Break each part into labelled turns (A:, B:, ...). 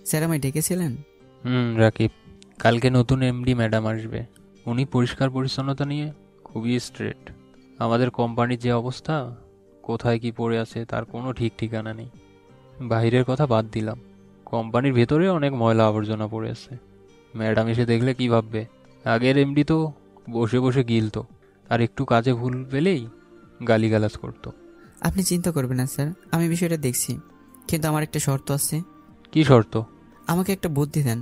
A: Sir আমায় ডেকেছিলেন?
B: রাকিব, কালকে নতুন এমডি ম্যাডাম আসবে। উনি পরিষ্কার পরিচ্ছন্নতা নিয়ে খুবই স্ট্রিক্ট। আমাদের কোম্পানির যে অবস্থা, কোথায় কি পড়ে আছে তার কোনো ঠিক ঠিকানা নেই। বাইরের কথা বাদ দিলাম, কোম্পানির ভেতরে অনেক ময়লা আবর্জনা পড়ে আছে। ম্যাডাম এসে দেখলে কি ভাববে? আগের এমডি তো বসে বসে গিলতো, আর একটু কাজে ভুল পেলেই গালিগালাজ করতো।
A: আপনি চিন্তা করবেন না স্যার, আমি বিষয়টা দেখছি। কিন্তু আমার একটা শর্ত আছে।
B: কি শর্ত?
A: আমাকে একটা বুদ্ধি দেন,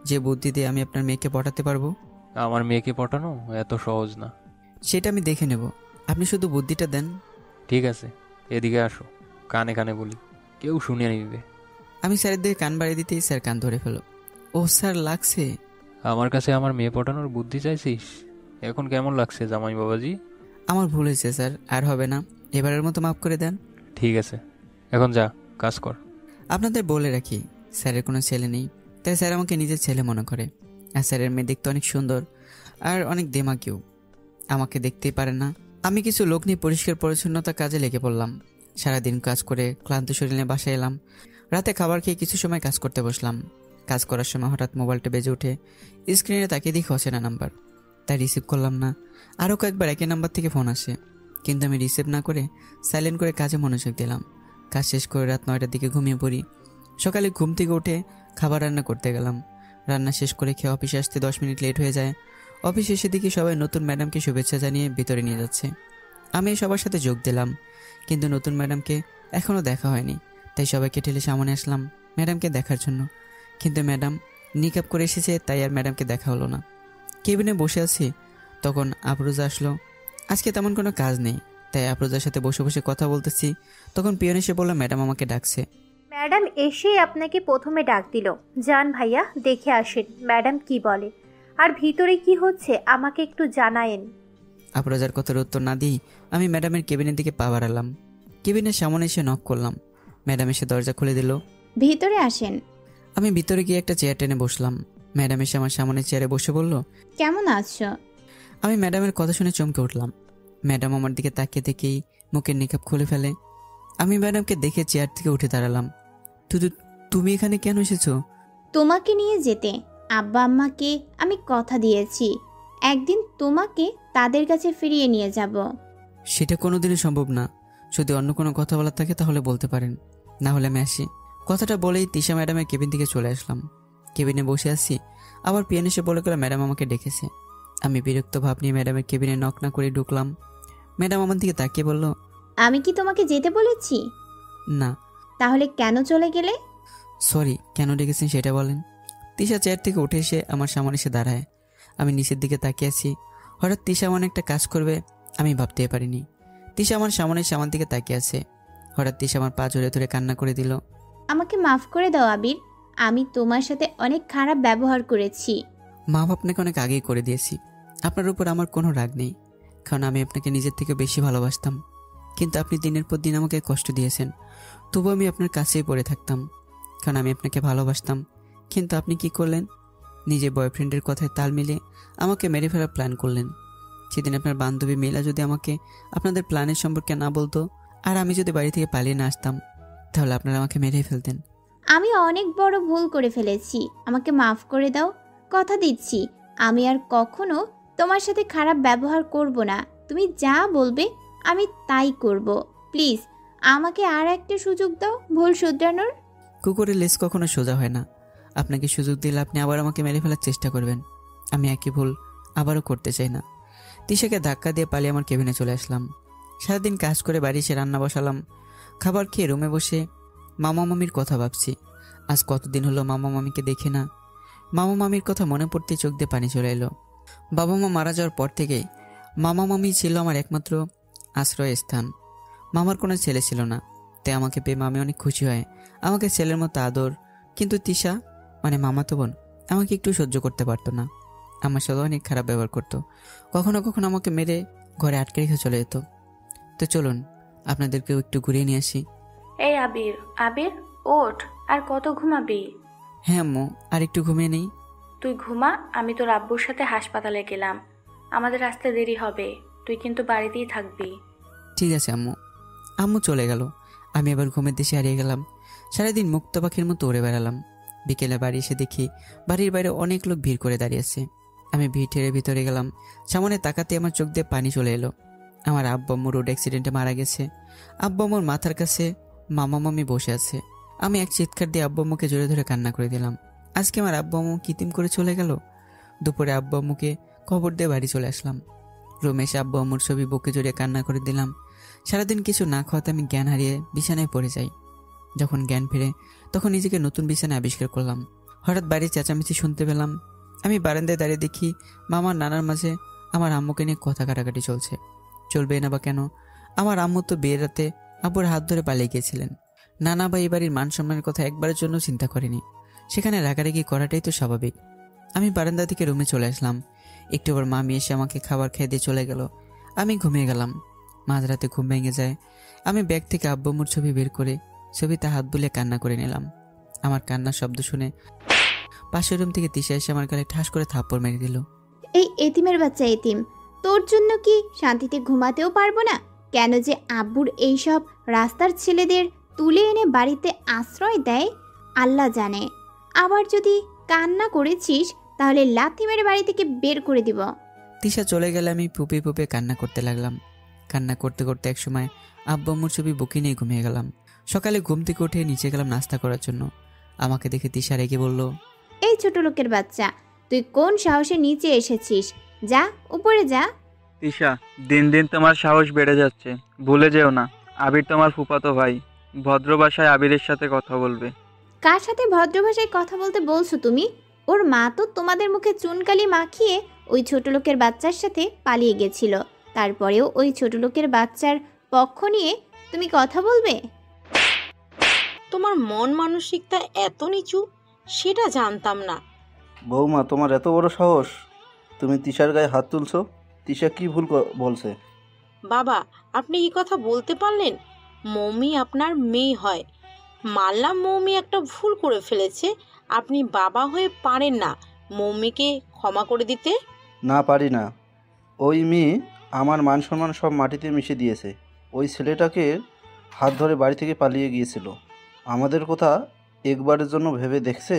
A: যে বুদ্ধি দিয়ে আমি আপনার মেয়েকে পটাতে পারবো।
B: আমার মেয়েকে পটানো এত সহজ না।
A: সেটা আমি দেখে নেব, আপনি শুধু বুদ্ধিটা দেন।
B: ঠিক আছে, এদিকে আসো, কানে কানে বলি, কেউ শুনে নিবে।
A: আমি স্যারের দিকে কান বাড়িয়ে দিতেই স্যার কান ধরে ফেলো। ও স্যার, লাগছে।
B: আমার কাছে আমার মেয়ে পটানোর বুদ্ধি চাইছিস? এখন কেমন লাগছে জামাই বাবাজি?
A: আমার ভুল হয়েছে স্যার, আর হবে না, এবারের মতো মাফ করে দেন।
B: ঠিক আছে, এখন যা, কাজ কর।
A: আপনাদের বলে রাখি, স্যারের কোনো ছেলে নেই, তাই স্যার আমাকে নিজের ছেলে মনে করে। আর স্যারের মেয়ে দেখতে অনেক সুন্দর আর অনেক দেমাকিও, আমাকে দেখতেই পারে না। আমি কিছু লোক নিয়ে পরিষ্কার পরিচ্ছন্নতা কাজে লেগে পড়লাম। সারাদিন কাজ করে ক্লান্ত শরীরে বাসায় এলাম। রাতে খাবার খেয়ে কিছু সময় কাজ করতে বসলাম। কাজ করার সময় হঠাৎ মোবাইলটা বেজে ওঠে। স্ক্রিনে তাকিয়ে দেখি অচেনা নাম্বার, তাই রিসিভ করলাম না। আরও কয়েকবার একই নাম্বার থেকে ফোন আসে, কিন্তু আমি রিসিভ না করে সাইলেন্ট করে কাজে মনোযোগ দিলাম। কাজ শেষ করে রাত 9টার দিকে ঘুমিয়ে পড়ি। সকালে ঘুম থেকে উঠে খাবার রান্না করতে গেলাম। রান্না শেষ করে খেয়ে অফিসে আসতে 10 মিনিট লেট হয়ে যায়। অফিস এসে দেখি সবাই নতুন ম্যাডামকে শুভেচ্ছা জানিয়ে ভিতরে নিয়ে যাচ্ছে। আমি সবার সাথে যোগ দিলাম, কিন্তু নতুন ম্যাডামকে এখনও দেখা হয়নি। তাই সবাইকে ঠেলে সামনে আসলাম ম্যাডামকে দেখার জন্য। কিন্তু ম্যাডাম নিকাপ করে এসেছে, তাই আর ম্যাডামকে দেখা হলো না। কেবিনে বসে আছি, তখন আফরোজা আসলো। আজকে তেমন কোনো কাজ নেই, তাই আফরোজার সাথে বসে বসে কথা বলতেছি। তখন পিয়ন এসে বলল ম্যাডাম আমাকে ডাকছে।
C: ম্যাডাম এসেই আপনাকে প্রথমে ডাক দিল। যান ভাইয়া, দেখে আসেন ম্যাডাম কি বলে, আর ভিতরে কি হচ্ছে আমাকে একটু জানায়েন।
A: আফরোজার কথার উত্তর না দিই আমি ম্যাডামের কেবিনের দিকে পা বাড়ালাম। কেবিনের সামনে এসে নক করলাম। ম্যাডাম এসে দরজা খুলে দিল।
D: ভিতরে আসেন।
A: আমি ভিতরে গিয়ে একটা চেয়ার টেনে বসলাম। ম্যাডাম এসে আমার সামনে চেয়ারে বসে বলল,
D: কেমন আছো?
A: আমি ম্যাডামের কথা শুনে চমকে উঠলাম। ম্যাডাম আমার দিকে তাকিয়ে থেকেই মুখের নিকাপ খুলে ফেলে। আমি ম্যাডামকে দেখে চেয়ার থেকে উঠে দাঁড়ালাম। তুমি এখানে কেন এসেছো?
D: তোমাকে নিয়ে যেতে। আব্বা আম্মাকে আমি কথা দিয়েছি, একদিন তোমাকে তাদের কাছে ফিরিয়ে নিয়ে যাব।
A: সেটা কোনোদিনই সম্ভব না। যদি অন্য কোনো কথা বলার থাকে তাহলে বলতে পারেন, না হলে আমি আসি। কথাটা বলেই তিশা ম্যাডামের কেবিন থেকে চলে আসলাম। কেবিনে বসে আছি, আবার পিয়ন এসে বলে গেল ম্যাডাম আমাকে ডেকেছে। আমি বিরক্ত ভাব নিয়ে ম্যাডামের কেবিনে নক না করে ঢুকলাম। ম্যাডাম আমার দিকে তাকিয়ে বলল,
D: আমি কি তোমাকে যেতে বলেছি?
A: না।
D: তাহলে কেন চলে গেলে?
A: সরি, কেন ডেকেছেন সেটা বলেন। তিশা চেয়ার থেকে উঠে এসে আমার সামনে এসে দাঁড়ায়। আমি নিচের দিকে তাকিয়ে আছি। হঠাৎ তিশা এমন একটা কাজ করবে আমি ভাবতেই পারিনি। তিশা আমার সামনে এসে আমার দিকে তাকিয়ে আছে। হঠাৎ তিশা আমার পা জড়িয়ে ধরে কান্না করে দিল।
D: আমাকে মাফ করে দাও আবির, আমি তোমার সাথে অনেক খারাপ ব্যবহার করেছি।
A: মাপ আপনাকে অনেক আগেই করে দিয়েছি। আপনার উপর আমার কোনো রাগ নেই, কারণ আমি আপনাকে নিজের থেকে বেশি ভালোবাসতাম। কিন্তু আপনি দিনের পর দিন আমাকে কষ্ট দিয়েছেন, তবু আমি আপনার কাছেই পড়ে থাকতাম, কারণ আমি আপনাকে ভালোবাসতাম। কিন্তু আপনি কি করলেন? নিজের বয়ফ্রেন্ডের কথায় তাল মিলে আমাকে মেরে ফেলার প্ল্যান করলেন। সেদিন আপনার বান্ধবী মেলা যদি আমাকে আপনাদের প্ল্যানের সম্পর্কে না বলতো, আর আমি যদি বাড়ি থেকে পালিয়ে না আসতাম, তাহলে আপনারা আমাকে মেরে ফেলতেন।
D: আমি অনেক বড় ভুল করে ফেলেছি, আমাকে মাফ করে দাও। কথা দিচ্ছি আমি আর কখনো তোমার সাথে খারাপ ব্যবহার করব না। তুমি যা বলবে আমি তাই করব। প্লিজ আমাকে আর একটা সুযোগ দাও ভুল শুধরানোর।
A: কুকুরের লেজ কখনো সোজা হয় না। আপনাকে সুযোগ দিলে আপনি আবার আমাকে মেরে ফেলার চেষ্টা করবেন। আমি একই ভুল আবারও করতে চাই না। তিশাকে ধাক্কা দিয়ে পালিয়ে আমার কেবিনে চলে আসলাম। সারাদিন কাজ করে বাড়ি এসে রান্না বসালাম। খাবার খেয়ে রুমে বসে মামা মামির কথা ভাবছি। আজ কতদিন হলো মামা মামিকে দেখি না। মামা মামির কথা মনে পড়তে চোখ দিয়ে পানি চলে এলো। বাবা মা মারা যাওয়ার পর থেকেই মামা মামি ছিল আমার একমাত্র আশ্রয় স্থান। মামার কোনো ছেলে ছিল না, তাই আমাকে পেয়ে মামি অনেক খুশি হয়, আমাকে ছেলের মতো আদর। কিন্তু তিশা মানে মামাতো বোন আমাকে একটু সহ্য করতে পারতো না। আমার সাথে অনেক খারাপ ব্যবহার করতো। কখনো কখনো আমাকে মেরে ঘরে আটকে রেখে চলে যেত। তো চলুন আপনাদেরকেও একটু ঘুরিয়ে নিয়ে আসি।
E: এই আবির, আবির ওঠ, আর কত ঘুমাবি?
A: হ্যাঁ আম্মু, আর একটু ঘুমিয়ে নেই।
E: তুই ঘুমা, আমি তোর আব্বুর সাথে হাসপাতালে গেলাম, আমাদের আসতে দেরি হবে, তুই কিন্তু বাড়িতেই থাকবি।
A: ঠিক আছে আম্মু। আম্মু চলে গেল। আমি এবার ঘুমের দেশে হারিয়ে গেলাম। সারাদিন মুক্ত পাখির মতো উড়ে বেড়ালাম। বিকেলে বাড়ি এসে দেখি বাড়ির বাইরে অনেক লোক ভিড় করে দাঁড়িয়েছে। আমি ভিড় ঠেলে ভিতরে গেলাম। সামনে তাকাতে আমার চোখ দিয়ে পানি চলে এলো। আমার আব্বু আম্মু রোড অ্যাক্সিডেন্টে মারা গেছে। আব্বু আম্মুর মাথার কাছে মামা মামি বসে আছে। আমি এক চিৎকার দিয়ে আব্বু আম্মুকে জোরে ধরে কান্না করে দিলাম। আজকে আমার আব্বু আম্মু কিতিম করে চলে গেল। দুপুরে আব্বু আম্মুকে খবর দিয়ে বাড়ি চলে আসলাম। রুমে এসে আব্বু আম্মুর ছবি বুকে জড়িয়ে কান্না করে দিলাম। সারাদিন কিছু না খাওয়াতে আমি জ্ঞান হারিয়ে বিছানায় পড়ে যাই। যখন জ্ঞান ফিরে তখন নিজেকে নতুন বিছানায় আবিষ্কার করলাম। হঠাৎ বাড়ির চেঁচামেচি শুনতে পেলাম। আমি বারান্দায় দাঁড়িয়ে দেখি মামার নানার মাঝে আমার আম্মুকে নিয়ে কথা কাটাকাটি চলছে। চলবে না বা কেন? আমার আম্মু তো বিয়ের রাতে আব্বুর হাত ধরে পালিয়ে গিয়েছিলেন। নানা বা এই বাড়ির মান সম্মানের কথা একবারের জন্য চিন্তা করেনি। সেখানে রাগারাগি করাটাই তো স্বাভাবিক। আমি বারান্দা থেকে রুমে চলে আসলাম। একটু পর মামি এসে আমাকে খাবার খেয়ে দিয়ে চলে গেল। আমি ঘুমিয়ে গেলাম। মাঝরাতে ঘুম ভেঙে যায়। আমি ব্যাগ থেকে আব্বু আম্মুর ছবি বের করে ছবিতে হাত বুলিয়ে কান্না করে নিলাম। আমার কান্নার শব্দ শুনে পাশের রুম থেকে তিশা এসে আমার গালে ঠাস করে থাপ্পড় মেরে দিল।
D: এই এতিমের বাচ্চা এতিম, তোর জন্য কি শান্তিতে ঘুমাতেও পারবো না? কেন যে আব্বুর এইসব রাস্তার ছেলেদের তুলে এনে বাড়িতে আশ্রয় দেয় আল্লাহ জানে। আবার যদি কান্না করেছিস তাহলে লাথি মেরে বাড়ি থেকে বের করে দিব।
A: তিশা চলে গেলে আমি ফুপে ফুপে কান্না করতে লাগলাম। কান্না করতে করতে একসময় আব্বু আম্মুর ছবি বুকে নিয়ে ঘুমিয়ে গেলাম। সকালে ঘুম থেকে উঠে নিচে গেলাম নাস্তা করার জন্য। আমাকে দেখে তিশা রেগে বলল,
D: এই ছোট লোকের বাচ্চা, তুই কোন সাহসে নিচে এসেছিস? যা উপরে যা।
F: তিশা, দিন দিন তোমার সাহস বেড়ে যাচ্ছে। ভুলে যেও না, আবির তোমার ফুফাতো ভাই। ভদ্র ভাষায় আবিরের সাথে কথা বলবে।
D: কার সাথে ভদ্র ভাষায় কথা বলতে বলছো তুমি? ওর মা তো তোমাদের মুখে চুনকালি মাখিয়ে ওই ছোট লোকের বাচ্চার সাথে পালিয়ে গেছিল। তারপরেও ওই ছোট লোকের বাচ্চার পক্ষ নিয়ে তুমি কথা বলবে?
G: তোমার মন মানসিকতা এত নিচু, সেটা জানতাম না।
H: বৌমা, তোমার এত বড় সাহস! তুমি তিশার গায়ে হাত তুলছো? তিশা কি ভুল বলছে?
G: বাবা, আপনি এই কথা বলতে পারলেন? মৌমি আপনার মেয়ে হয়। মানলাম মৌমি একটা ভুল করে ফেলেছে। আপনি বাবা হয়ে পারেন না মৌমিকে ক্ষমা করে দিতে?
H: না, পারি না। ওই মেয়ে আমার মান সম্মান সব মাটিতে মিশে দিয়েছে। ওই ছেলেটাকে হাত ধরে বাড়ি থেকে পালিয়ে গিয়েছিল। আমাদের কথা একবারের জন্য ভেবে দেখছে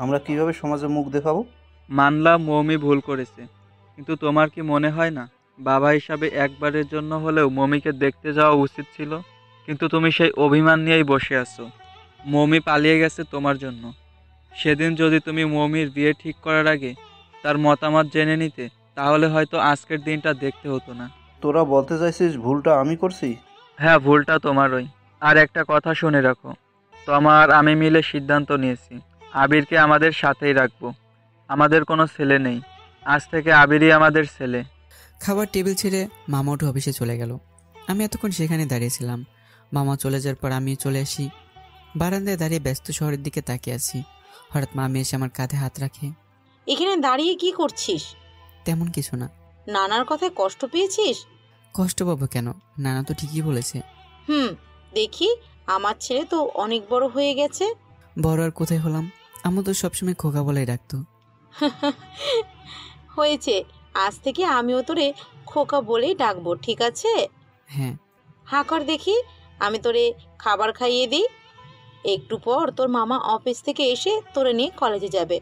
H: আমরা কিভাবে সমাজে মুখ দেখাবো?
F: মানলাম মৌমি ভুল করেছে, কিন্তু তোমার কি মনে হয় না বাবা হিসাবে একবারের জন্য হলেও মৌমিকে দেখতে যাওয়া উচিত ছিল? কিন্তু তুমি সেই অভিমান নিয়েই বসে আছো। মৌমি পালিয়ে গেছে তোমার জন্য। সেদিন যদি তুমি মৌমির বিয়ে ঠিক করার আগে তার মতামত জেনে নিতে, তাহলে হয়তো আজকের দিনটা দেখতে হতো না।
H: তোরা বলতে চাইছিস ভুলটা আমি করছি?
F: হ্যাঁ, ভুলটা তোমারই। আর একটা কথা শুনে রাখো, তোমার আমি মিলে সিদ্ধান্ত নিয়েছি আবিরকে আমাদের সাথেই রাখবো। আমাদের কোনো ছেলে নেই, আজ থেকে আবিরই আমাদের ছেলে।
A: খাবার টেবিল ছেড়ে মামা উঠে অফিসে চলে গেল। আমি এতক্ষণ সেখানে দাঁড়িয়েছিলাম। মামা চলে যাওয়ার পর আমি চলে আসি। বারান্দায় দাঁড়িয়ে ব্যস্ত শহরের দিকে তাকিয়ে আছি। হঠাৎ মামি এসে আমার কাঁধে হাত রাখে।
G: এখানে দাঁড়িয়ে কি করছিস?
A: তেমন কিছু না।
G: নানার কথায় কষ্ট পেয়েছিস?
A: কষ্ট পাবো কেন? নানা তো ঠিকই বলেছে।
G: দেখি, আমার ছেলে তো অনেক বড় হয়ে গেছে।
A: বড় আর কোথায় হলাম? আম্মু তো সবসময় খোকা বলেই ডাকতো।
G: হয়েছে, আজ থেকে আমিও তোরে খোকা বলেই ডাকবো, ঠিক আছে?
A: হ্যাঁ।
G: হা কর দেখি, আমি তোরে খাবার খাইয়ে দিই। একটু পর তোর মামা অফিস থেকে এসে তোরে নিয়ে কলেজে যাবে।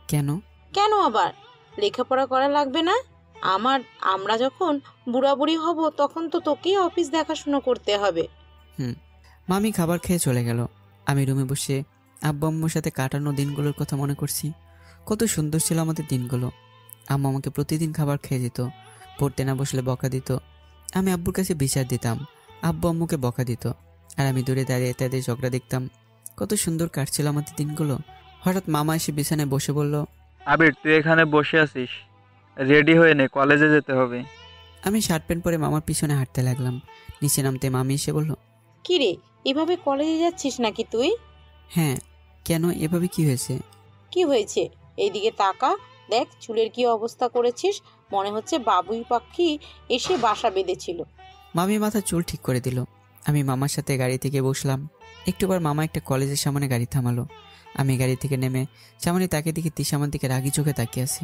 A: কেন?
G: কেন আবার? লেখাপড়া করা লাগবে না? আমরা যখন বুড়াবুড়ি হব তখন তো তোকেই অফিস দেখাশোনা করতে হবে।
A: মামি খাবার খেয়ে চলে গেল। আমি রুমে বসে আব্বু আম্মুর সাথে কাটানো দিনগুলোর কথা মনে করছি। কত সুন্দর ছিল আমাদের দিনগুলো। আম্মু আমাকে প্রতিদিন খাবার খেয়ে দিত, পড়তে না বসলে বকা দিত। আমি আব্বুর কাছে বিচার দিতাম, আব্বু আম্মুকে বকা দিত। আর আমি দূরে দাঁড়িয়ে তাদের ঝগড়া দেখতাম। কত সুন্দর কাটছিল আমাদের দিনগুলো। হঠাৎ মামা এসে বিছানায় বসে বলল,
F: আবির, তুই এখানে বসে আছিস? রেডি হয়ে নে, কলেজে যেতে হবে।
A: আমি শার্ট প্যান্ট পরে মামার পিছনে হাঁটতে লাগলাম। নিচে নামতে মামি এসে বলল,
G: কি রে, এভাবে কলেজে যাচ্ছিস নাকি তুই?
A: হ্যাঁ। কেন, এভাবে কি হয়েছে?
G: কি হয়েছে? এইদিকে তাকা, দেখ চুলের কি অবস্থা করেছিস। মনে হচ্ছে বাবুই পাখি এসে বাসা বেঁধেছিল।
A: মামি মাথা চুল ঠিক করে দিল। আমি মামার সাথে গাড়ি থেকে বসলাম। একটু পর মামা একটা কলেজের সামনে গাড়ি থামালো। আমি গাড়ি থেকে নেমে সামনে তাকে দেখে তিশা আমার দিকে রাগি চোখে তাকিয়ে আছে।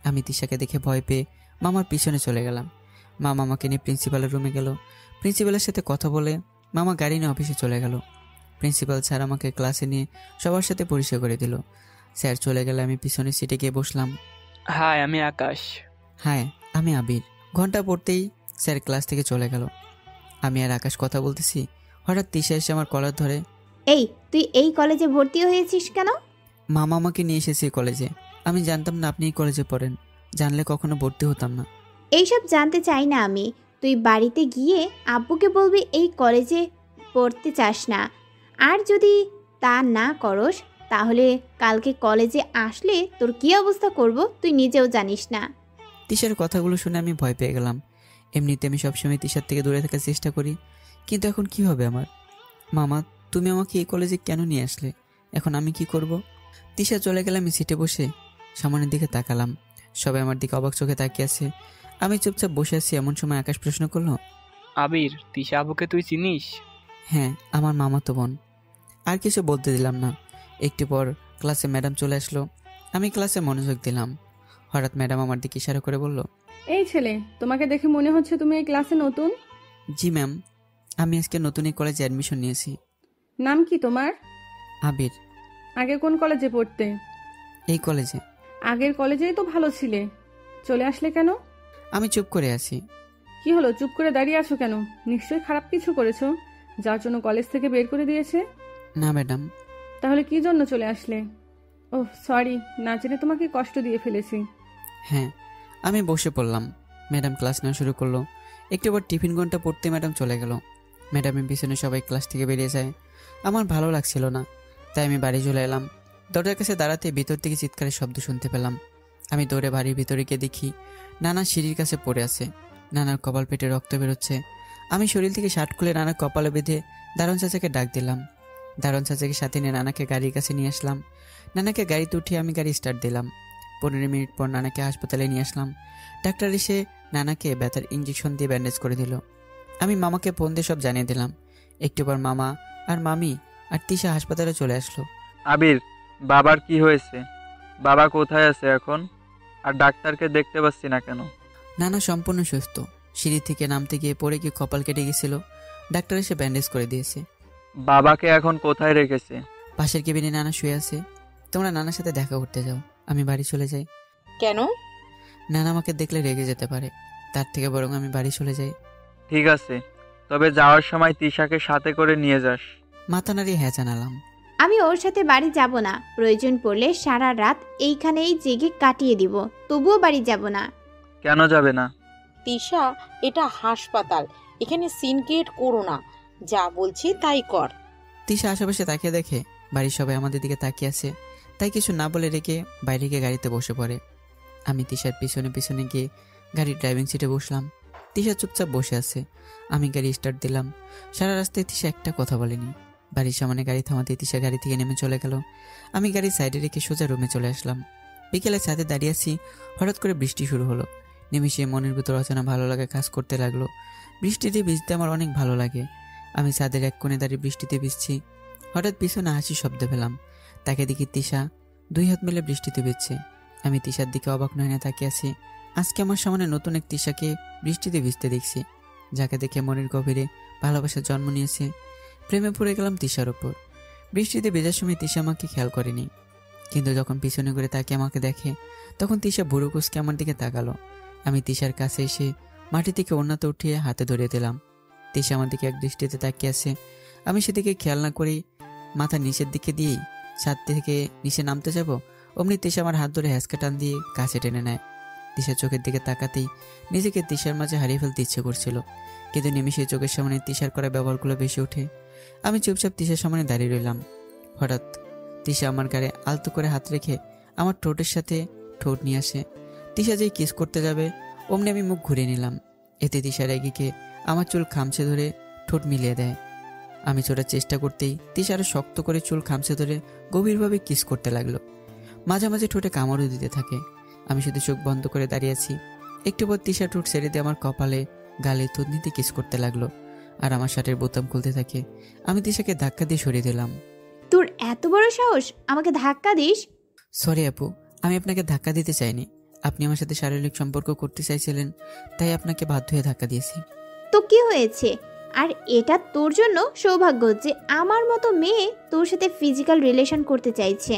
A: আমি তিশাকে দেখে ভয় পেয়ে মামার পিছনে চলে গেলাম। মামা আমাকে নিয়ে প্রিন্সিপালের রুমে গেল। প্রিন্সিপালের সাথে কথা বলে মামা গাড়ি নিয়ে অফিসে চলে গেল। প্রিন্সিপাল স্যার আমাকে ক্লাসে নিয়ে সবার সাথে পরিচয় করে দিল। স্যার চলে গেলে আমি পিছনের সিটে গিয়ে বসলাম।
I: হাই, আমি আকাশ।
A: হ্যাঁ, আমি আবির। ঘন্টা পড়তেই স্যার ক্লাস থেকে চলে গেল। আমি আর আকাশ কথা বলতেছি, হঠাৎ তিশা এসে আমার কলার ধরে।
D: এই, তুই এই কলেজে ভর্তি হয়েছিস কেন?
A: মামা আমাকে নিয়ে এসেছে কলেজে। আমি জানতাম না আপনি এই কলেজে পড়েন, জানলে কখনো ভর্তি হতাম না।
D: এইসব জানতে চাই না আমি। তুই বাড়িতে গিয়ে আব্বুকে বলবি এই কলেজে পড়তে চাস না। আর যদি তা না করস তাহলে কালকে কলেজে আসলে তোর কী অবস্থা করব তুই নিজেও জানিস না।
A: তিশার কথাগুলো শুনে আমি ভয় পেয়ে গেলাম। এমনিতে আমি সবসময় তিশার থেকে দূরে থাকার চেষ্টা করি, কিন্তু এখন কি হবে আমার? মামা, তুমি আমাকে এই কলেজে কেন নিয়ে আসলে? এখন আমি কি করব? তিশা চলে গেলে আমি সিটে বসে সামনের দিকে তাকালাম। সবাই আমার দিকে অবাক চোখে তাকিয়ে আছে। আমি চুপচাপ বসে আছি, এমন সময় আকাশ প্রশ্ন করলো,
I: আবির, তিশা আবুকে তুই চিনিস?
A: হ্যাঁ, আমার মামাতো বোন। আর কিছু বলতে দিলাম না। একটু পর ক্লাসে ম্যাডাম চলে আসলো। আমি ক্লাসে মনোযোগ দিলাম। হঠাৎ ম্যাডাম আমার দিকে ইশারা করে বলল,
J: এই ছেলে, তোমাকে দেখে মনে হচ্ছে তুমি এই ক্লাসে নতুন।
A: জি ম্যাম, আমি আজকে নতুন এই কলেজে অ্যাডমিশন নিয়েছি।
J: নাম কি তোমার?
A: আবির।
J: আগে কোন কলেজে পড়তে?
A: এই কলেজে।
J: আগের কলেজেই তো ভালো ছিলে, চলে আসলে কেন?
A: আমি চুপ করে আছি।
J: কি হলো, চুপ করে দাঁড়িয়ে আছো কেন? নিশ্চয়ই খারাপ কিছু করেছো যার জন্য কলেজ থেকে বের করে দিয়েছে।
A: না ম্যাডাম।
J: তাহলে কি জন্য চলে আসলে? ওহ সরি, না জেনে তোমাকে কষ্ট দিয়ে ফেলেছি।
A: হ্যাঁ, আমি বসে পড়লাম। ম্যাডাম ক্লাস নেওয়া শুরু করলো। একটু পর টিফিন ঘন্টা পড়তে ম্যাডাম চলে গেল। ম্যাডামের পিছনে সবাই ক্লাস থেকে বেরিয়ে যায়। আমার ভালো লাগছিল না, তাই আমি বাড়ি চলে এলাম। দরজার কাছে দাঁড়াতে ভিতর থেকে চিৎকারের শব্দ শুনতে পেলাম। আমি দৌড়ে বাড়ির ভিতরে গিয়ে দেখি নানা সিঁড়ির কাছে পড়ে আছে। নানার কপাল পেটে রক্ত বেরোচ্ছে। আমি শরীর থেকে শার্ট খুলে নানার কপালে বেঁধে দারুণ চাচাকে ডাক দিলাম। দারুণ চাচাকে সাথে নিয়ে নানাকে গাড়ির কাছে নিয়ে আসলাম। নানাকে গাড়িতে উঠিয়ে আমি গাড়ি স্টার্ট দিলাম। 15 মিনিট পর নানাকে হাসপাতালে নিয়ে আসলাম। ডাক্তার এসে নানাকে ব্যথার ইঞ্জেকশন দিয়ে ব্যান্ডেজ করে দিল। আমি মামাকে ফোন দিয়ে সব জানিয়ে দিলাম। একটু পর মামা আর মামি আর তিশা হাসপাতালে চলে আসলো।
F: আবির, বাবার কি হয়েছে? বাবা কোথায় আছে এখন? আর ডাক্তারকে দেখতে পাচ্ছি না কেন?
A: নানা সম্পূর্ণ সুস্থ। সিঁড়ি থেকে নামতে গিয়ে পড়ে গিয়ে কপাল কেটে গেছিল। ডাক্তার এসে ব্যান্ডেজ করে দিয়েছে।
F: বাবাকে এখন কোথায় রেখেছে?
A: পাশের কেবিনে নানা শুয়ে আছে। তোমরা নানার সাথে দেখা করতে যাও, আমি বাড়ি চলে যাই।
G: কেন?
A: নানা আমাকে দেখলে রেগে যেতে পারে, তার থেকে বরং আমি বাড়ি চলে যাই।
F: ঠিক আছে, তবে যাওয়ার সময় তিশাকে সাথে করে নিয়ে যাস।
A: মাথা নাড়িয়ে হ্যাঁ জানালাম।
D: আমি ওর সাথে বাড়ি যাব না। প্রয়োজন পড়লে সারা রাত এইখানেই জেগে কাটিয়ে দিব, তবুও বাড়ি যাব না।
F: কেন যাবে না?
G: তিশা, এটা হাসপাতাল, এখানে সিন ক্রিয়েট করো না। যা বলছি তাই কর।
A: তিশা আশেপাশে তাকিয়ে দেখে বাড়ির সবাই আমাদের দিকে তাকিয়ে আছে, তাই কিছু না বলে রেখে বাইরে গিয়ে গাড়িতে বসে পড়ে। আমি তিশার পিছনে পিছনে গিয়ে গাড়ির ড্রাইভিং সিটে বসলাম। তিশা চুপচাপ বসে আছে। আমি গাড়ি স্টার্ট দিলাম। সারা রাস্তায় তিশা একটা কথা বলেনি। বাড়ির সামনে গাড়ি থামাতে তিশা গাড়ি থেকে নেমে চলে গেল। আমি গাড়ি সাইডে রেখে সোজা রুমে চলে আসলাম। বিকেলে ছাদে দাঁড়িয়ে আছি, হঠাৎ করে বৃষ্টি শুরু হলো। নিমিষে মনের ভিতর অচেনা ভালো লাগা কাজ করতে লাগলো। বৃষ্টিতে ভিজতে আমার অনেক ভালো লাগে। আমি ছাদের এক কোণে দাঁড়িয়ে বৃষ্টিতে ভিজছি। হঠাৎ পিছনে হাসির শব্দ পেলাম। তাকে দেখি তিশা 2 হাত মেলে বৃষ্টিতে ভিজছে। আমি তিশার দিকে অবাক নয়নে তাকিয়ে আছি। আজকে আমার সামনে নতুন এক তিশাকে বৃষ্টিতে ভিজতে দেখছি, যাকে দেখে মনের গভীরে ভালোবাসার জন্ম নিয়েছে। প্রেমে পড়ে গেলাম তিশার ওপর। বৃষ্টিতে ভেজার সময় তিশা আমাকে খেয়াল করেনি, কিন্তু যখন পিছনে করে তাকে আমাকে দেখে তখন তিশা বুড়ো কুচকে আমার দিকে তাকালো। আমি তিশার কাছে এসে মাটি থেকে ওড়নাতে উঠিয়ে হাতে ধরিয়ে দিলাম। তিশা আমার দিকে এক দৃষ্টিতে তাকিয়ে আছে। আমি সেদিকে খেয়াল না করেই মাথা নিচের দিকে দিয়েই ছাদ থেকে নিচে নামতে যাব, অমনি তিশা আমার হাত ধরে হ্যাঁচকা টান দিয়ে কাছে টেনে নেয়। তিশার চোখের দিকে তাকাতেই নিজেকে তিশার মাঝে হারিয়ে ফেলতে ইচ্ছে করছিল, কিন্তু নিমিষে চোখের সামনে তিশার করা ব্যবহারগুলো বেশি ওঠে। আমি চুপচাপ তিশার সামনে দাঁড়িয়ে রইলাম। হঠাৎ তিশা আমার গায়ে আলতো করে হাত রেখে আমার ঠোঁটের সাথে ঠোঁট নিয়ে আসে। তিশা যেই কিস করতে যাবে অমনি আমি মুখ ঘুরিয়ে নিলাম। এতে তিশা রেগেকে আমার চুল খামছে ধরে ঠোঁট মিলিয়ে দেয়। আমি ছোটার চেষ্টা করতেই তিশা আরো শক্ত করে চুল খামছে ধরে গভীরভাবে কিস করতে লাগলো। মাঝে মাঝে ঠোঁটে কামড়ও দিতে থাকে। আমি শুধু চোখ বন্ধ করে দাঁড়িয়ে আছি। একটু পর তিশা ঠোঁট ছেড়ে দিয়ে আমার কপালে গালে থুতনিতে কিস করতে লাগলো, আর আমার শার্টের বোতাম খুলতে থাকে। আমি তিশাকে ধাক্কা দিয়ে সরিয়ে দিলাম।
D: তোর এত বড় সাহস আমাকে ধাক্কা দিস?
A: সরি আপু, আমি আপনাকে ধাক্কা দিতে চাইনি। আপনি আমার সাথে শারীরিক সম্পর্ক করতে চাইছিলেন, তাই আপনাকে বাধ্য হয়ে ধাক্কা দিয়েছি।
D: তো কি হয়েছে? আর এটা তোর জন্য সৌভাগ্য যে আমার মতো মেয়ে তোর সাথে ফিজিক্যাল রিলেশন করতে চাইছে।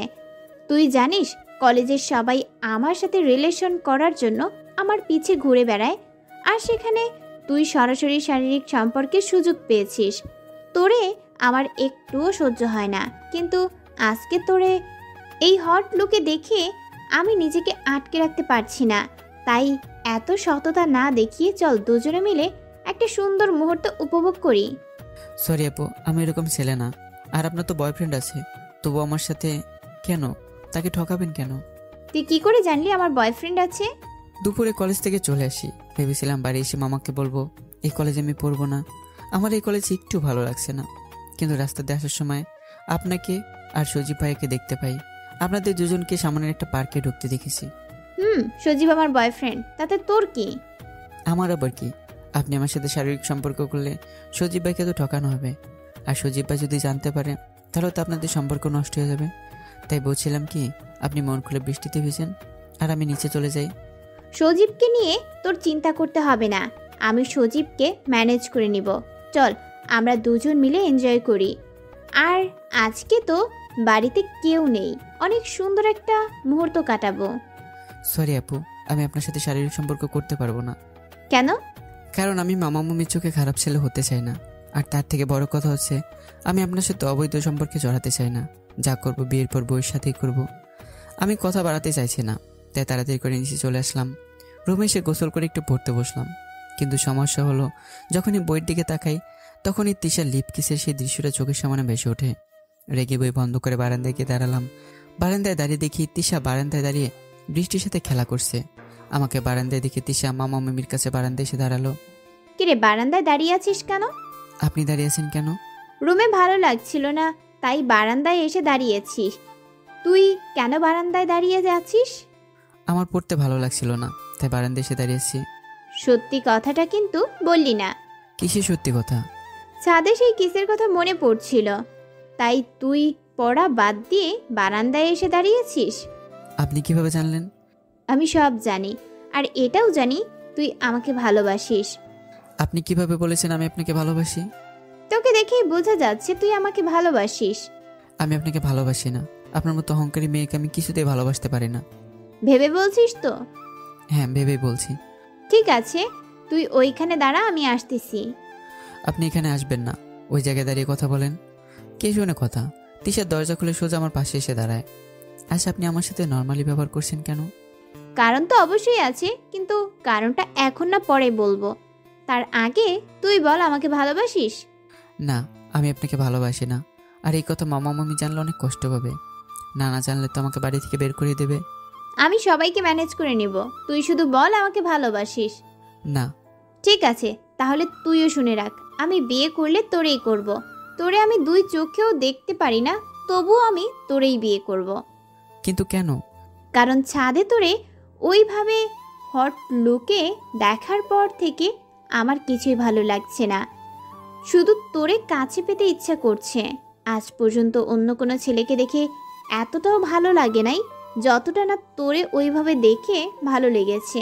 D: তুই জানিস কলেজের সবাই আমার সাথে রিলেশন করার জন্য আমার পিছে ঘুরে বেড়ায়, আর সেখানে তুই সরাসরি শারীরিক সম্পর্কের সুযোগ পেয়েছিস। তোরে আমার একটুও সহ্য হয় না, কিন্তু আজকে তোরে এই হট লুকে দেখে আমি নিজেকে আটকে রাখতে পারছি না। তাই এত সততা না দেখিয়ে চল দুজনে মিলে একটা সুন্দর মুহূর্ত উপভোগ করি।
A: সরি আপু, আমি এরকম ছেলে না। আর আপনার তো বয়ফ্রেন্ড আছে, তবু আমার সাথে কেন? তাকে ঠকাবেন কেন?
D: তুই কি করে জানলি আমার বয়ফ্রেন্ড আছে?
A: দুপুরে কলেজ থেকে চলে আসি, ভেবেছিলাম বাড়ি এসে মামাকে বলবো এই কলেজে আমি পড়বো না, আমার এই কলেজে একটু ভালো লাগছে না। কিন্তু রাস্তাতে আসার সময় আপনাকে আর সজীব ভাইকে দেখতে পাই। আপনাদের দুজনকে সামনের একটা পার্কে ঢুকতে দেখেছি।
D: সজীব আমার বয়ফ্রেন্ড, তাতে তোর কি?
A: আমার আবার কি? আপনি আমার সাথে শারীরিক সম্পর্ক করলে সজীব ভাইকে তো ঠকানো হবে, আর সজীব ভাই যদি জানতে পারে তাহলে তো আপনাদের সম্পর্ক নষ্ট হয়ে যাবে। তাই বলছিলাম কি, আপনি মন খুলে বৃষ্টিতে ভিজেন আর আমি নিচে চলে যাই।
D: সজীবকে নিয়ে তোর চিন্তা করতে হবে না, আমি সজীবকে ম্যানেজ করে নিব। চল আমরা দুজন মিলে এনজয় করি। আর আজকে তো বাড়িতে কেউ নেই, অনেক সুন্দর একটা মুহূর্ত কাটাবো।
A: সরি আপু, আমি আপনার সাথে শারীরিক সম্পর্ক করতে পারবো না।
D: কেন?
A: কারণ আমি মামা মামির চোখে খারাপ ছেলে হতে চাই না, আর তার থেকে বড় কথা হচ্ছে আমি আপনার সাথে অবৈধ সম্পর্কে জড়াতে চাই না। যা করব বিয়ের পর বউয়ের সাথেই করব। আমি কথা বাড়াতে চাইছি না, তাই তাড়াতাড়ি করে নিচে চলে আসলাম। রুমে এসে গোসল করে একটু পড়তে বসলাম, কিন্তু সমস্যা হলো যখনই বইয়ের দিকে তাকাই তখনই তিশার লিপ কিসের সেই দৃশ্যটা চোখের সামনে ভেসে ওঠে। রেগে বই বন্ধ করে বারান্দায় গিয়ে দাঁড়ালাম। বারান্দায় দাঁড়িয়ে দেখি তিশা বারান্দায় দাঁড়িয়ে বৃষ্টির সাথে খেলা করছে। আমাকে বারান্দায় দেখে তিশা মামা মামির কাছে বারান্দায় এসে দাঁড়ালো।
D: কিরে বারান্দায় দাঁড়িয়ে আছিস কেন?
A: আপনি দাঁড়িয়ে আছেন কেন?
D: রুমে ভালো লাগছিল না, তাই বারান্দায় এসে দাঁড়িয়েছিস। তুই কেন বারান্দায় দাঁড়িয়ে যাচ্ছিস?
A: আমার পড়তে ভালো লাগছিল না, তাই বারান্দায় এসে দাঁড়িয়েছি।
D: সত্যি কথাটা কিন্তু বললি না।
A: কিসের সত্যি কথা?
D: ছাদে সেই কিসের কথা মনে পড়ছিল, তাই তুই পড়া বাদ দিয়ে বারান্দায় এসে দাঁড়িয়েছিস।
A: আপনি কিভাবে জানলেন?
D: আমি সব জানি, আর এটাও জানি তুই আমাকে ভালোবাসিস।
A: আপনি কিভাবে বলেছেন আমি আপনাকে ভালোবাসি?
D: তোকে দেখেই বোঝা যাচ্ছে তুই আমাকে ভালোবাসিস।
A: আমি আপনাকে ভালোবাসি না। আপনার মতো অহংকারী মেয়েকে আমি কিছুতেই ভালোবাসতে পারি না।
D: ভেবে বলছিস তো?
A: হ্যাঁ, ভেবেই বলছি।
D: ঠিক আছে, তুই ওইখানে দাঁড়া, আমি আসতেছি।
A: আপনি এখানে আসবেন না, ওই জায়গায় দাঁড়িয়ে কথা বলেন। কে শোনে কথা? তিশার দরজা খুলে সোজা আমার পাশে এসে দাঁড়ায়। আচ্ছা, আপনি আমার সাথে নর্মালি ব্যবহার করছেন কেন?
D: কারণ তো অবশ্যই আছে, কিন্তু কারণটা এখন না, পরে বলবো। তার আগে তুই বল, আমাকে ভালোবাসিস?
A: না, আমি আপনাকে ভালোবাসি না। আর এই কথা মামা মামি জানলে অনেক কষ্ট পাবে। না জানলে তো আমাকে বাড়ি থেকে বের করে দেবে।
D: আমি সবাইকে ম্যানেজ করে নিব, তুই শুধু বল আমাকে ভালোবাসিস।
A: না।
D: ঠিক আছে, তাহলে তুইও শুনে রাখ, আমি বিয়ে করলে তোরেই করব। তোরে আমি দুই চোখেও দেখতে পারি না, তবুও আমি তোরেই বিয়ে করব।
A: কিন্তু কেন?
D: কারণ ছাদে তোরে ওইভাবে হট লুকে দেখার পর থেকে আমার কিছুই ভালো লাগছে না, শুধু তোরে কাছে পেতে ইচ্ছা করছে। আজ পর্যন্ত অন্য কোনো ছেলেকে দেখে এতটাও ভালো লাগে নাই যতটা না তোরে ওইভাবে দেখে ভালো লেগেছে।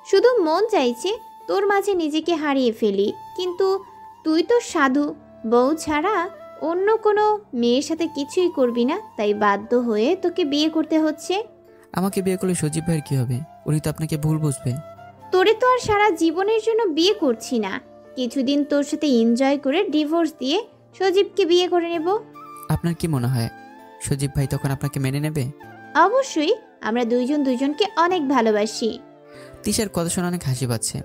D: শুধু মন চাইছে তোর মাঝে নিজেকে হারিয়ে ফেলি, কিন্তু তুই তো সাধু, বউ ছাড়া অন্য কোনো মেয়ের সাথে কিছুই করবি না, তাই বাধ্য হয়ে তোকে বিয়ে করতে হচ্ছে।
A: আমাকে বিয়ে করলে সজীব ভাইয়ের কি হবে? উনি তো আপনাকে ভুল বুঝবে।
D: তোরে তো আর সারা জীবনের জন্য বিয়ে করছি না, কিছুদিন তোর সাথে এনজয় করে ডিভোর্স দিয়ে সজীবকে বিয়ে করে নেব।
A: আপনার কি মনে হয় সজীব ভাই তখন আপনাকে মেনে নেবে?
D: অবশ্যই, আমরা দুইজন দুইজনকে অনেক ভালোবাসি।
A: তিশার কথা শুনে অনেক হাসি পাচ্ছে,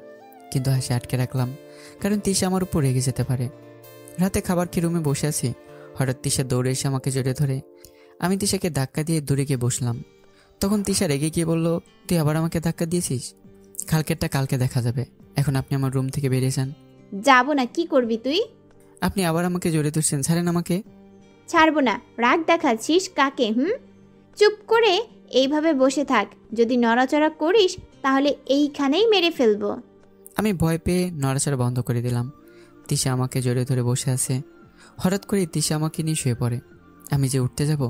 A: কিন্তু হাসি আটকে রাখলাম, কারণ তিশা আমার উপর রেগে যেতে পারে। রাতে খাবার খেয়ে রুমে বসে আছি, হঠাৎ তিশা দৌড়ে এসে আমাকে জড়িয়ে ধরে। আমি তিশাকে ধাক্কা দিয়ে দূরে গিয়ে বসলাম। তখন তিশা রেগে গিয়ে বলল, তুই আবার আমাকে ধাক্কা দিয়েছিস? কালকেরটা কালকে দেখা যাবে, এখন আপনি আমার রুম থেকে বেরিয়ে যান।
D: যাব না। কি করবি তুই?
A: আপনি আবার আমাকে জড়িয়ে ধরছেন, ছাড়েন আমাকে।
D: ছাড়বো না। রাগ দেখাচ্ছিস কাকে? চুপ করে এইভাবে বসে থাক, যদি নড়াচড়া করিস তাহলে এইখানেই মেরে ফেলবো।
A: আমি ভয় পেয়ে নড়াচড়া বন্ধ করে দিলাম। তিশা আমাকে জড়িয়ে ধরে বসে আছে। হঠাৎ করে তিশা আমাকে নিয়ে শুয়ে পড়ে। আমি যে উঠতে যাব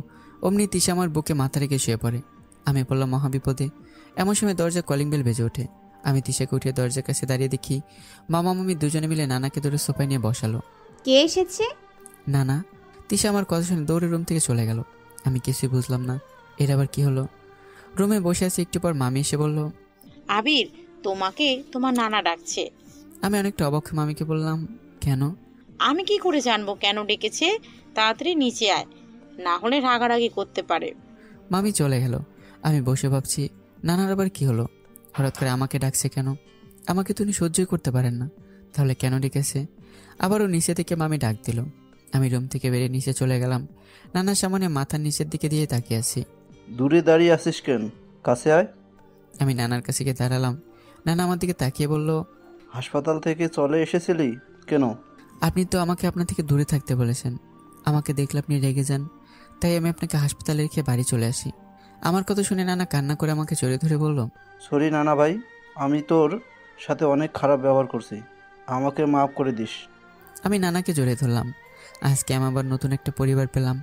A: অমনি তিশা আমার বুকে মাথা রেখে শুয়ে পড়ে। আমি পড়লাম মহাবিপদে। এমন সময় দরজা কলিং বেল বেজে ওঠে। আমি তিশাকে উঠিয়ে দরজার কাছে দাঁড়িয়ে দেখি মামা মামি দুজনে মিলে নানাকে ধরে সোফায় নিয়ে বসালো।
D: কে এসেছে?
A: নানা। তিশা আমার কথা শুনে দৌড়ে রুম থেকে চলে গেল। আমি কিছুই বুঝলাম না এর আবার কি হলো। রুমে বসে আছে, একটু পর মামি এসে বলল,
G: আবির, তোমাকে তোমার নানা ডাকছে।
A: আমি অনেকটা অবাক হয়ে মামিকে বললাম, কেন?
G: আমি কি করে জানবো কেন ডেকেছে? তাড়াতাড়ি নিচে আয়, না হলে রাগারাগি করতে পারে।
A: মামি চলে গেল। আমি বসে ভাবছি নানার আবার কি হলো, হঠাৎ করে আমাকে ডাকছে কেন? আমাকে তো উনি সহ্যই করতে পারেন না, তাহলে কেন ডেকেছে? আবারও নিচে থেকে মামি ডাক দিল। আমি রুম থেকে বেরিয়ে নিচে চলে গেলাম। নানার সামনে মাথার নিচের দিকে দিয়ে তাকিয়ে আছি।
H: দূরে দাঁড়িয়ে আছিস কেন? কাছে আয়।
A: আমি নানার কাছে গিয়ে দাঁড়ালাম। নানা আমার দিকে তাকিয়ে বলল,
H: হাসপাতাল থেকে চলে এসেছিলি কেন?
A: আপনি তো আমাকে আপনার থেকে দূরে থাকতে বলেছেন। আমাকে দেখলে আপনি রেগে যান, তাই আমি আপনাকে হাসপাতালে রেখে বাড়ি চলে আসি। আমার কথা শুনে নানা কান্না করে আমাকে জড়িয়ে ধরে বলল,
H: সরি নানা ভাই, আমি তোর সাথে অনেক খারাপ ব্যবহার করছি, আমাকে মাফ করে দিস।
A: আমি নানাকে জড়িয়ে ধরলাম। আজকে আমি আবার নতুন একটা পরিবার পেলাম।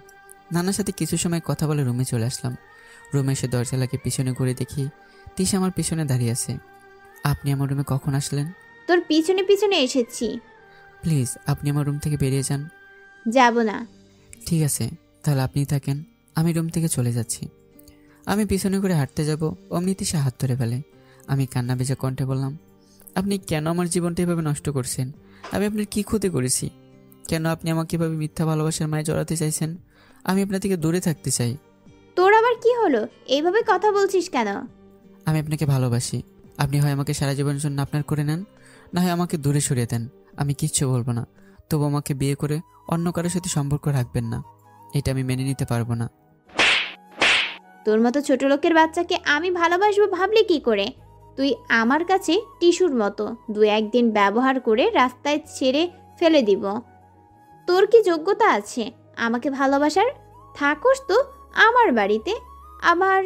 A: নানার সাথে কিছু সময় কথা বলে রুমে চলে আসলাম। রুমে এসে দরজা লাগিয়ে পিছনে ঘুরে দেখি তিশা আমার পিছনে দাঁড়িয়ে আছে। আপনি আমার রুমে কখন আসলেন?
D: তোর পিছনে পিছনে এসেছি।
A: প্লিজ আপনি আমার রুম থেকে বেরিয়ে যান।
D: যাব না।
A: ঠিক আছে, তাহলে আপনিই থাকেন, আমি রুম থেকে চলে যাচ্ছি। আমি পিছনে করে হাঁটতে যাব, অমনি তিশা হাত ধরে ফেলে। আমি কান্না ভেজা কণ্ঠে বললাম, আপনি কেন আমার জীবনটা এভাবে নষ্ট করছেন? আমি আপনার কি ক্ষতি করেছি? কেন আপনি আমাকে এভাবে মিথ্যা ভালোবাসার মায়ে জড়াতে চাইছেন? আমি আপনার থেকে দূরে থাকতে চাই।
D: তোর আবার কি হলো? এইভাবে কথা বলছিস কেন?
A: আমি আপনাকে ভালোবাসি। আপনি হয় আমাকে সারা জীবনের জন্য আপনার করে নেন, না হয় আমাকে দূরে সরিয়ে দেন। আমি কিচ্ছু বলবো না, তবু আমাকে বিয়ে করে অন্য কারোর সাথে সম্পর্ক রাখবেন না। এটা আমি মেনে নিতে পারবো না।
D: তোর মতো ছোট লোকের বাচ্চাকে আমি ভালোবাসবো ভাবলি কি করে? তুই আমার কাছে টিস্যুর মতো, দু একদিন ব্যবহার করে রাস্তায় ছেড়ে ফেলে দিব। তোর কি যোগ্যতা আছে আমাকে ভালোবাসার? থাকোস তো আমার বাড়িতে, আবার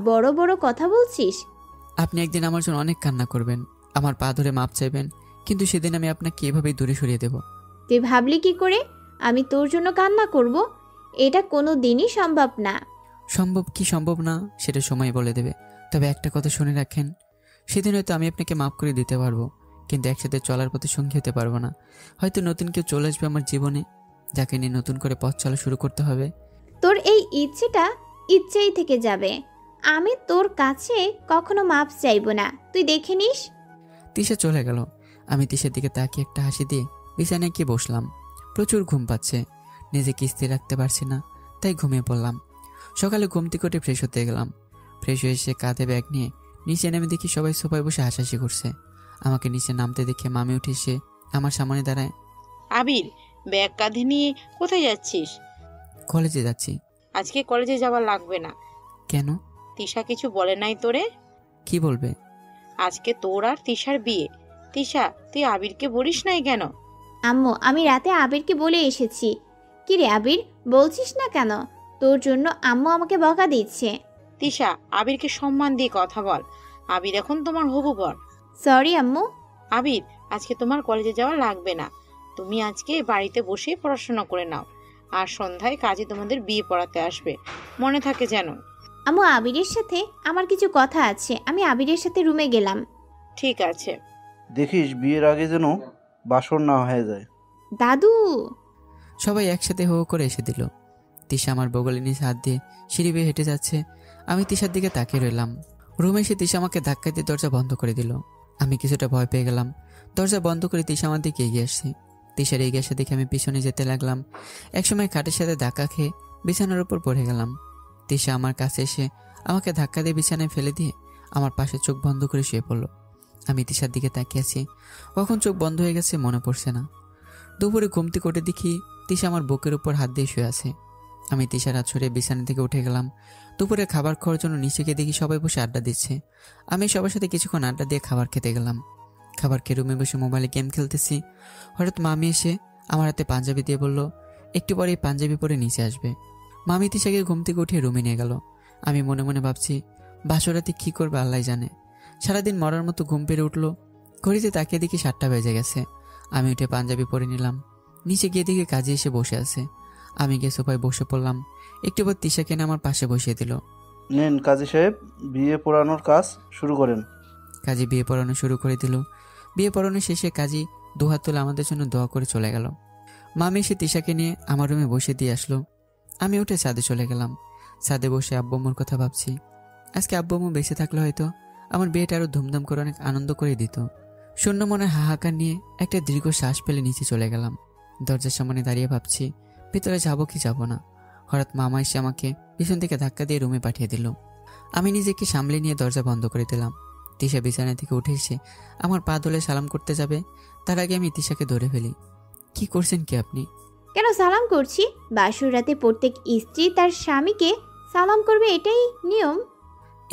D: বড় বড় কথা বলছিস।
A: আপনি একদিন আমার জন্য অনেক কান্না করবেন, আমার পা ধরে মাপ চাইবেন, কিন্তু সেদিন আমি আপনাকে এভাবেই দূরে সরিয়ে দেব।
D: তুই ভাবলি কি করে আমি তোর জন্য কান্না করব? এটা কোনো দিনই সম্ভব না।
A: সম্ভব কি সম্ভব না সেটা সময় বলে দেবে। তবে একটা কথা শুনে রাখেন, সেদিন হয়তো আমি আপনাকে মাফ করে দিতে পারবো, কিন্তু একসাথে চলার পথে সঙ্গী হতে পারবো না। হয়তো নতুন কেউ চলে আসবে আমার জীবনে, যাকে নিয়ে নতুন করে পথ চলা শুরু করতে হবে।
D: তোর এই ইচ্ছেটা ইচ্ছেই থেকে যাবে। আমি তোর কাছে কখনো মাপ চাইবো না, তুই দেখে নিস।
A: তিশা চলে গেল। আমি তিশার দিকে তাকিয়ে একটা হাসি দিয়ে বিছানায় গিয়ে বসলাম। প্রচুর ঘুম পাচ্ছে, নিজেকে স্থির রাখতে পারছি না, তাই ঘুমিয়ে পড়লাম। সকালে ঘুম থেকে উঠে ফ্রেশ হতে গেলাম। ফ্রেশ হয়ে এসে কাঁধে ব্যাগ নিয়ে নিচে নেমে দেখি সবাই সোফায় বসে হাসাহাসি করছে। আমাকে নিচে নামতে দেখে মামি উঠে এসে আমার সামনে দাঁড়ায়।
G: আবির, ব্যাগ কাঁধে নিয়ে কোথায় যাচ্ছিস?
A: কলেজে যাচ্ছি।
G: আজকে কলেজে যাওয়া লাগবে না।
A: কেন?
G: তিশা কিছু বলে নাই তোরে?
A: কি বলবে?
G: আজকে তোর আর তিশার বিয়ে। তিশা, তুই আবিরকে বলিস নাই কেন?
D: আম্মু, আমি রাতে আবিরকে বলে এসেছি। কি রে আবির, বলছিস না কেন? তোর জন্য আম্মু আমাকে বকা দিচ্ছে।
G: তিশা, আবিরকে সম্মান দিয়ে কথা বল। আবির এখন তোমার হবু বর।
D: সরি আম্মু।
G: আবির, আজকে তোমার কলেজে যাওয়া লাগবে না। তুমি আজকে বাড়িতে বসে পড়াশোনা করে নাও, আর সন্ধ্যায় কাজে তোমাদের বিয়ে পড়াতে আসবে, মনে থাকে যেন।
D: আম্মু, আবিরের সাথে আমার কিছু কথা আছে, আমি আবিরের সাথে রুমে গেলাম।
G: ঠিক আছে।
H: দেখিস বিয়ের আগে যেন বাসর না হয়ে যায়।
D: দাদু।
A: সবাই একসাথে হো হো করে এসে দিল। তিশা আমার বগলে নিচে হাত দিয়ে সিঁড়ি বেয়ে হেঁটে যাচ্ছে। আমি তিশার দিকে তাকিয়ে রইলাম। রুমে এসে তিশা আমাকে ধাক্কা দিয়ে দরজা বন্ধ করে দিল। আমি কিছুটা ভয় পেয়ে গেলাম। দরজা বন্ধ করে তিশা আমার দিকে এগিয়ে আসছে। তিশার এগিয়ে আসা দেখে আমি পিছনে যেতে লাগলাম। একসময় খাটের সাথে ধাক্কা খেয়ে বিছানার উপর পড়ে গেলাম। তিশা আমার কাছে এসে আমাকে ধাক্কা দিয়ে বিছানায় ফেলে দিয়ে আমার পাশে চোখ বন্ধ করে শুয়ে পড়লো। আমি তিশার দিকে তাকিয়ে আছি, কখন চোখ বন্ধ হয়ে গেছে মনে পড়ছে না। দুপুরে ঘুম থেকে উঠে দেখি তিশা আমার বুকের উপর হাত দিয়ে শুয়ে আছে। আমি তিশার হাত ছড়িয়ে বিছানা থেকে উঠে গেলাম। দুপুরে খাবার খাওয়ার জন্য নিচে গিয়ে দেখি সবাই বসে আড্ডা দিচ্ছে। আমি সবার সাথে কিছুক্ষণ আড্ডা দিয়ে খাবার খেতে গেলাম। খাবার খেয়ে রুমে বসে মোবাইলে গেম খেলতেছি। হঠাৎ মামি এসে আমার হাতে পাঞ্জাবি দিয়ে বলল, একটু পরে এই পাঞ্জাবি পরে নিচে আসবে। মামি তিশাকে ঘুম থেকে উঠিয়ে রুমে নিয়ে গেল। আমি মনে মনে ভাবছি বাসরাতে কী করবে আল্লাহ জানে। সারাদিন মরার মতো ঘুম পেরে উঠলো। ঘড়িতে তাকিয়ে দেখি 7টা বেজে গেছে। আমি উঠে পাঞ্জাবি পরে নিলাম। নিচে গিয়ে দেখি কাজে এসে বসে আছে। আমি গিয়ে সোফায় বসে পড়লাম। একটু পর তিশাকে এনে আমার পাশে বসিয়ে দিল।
H: নেন কাজী সাহেব, বিয়ে পড়ানোর কাজ শুরু করেন।
A: কাজী বিয়ে পড়ানো শুরু করে দিল। বিয়ে পড়ানো শেষে কাজী দুহাত তুলে আমাদের জন্য দোয়া করে চলে গেল। মামি এসে তিশাকে নিয়ে আমার রুমে বসে দিয়ে আসলো। আমি উঠে ছাদে চলে গেলাম। ছাদে বসে আব্বুম্মুর কথা ভাবছি। আজকে আব্বুম্মু বেঁচে থাকলে হয়তো আমার বিয়েটা আরো ধুমধাম করে অনেক আনন্দ করে দিত। শূন্য মনের হাহাকার নিয়ে একটা দীর্ঘ শ্বাস ফেলে নিচে চলে গেলাম। দরজার সামনে দাঁড়িয়ে ভাবছি ভেতরে যাবো কি যাব না। হঠাৎ মামা এসে আমাকে পিছন থেকে ধাক্কা দিয়ে রুমে পাঠিয়ে দিল। আমি নিজেকে সামলে নিয়ে দরজা বন্ধ করে দিলাম। তিশা বিছানা থেকে উঠে এসে আমার পা ধরে সালাম করতে যাবে, তার আগে আমি তিশাকে ধরে ফেলি। কি করছেন কি আপনি?
D: কেন সালাম করছি? বাসর রাতে প্রত্যেক স্ত্রী তার স্বামীকে সালাম করবে, এটাই নিয়ম।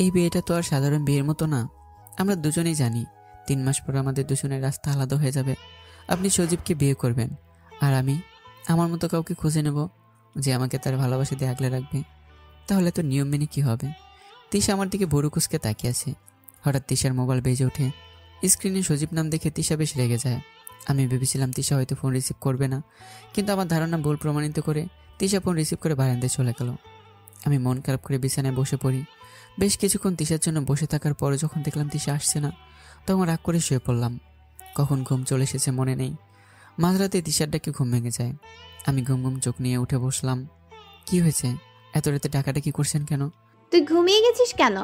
A: এই বিয়েটা তো আর সাধারণ বিয়ের মতো না। আমরা দুজনেই জানি 3 মাস পর আমাদের দুজনের রাস্তা আলাদা হয়ে যাবে। আপনি সজীবকে বিয়ে করবেন আর আমি আমার মতো কাউকে খুঁজে নেব যে আমাকে তার ভালোবাসা দিয়ে আগলে রাখবে। তাহলে তো নিয়ম মেনে কি হবে? তিশা আমার দিকে বড় কুচকে তাকিয়ে আছে। হঠাৎ তিশার মোবাইল বেজে ওঠে। স্ক্রিনে সজীব নাম দেখে তিশা বেশ রেগে যায়। আমি ভেবেছিলাম তিশা হয়তো ফোন রিসিভ করবে না, কিন্তু আমার ধারণা ভুল প্রমাণিত করে তিশা ফোন রিসিভ করে বারান্দায় চলে গেল। আমি মন খারাপ করে বিছানায় বসে পড়ি। বেশ কিছুক্ষণ তিশার জন্য বসে থাকার পরে যখন দেখলাম তিশা আসছে না, তখন রাগ করে শুয়ে পড়লাম। কখন ঘুম চলে এসেছে মনে নেই। মাঝরাতে তিশার ডাকে ঘুম ভেঙে যায়। আমি ঘুম ঘুম চোখ নিয়ে উঠে বসলাম। কি হয়েছে? এত রাতে ডাকাডাকি করছেন কেন?
D: তুই ঘুমিয়ে গেছিস কেন?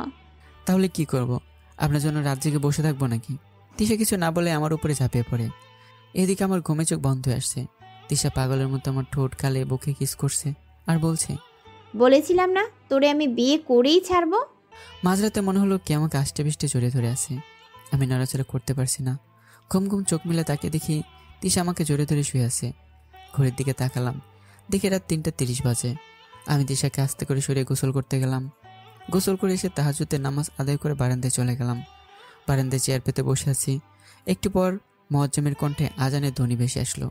A: তাহলে কি করব? আপনার জন্য রাত জেগে বসে থাকবো নাকি? তিশা কিছু না বলে আমার উপরে ঝাঁপিয়ে পড়ে। এদিকে আমার ঘুমে চোখ বন্ধ হয়ে আসছে। তিশা পাগলের মতো আমার ঠোঁট কালে বুকে কিস করছে আর বলছে,
D: বলেছিলাম না তোরে আমি বিয়ে করেই ছাড়বো।
A: মাঝরাতে মনে হলো কে আমাকে আষ্টে পিষ্টে জড়িয়ে ধরে আছে। আমি নড়াচড়া করতে পারছি না। ঘুম ঘুম চোখ মিলে তাকে দেখি তিশা আমাকে জড়িয়ে ধরে শুয়ে আছে। ঘড়ির দিকে তাকালাম, দেখি রাত 3:30 বাজে। আমি তিশাকে আস্তে করে সরিয়ে গোসল করতে গেলাম। গোসল করে এসে তাহাজ্জুদের নামাজ আদায় করে বারান্দায় চলে গেলাম। বারান্দায় চেয়ার পেতে বসে আছি। একটু পর মুয়াজ্জিমের কণ্ঠে আজানের ধ্বনি ভেসে আসলো।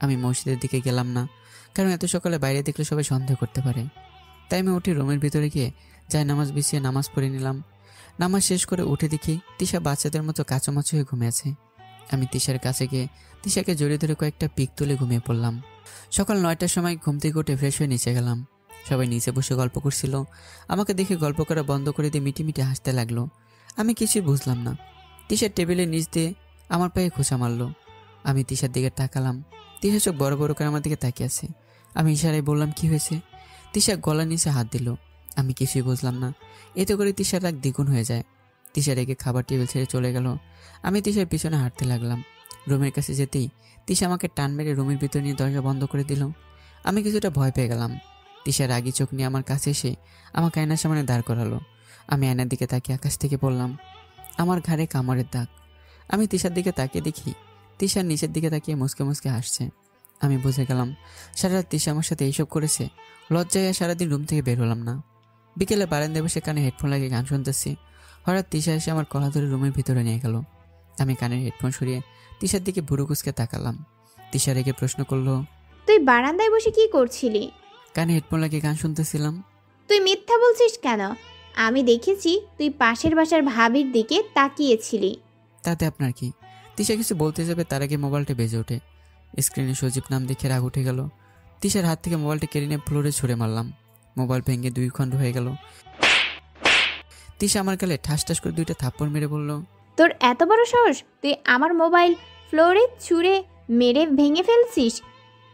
A: আমি মসজিদের দিকে গেলাম না, কারণ এত সকালে বাইরে দেখলে সবাই সন্দেহ করতে পারে। তাই আমি উঠে রুমের ভিতরে গিয়ে যাই নামাজ বিছিয়ে নামাজ পড়ে নিলাম। নামাজ শেষ করে উঠে দেখি তিশা বাচ্চাদের মতো কাঁচামাচু হয়ে ঘুমিয়ে আছে। আমি তিশার কাছে গিয়ে তিশাকে জড়িয়ে ধরে কয়েকটা পিক তুলে ঘুমিয়ে পড়লাম। সকাল 9টার সময় ঘুম থেকে উঠে ফ্রেশ হয়ে নিচে গেলাম। সবাই নিচে বসে গল্প করছিল। আমাকে দেখে গল্প করা বন্ধ করে দিয়ে মিটি মিটি হাসতে লাগলো। আমি কিছুই বুঝলাম না। তিশার টেবিলের নিচ দিয়ে আমার পায়ে খোঁচা মারলো। আমি তিশার দিকে তাকালাম। তিশা চোখ বড় বড় করে আমার দিকে তাকিয়ে আছে। আমি ইশারায় বললাম, কি হয়েছে? তিশা গলার নিচে হাত দিল। আমি কিছুই বুঝলাম না। এতে করে তিশার রাগ দ্বিগুণ হয়ে যায়। তিশা রেগে খাবার টেবিল ছেড়ে চলে গেল। আমি তিশার পিছনে হাঁটতে লাগলাম। রুমের কাছে যেতেই তিশা আমাকে টান মেরে রুমের ভিতর নিয়ে দরজা বন্ধ করে দিল। আমি কিছুটা ভয় পেয়ে গেলাম। তিশা রাগী চোখ নিয়ে আমার কাছে এসে আমাকে আয়নার সামনে দাঁড় করালো। আমি আয়নার দিকে তাকিয়ে আকাশ থেকে বললাম, আমার ঘাড়ে কামড়ের দাগ। আমি তিশার দিকে তাকিয়ে দেখি তিশার নিচের দিকে তাকিয়ে মুসকে মুসকে হাসছে। আমি বুঝে গেলাম সারা রাত তিশা আমার সাথে এইসব করেছে। লজ্জায় সারাদিন রুম থেকে বের হলাম না। বিকেলে বারান্দায় বসে কানে হেডফোন লাগিয়ে গান শুনতেছি। হঠাৎ তিশা এসে আমার কলা ধরে রুমের ভিতরে নিয়ে গেল। আমি কানের হেডফোন সরিয়ে তিশার দিকে বুড়ো কুচকে তাকালাম। তিশা রেগে প্রশ্ন করলো,
D: তুই বারান্দায় বসে কি করছিলি?
A: কানে হেডফোন লাগিয়ে গান শুনতেছিলাম।
D: তুই মিথ্যা বলছিস কেন? আমি দেখেছি তুই পাশের বাসার ভাবির দিকে তাকিয়েছিলি।
A: তাতে আপনার কি? তিশা কিছু বলতে যাবে তার আগে মোবাইলটা বেজে ওঠে। স্ক্রিনে সজীব নাম দেখে রাগ উঠে গেল। তিশার হাত থেকে মোবাইলটা কেড়ে নিয়ে ফ্লোরে ছুঁড়ে মারলাম। মোবাইল ভেঙে 2 খণ্ড হয়ে গেল। তিশা আমার গালে ঠাস ঠাস করে 2টা থাপ্পড় মেরে বলল,
D: তোর এত বড় সাহস তুই আমার মোবাইল ফ্লোরে ছুঁড়ে মেরে ভেঙে ফেলছিস?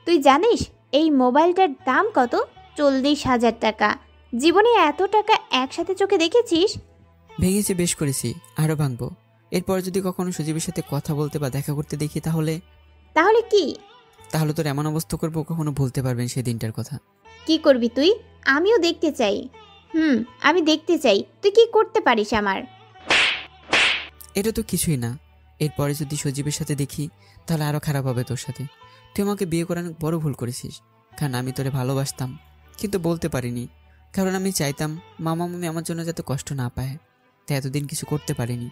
D: তুই জানিস এই মোবাইলটার দাম কত? 40,000 টাকা। জীবনে এত টাকা একসাথে চোখে দেখেছিস?
A: ভেঙেছি, বেশ করেছি, আরো ভাঙবো। এরপর যদি কখনো সজীবের সাথে কথা বলতে বা দেখা করতে দেখি
D: তাহলে কি?
A: তাহলে তোর এমন অবস্থা করবো কখনো ভুলতে পারবেন সেই দিনটার কথা।
D: কি করবি তুই? আমিও দেখতে চাই। আমি দেখতে চাই তুই কি করতে পারিস আমার।
A: এটা তো কিছুই না। এরপরে যদি সজীবের সাথে দেখি তাহলে আরো খারাপ হবে তোর সাথে। তুই আমাকে বিয়ে করানো বড় ভুল করেছিস। কারণ আমি তোরে ভালোবাসতাম, কিন্তু বলতে পারিনি। কারণ আমি চাইতাম মামা মামি আমার জন্য যাতে কষ্ট না পায়। তাই এতদিন কিছু করতে পারিনি।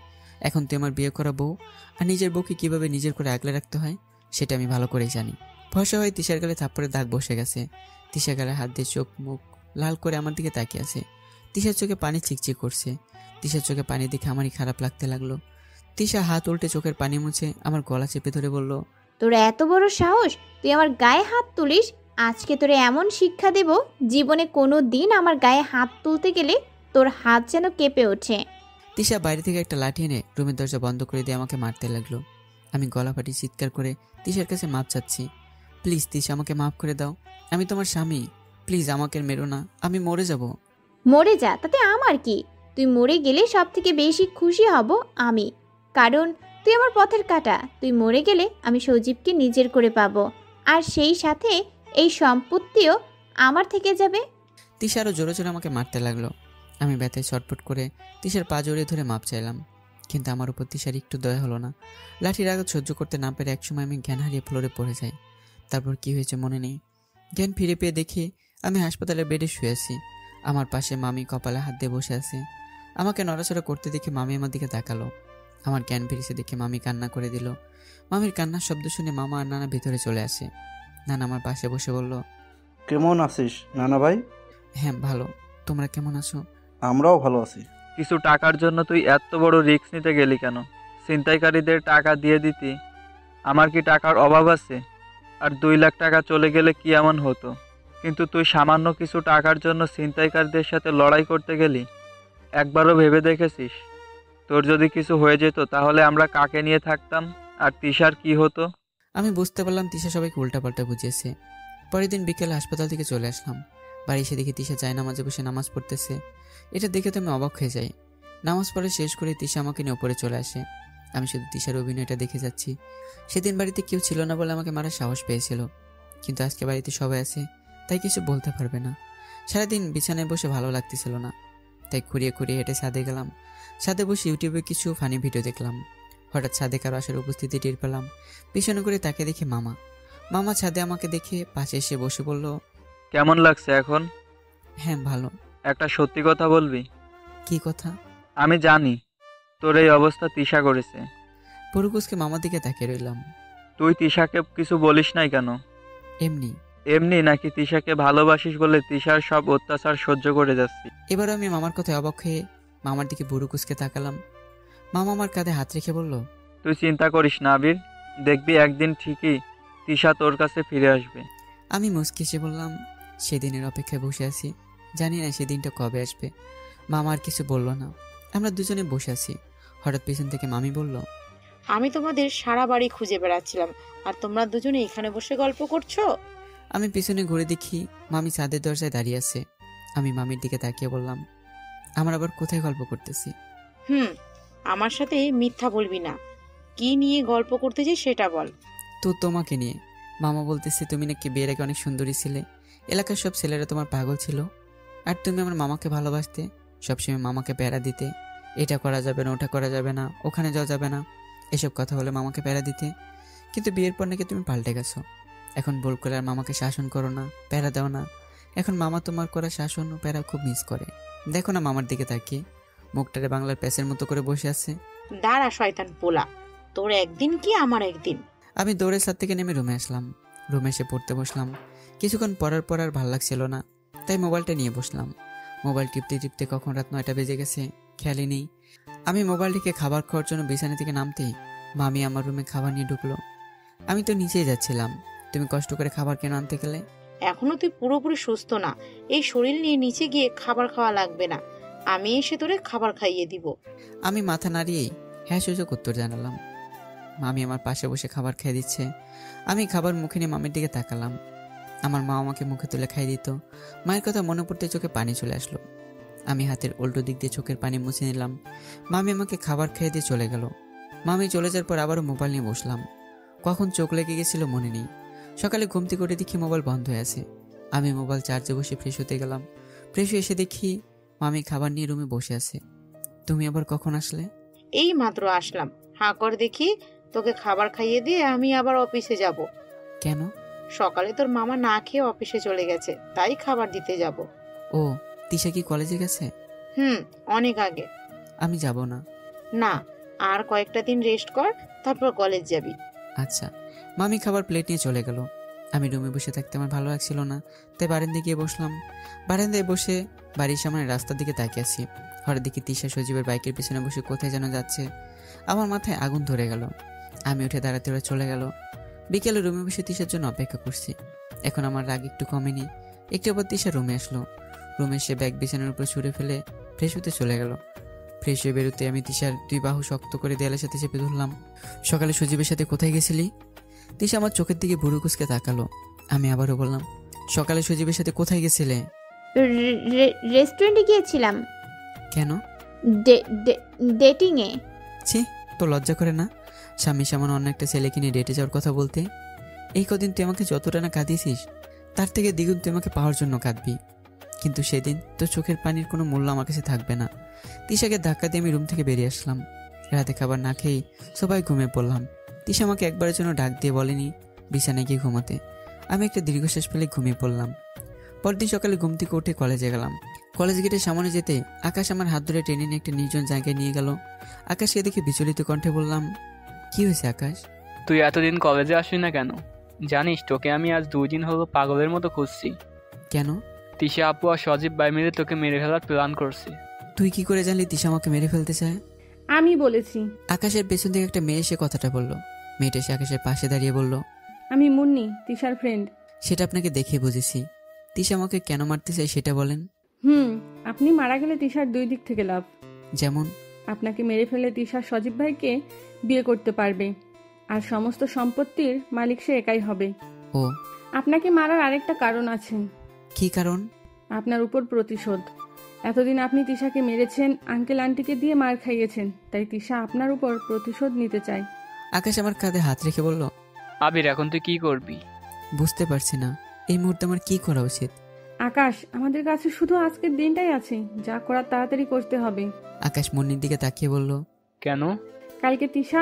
A: এখন তুই আমার বিয়ে করা বউ, আর নিজের বউকে কীভাবে নিজের করে আগলে রাখতে হয় সেটা আমি ভালো করেই জানি। ফর্সা হয়ে তিশার গালে থাপ্পড়ের দাগ বসে গেছে। তিশার গালে হাত দিয়ে চোখ মুখ লাল করে আমার দিকে তাকিয়ে আছে। তিশার চোখে পানি চিকচিক করছে। তিশার চোখে পানি দেখে আমারই খারাপ লাগতে লাগলো। তিশা হাত উল্টে চোখের পানি মুছে আমার গলা চেপে ধরে বলল,
D: তোর এত বড় সাহস তুই আমার গায়ে হাত তুলিস? আজকে তোরে এমন শিক্ষা দেব, জীবনে কোনো দিন আমার গায়ে হাত তুলতে গেলে তোর হাত যেন কেঁপে ওঠে।
A: তিশা বাইরে থেকে একটা লাঠি এনে রুমের দরজা বন্ধ করে দিয়ে আমাকে মারতে লাগলো। আমি গলা ফাটি চিৎকার করে তিশার কাছে মাপ চাচ্ছি। প্লিজ তিশা, আমাকে মাফ করে দাও, আমি তোমার স্বামী, প্লিজ আমাকে মেরো না, আমি মরে যাব।
D: মরে যা, তাতে আমার কি? তুই মরে গেলে সব থেকে বেশি খুশি হব আমি, কারণ তুই আমার পথের কাঁটা। তুই মরে গেলে আমি সজীবকে নিজের করে পাবো, আর সেই সাথে এই সম্পত্তিও আমার থেকে যাবে।
A: তিশা আরও জোরে জোরে আমাকে মারতে লাগলো। আমি ব্যথায় ছটফট করে তিশার পা জড়িয়ে ধরে মাপ চাইলাম, কিন্তু আমার উপর তিশার একটু দয়া হলো না। লাঠির আঘাত সহ্য করতে না পেরে একসময় আমি জ্ঞান হারিয়ে ফ্লোরে পড়ে যাই। তারপর কি হয়েছে মনে নেই। জ্ঞান ফিরে পেয়ে দেখি আমি হাসপাতালের বেডে শুয়ে আছি। আমার পাশে মামি কপালে হাত দিয়ে বসে আছে। আমাকে নড়াচড়া করতে দেখে মামি আমার দিকে তাকালো। আমার জ্ঞান ফিরেছে দেখে মামি কান্না করে দিল। মামির কান্নার শব্দ শুনে মামা আর নানা ভেতরে চলে আসে। নানা আমার পাশে বসে বলল,
H: কেমন আছিস নানা ভাই?
A: হ্যাঁ ভালো, তোমরা কেমন আছো?
H: আমরাও ভালো আছি।
F: কিছু টাকার জন্য তুই এত বড় রিস্ক নিতে গেলি কেন? ছিনতাইকারীদের টাকা দিয়ে দিতি। আমার কি টাকার অভাব আছে? আর 2 লাখ টাকা চলে গেলে কি এমন হতো? কিন্তু তুই সামান্য কিছু টাকার জন্য ছিনতাইকারীদের সাথে লড়াই করতে গেলি। একবারও ভেবে দেখেছিস তোর যদি কিছু হয়ে যেত তাহলে আমরা কাকে নিয়ে থাকতাম, আর তিশার কি হতো?
A: আমি বুঝতে পারলাম তিশা সবাইকে উল্টাপাল্টা বুঝিয়েছে। পরের দিন বিকেলে হাসপাতাল থেকে চলে আসলাম। বাড়ি এসে দেখি তিশা জায়নামাজে বসে নামাজ পড়তেছে। এটা দেখে তো আমি অবাক হয়ে যাই। নামাজ পড়ে শেষ করে তিশা আমাকে নিয়ে ওপরে চলে আসে। আমি শুধু তিশার অভিনয়টা দেখে যাচ্ছি। সেদিন বাড়িতে কেউ ছিল না বলে আমাকে মারার সাহস পেয়েছিল, কিন্তু আজকে বাড়িতে সবাই আছে, তাই কিছু বলতে পারবে না। সারাদিন বিছানায় বসে ভালো লাগতেছিল না, তাই খুঁড়িয়ে খুঁড়িয়ে হেঁটে ছাদে গেলাম। ছাদে বসে ইউটিউবে কিছু ফানি ভিডিও দেখলাম। হঠাৎ ছাদে কারো আসার উপস্থিতি টের পেলাম। পিছনে করে তাকে দেখে মামা। মামা ছাদে আমাকে দেখে পাশে এসে বসে বলল,
F: কেমন লাগছে এখন?
A: হ্যাঁ ভালো।
F: একটা সত্যি কথা বলবি?
A: কি কথা?
F: আমি জানি তোর এই অবস্থা তিশা করেছে।
A: পুরুকুসকে মামার দিকে তাকিয়ে রইলাম।
F: তুই তিশাকে কিছু বলিস নাই কেন?
A: এমনি।
F: এমনি নাকি তিশাকে ভালোবাসিস বলে তিশার সব অত্যাচার সহ্য করে যাচ্ছি?
A: এবার আমি মামার কথায় অবাক হয়ে মামার দিকে বুড়ুকুসকে তাকালাম। মামা আমার কাঁধে হাত রেখে বলল,
F: তুই চিন্তা করিস না আবির, দেখবি একদিন ঠিকই তিশা তোর কাছে ফিরে আসবে।
A: আমি মুচকি এসে বললাম, সেদিনের অপেক্ষায় বসে আছি, জানি না সেদিনটা কবে আসবে। মামা আর কিছু বলল না। আমরা দুজনে বসে আছি। হঠাৎ পেছন থেকে মামি বলল,
G: আমি তোমাদের সারা বাড়ি খুঁজে বেড়াচ্ছিলাম, আর তোমরা দুজনে এখানে বসে গল্প করছো।
A: আমি পিছনে ঘুরে দেখি মামি ছাদের দরজায় দাঁড়িয়ে আছে। আমি মামির দিকে তাকিয়ে বললাম, আমরা আবার কোথায় গল্প করতেছি?
G: আমার সাথে মিথ্যা বলবি না, কি নিয়ে গল্প করতে চাই সেটা বল।
A: তো তোমাকে নিয়ে। মামা বলতেছে তুমি নাকি বিয়ের আগে অনেক সুন্দরী ছিলে, এলাকার সব ছেলেরা তোমার পাগল ছিল, আর তুমি আমার মামাকে ভালোবাসতে, সবসময় মামাকে প্যারা দিতে, এটা করা যাবে না, ওটা করা যাবে না, ওখানে যাওয়া যাবে না, এসব কথা বলে মামাকে প্যারা দিতে। কিন্তু বিয়ের পর নাকি তুমি পাল্টে গেছো। এখন ভুল করে আর মামাকে শাসন করো না, প্যারা দাও না। এখন মামা তোমার করা শাসন ও প্যারা খুব মিস করে। দেখো না মামার দিকে তাকিয়ে, মুখটারে বাংলার প্যাসের মতো করে বসে আছে।
G: দাঁড়া শয়তান পোলা, তোর একদিন কি আমার একদিন।
A: আমি দৌড়ে ছাদ থেকে নেমে রুমে আসলাম। রুমে এসে পড়তে বসলাম। কিছুক্ষণ পড়ার পর আর ভাল লাগছিল না, তাই মোবাইলটা নিয়ে বসলাম। মোবাইল টিপতে টিপতে কখন রাত 9টা বেজে গেছে খেয়ালই নেই। আমি মোবাইল থেকে খাবার খাওয়ার জন্য বিছানা থেকে নামতেই মামি আমার রুমে খাবার নিয়ে ঢুকলো। আমি তো নিচেই যাচ্ছিলাম, তুমি কষ্ট করে খাবার কেন আনতে গেলে?
G: এখনো তুই পুরোপুরি সুস্থ না, এই শরীর নিয়ে নিচে গিয়ে খাবার খাওয়া লাগবে না, আমি এসে তোরে খাবার খাইয়ে দিব।
A: আমি মাথা নাড়িয়েই হ্যাঁ সূচক উত্তর জানালাম। মামি আমার পাশে বসে খাবার খেয়ে দিচ্ছে। আমি খাবার মুখে নিয়ে মামির দিকে তাকালাম। আমার মা আমাকে মুখে তুলে খাইয়ে দিত। মায়ের কথা মনে পড়তে চোখে পানি চলে আসলো। আমি হাতের উল্টো দিক দিয়ে চোখের পানি মুছে নিলাম। মামি আমাকে খাবার খেয়ে দিয়ে চলে গেল। মামি চলে যাওয়ার পর আবারও মোবাইল নিয়ে বসলাম। কখন চোখ লেগে গেছিল মনে নেই। সকালে ঘুম থেকে উঠে দেখি মোবাইল বন্ধ হয়ে আছে। আমি মোবাইল চার্জে বসে ফ্রেশ হতে গেলাম। ফ্রেশ হয়ে এসে দেখি মামি খাবার নিয়ে রুমে বসে আছে। তুমি আবার কখন আসলে?
G: এই মাত্র আসলাম। হাঁ কর দেখি, তোকে খাবার খাইয়ে দিয়ে আমি আবার অফিসে যাব।
A: কেন?
G: সকালে তোর মামা না খেয়ে অফিসে চলে গেছে, তাই খাবার দিতে যাব।
A: ও, তিশা কি কলেজে গেছে?
G: অনেক আগে।
A: আমি যাব না।
G: না, আর কয়েকটা দিন রেস্ট কর, তারপর কলেজ যাবি।
A: আচ্ছা। মামি খাবার প্লেট নিয়ে চলে গেল। আমি রুমে বসে থাকতে আমার ভালো লাগছিল না, তাই বারান্দায় গিয়ে বসলাম। বারান্দায় বসে বাড়ির সামনে রাস্তার দিকে তাকিয়ে আছি। হঠাৎ দেখি তিশা সজীবের বাইকের পিছনে বসে কোথায় যেন যাচ্ছে। আমার মাথায় আগুন ধরে গেল। আমি উঠে দাঁড়াতে ওরা চলে গেল। বিকেলে রুমে বসে তিশার জন্য অপেক্ষা করছি। এখন আমার রাগ একটু কমেনি। একটু আবার তিশা রুমে আসলো। রুমে এসে ব্যাগ বিছানার উপর ছুঁড়ে ফেলে ফ্রেশ হতে চলে গেল। ফ্রেশ হয়ে বেরোতে আমি তিশার 2 বাহু শক্ত করে দেয়ালের সাথে চেপে ধরলাম। সকালে সজীবের সাথে কোথায় গেছিলি? তিশা আমার চোখের দিকে ভুরু কুঁচকে তাকালো। আমি আবারও বললাম, সকালে সজীবের সাথে কোথায় গেছিলে?
D: রেস্টুরেন্টে গিয়েছিলাম।
A: কেন?
D: ডেটিংয়ে।
A: ছি, তো লজ্জা করে না স্বামী সামনে অন্য একটা ছেলেকে নিয়ে ডেটে যাওয়ার কথা বলতে? এই কদিন তুই আমাকে যতটা না কাঁদিয়েছিস তার থেকে দ্বিগুণ তুই আমাকে পাওয়ার জন্য কাঁদবি। কিন্তু সেদিন তোর চোখের পানির কোনো মূল্য আমার কাছে থাকবে না। তিশাকে ধাক্কা দিয়ে আমি রুম থেকে বেরিয়ে আসলাম। রাতে খাবার না খেয়েই সবাই ঘুমিয়ে পড়লাম। তিশা আমাকে একবারের জন্য ডাক দিয়ে বলেনি বিছানায় গিয়ে ঘুমাতে। আমি একটা দীর্ঘশ্বাস ফেলে ঘুমিয়ে পড়লাম। পরদিন সকালে ঘুম থেকে উঠে কলেজে গেলাম। কলেজ গেটের সামনে যেতে আকাশ আমার হাত ধরে টেনে নিয়ে একটা নির্জন জায়গায় নিয়ে গেল। আকাশকে দেখে বিচলিত কণ্ঠে বললাম, কি হয়েছে আকাশ?
I: তুই এতদিন কলেজে আসবি না কেন? জানিস তোকে আমি আজ 2 দিন হলো পাগলের মতো খুঁজছি।
A: কেন?
I: তিশা আপু আর সজীব ভাই মিলে তোকে মেরে ফেলার প্ল্যান করছে।
A: তুই কি করে জানলি তিশা আমাকে মেরে ফেলতে চায়?
J: আমি বলেছি।
A: আকাশের পেছন থেকে একটা মেয়ে এসে কথাটা বলল। মেয়েটা এসে আকাশের পাশে দাঁড়িয়ে বলল,
J: আমি মুন্নি, তিশার ফ্রেন্ড।
A: সেটা আপনাকে দেখে বুঝেছি। তিশা আমাকে কেন মারতে চাই সেটা বলেন।
J: আপনি মারা গেলে তিশার 2 দিক থেকে লাভ।
A: যেমন?
J: আপনাকে মেরে ফেলে তিশা সজীব ভাইকে বিয়ে করতে পারবে, আর সমস্ত সম্পত্তির মালিক সে একাই হবে।
A: ও,
J: আপনাকে মারার আরেকটা কারণ আছে।
A: কি কারণ?
J: আপনার উপর প্রতিশোধ। এতদিন আপনি তিশাকে মেরেছেন, আঙ্কেল আন্টিকে দিয়ে মার খাইয়েছেন, তাই তিশা আপনার উপর প্রতিশোধ নিতে চায়।
A: আকাশ আমার কাঁধে হাত রেখে বলল,
I: আবির এখন তুই কি করবি?
A: বুঝতে পারছি না এই মুহূর্তে আমার কি করা উচিত।
J: আকাশ, আমাদের কাছে শুধু আজকের দিনটাই আছে, যা করার তাড়াতাড়ি করতে হবে।
A: আকাশ মুন্নির দিকে তাকিয়ে বলল,
I: কেন?
J: কালকে তিশা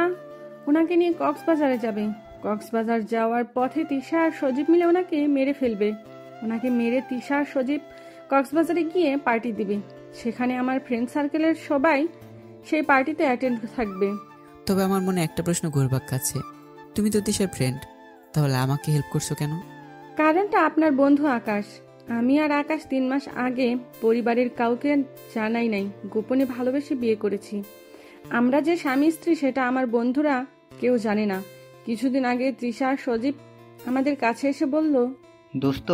J: ওনাকে নিয়ে কক্সবাজারে যাবে। কক্সবাজার যাওয়ার পথে তিশা আর সজীব মিলে ওনাকে মেরে ফেলবে। ওনাকে মেরে তিশা আর সজীব কক্সবাজারে গিয়ে পার্টি দিবে। সেখানে আমার ফ্রেন্ড সার্কেলের সবাই সেই পার্টিতে অ্যাটেন্ড থাকবে।
A: তবে আমার মনে একটা প্রশ্ন ঘুরপাক খাচ্ছে। তুমি তো তিশার ফ্রেন্ড, তাহলে আমাকে হেল্প করছো কেন?
J: কারণটা আপনার বন্ধু আকাশ। আমি আর আকাশ 3 মাস আগে পরিবারের কাউকে জানাই নাই, গোপনে ভালোবেসে বিয়ে করেছি। আমরা যে স্বামী স্ত্রী সেটা আমার বন্ধুরা কেউ জানে না। কিছুদিন আগে তৃষা আর সজীব আমাদের কাছে এসে বলল,
K: দোস্ত,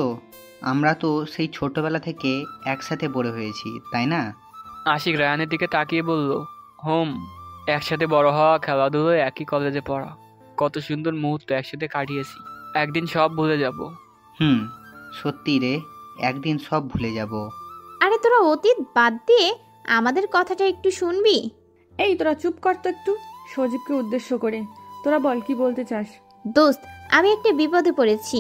K: আমরা তো সেই ছোটবেলা থেকে একসাথে বড় হয়েছি, তাই না?
I: আশিক রায়ানের দিকে তাকিয়ে বলল, একসাথে বড় হওয়া, খেলাধুলো, একই কলেজে পড়া, কত সুন্দর মুহূর্ত একসাথে কাটিয়েছি। একদিন সব ভুলে যাব।
K: সত্যি রে, একদিন সব ভুলে যাব।
D: আরে তোরা অতীত বাদ দিয়ে আমাদের কথাটা একটু শুনবি?
J: এই তোরা চুপ কর তো একটু। সজীবকে উদ্দেশ্য করে তোরা বল, কি বলতে চাস?
D: দোস্ত, আমি একটা বিপদে পড়েছি।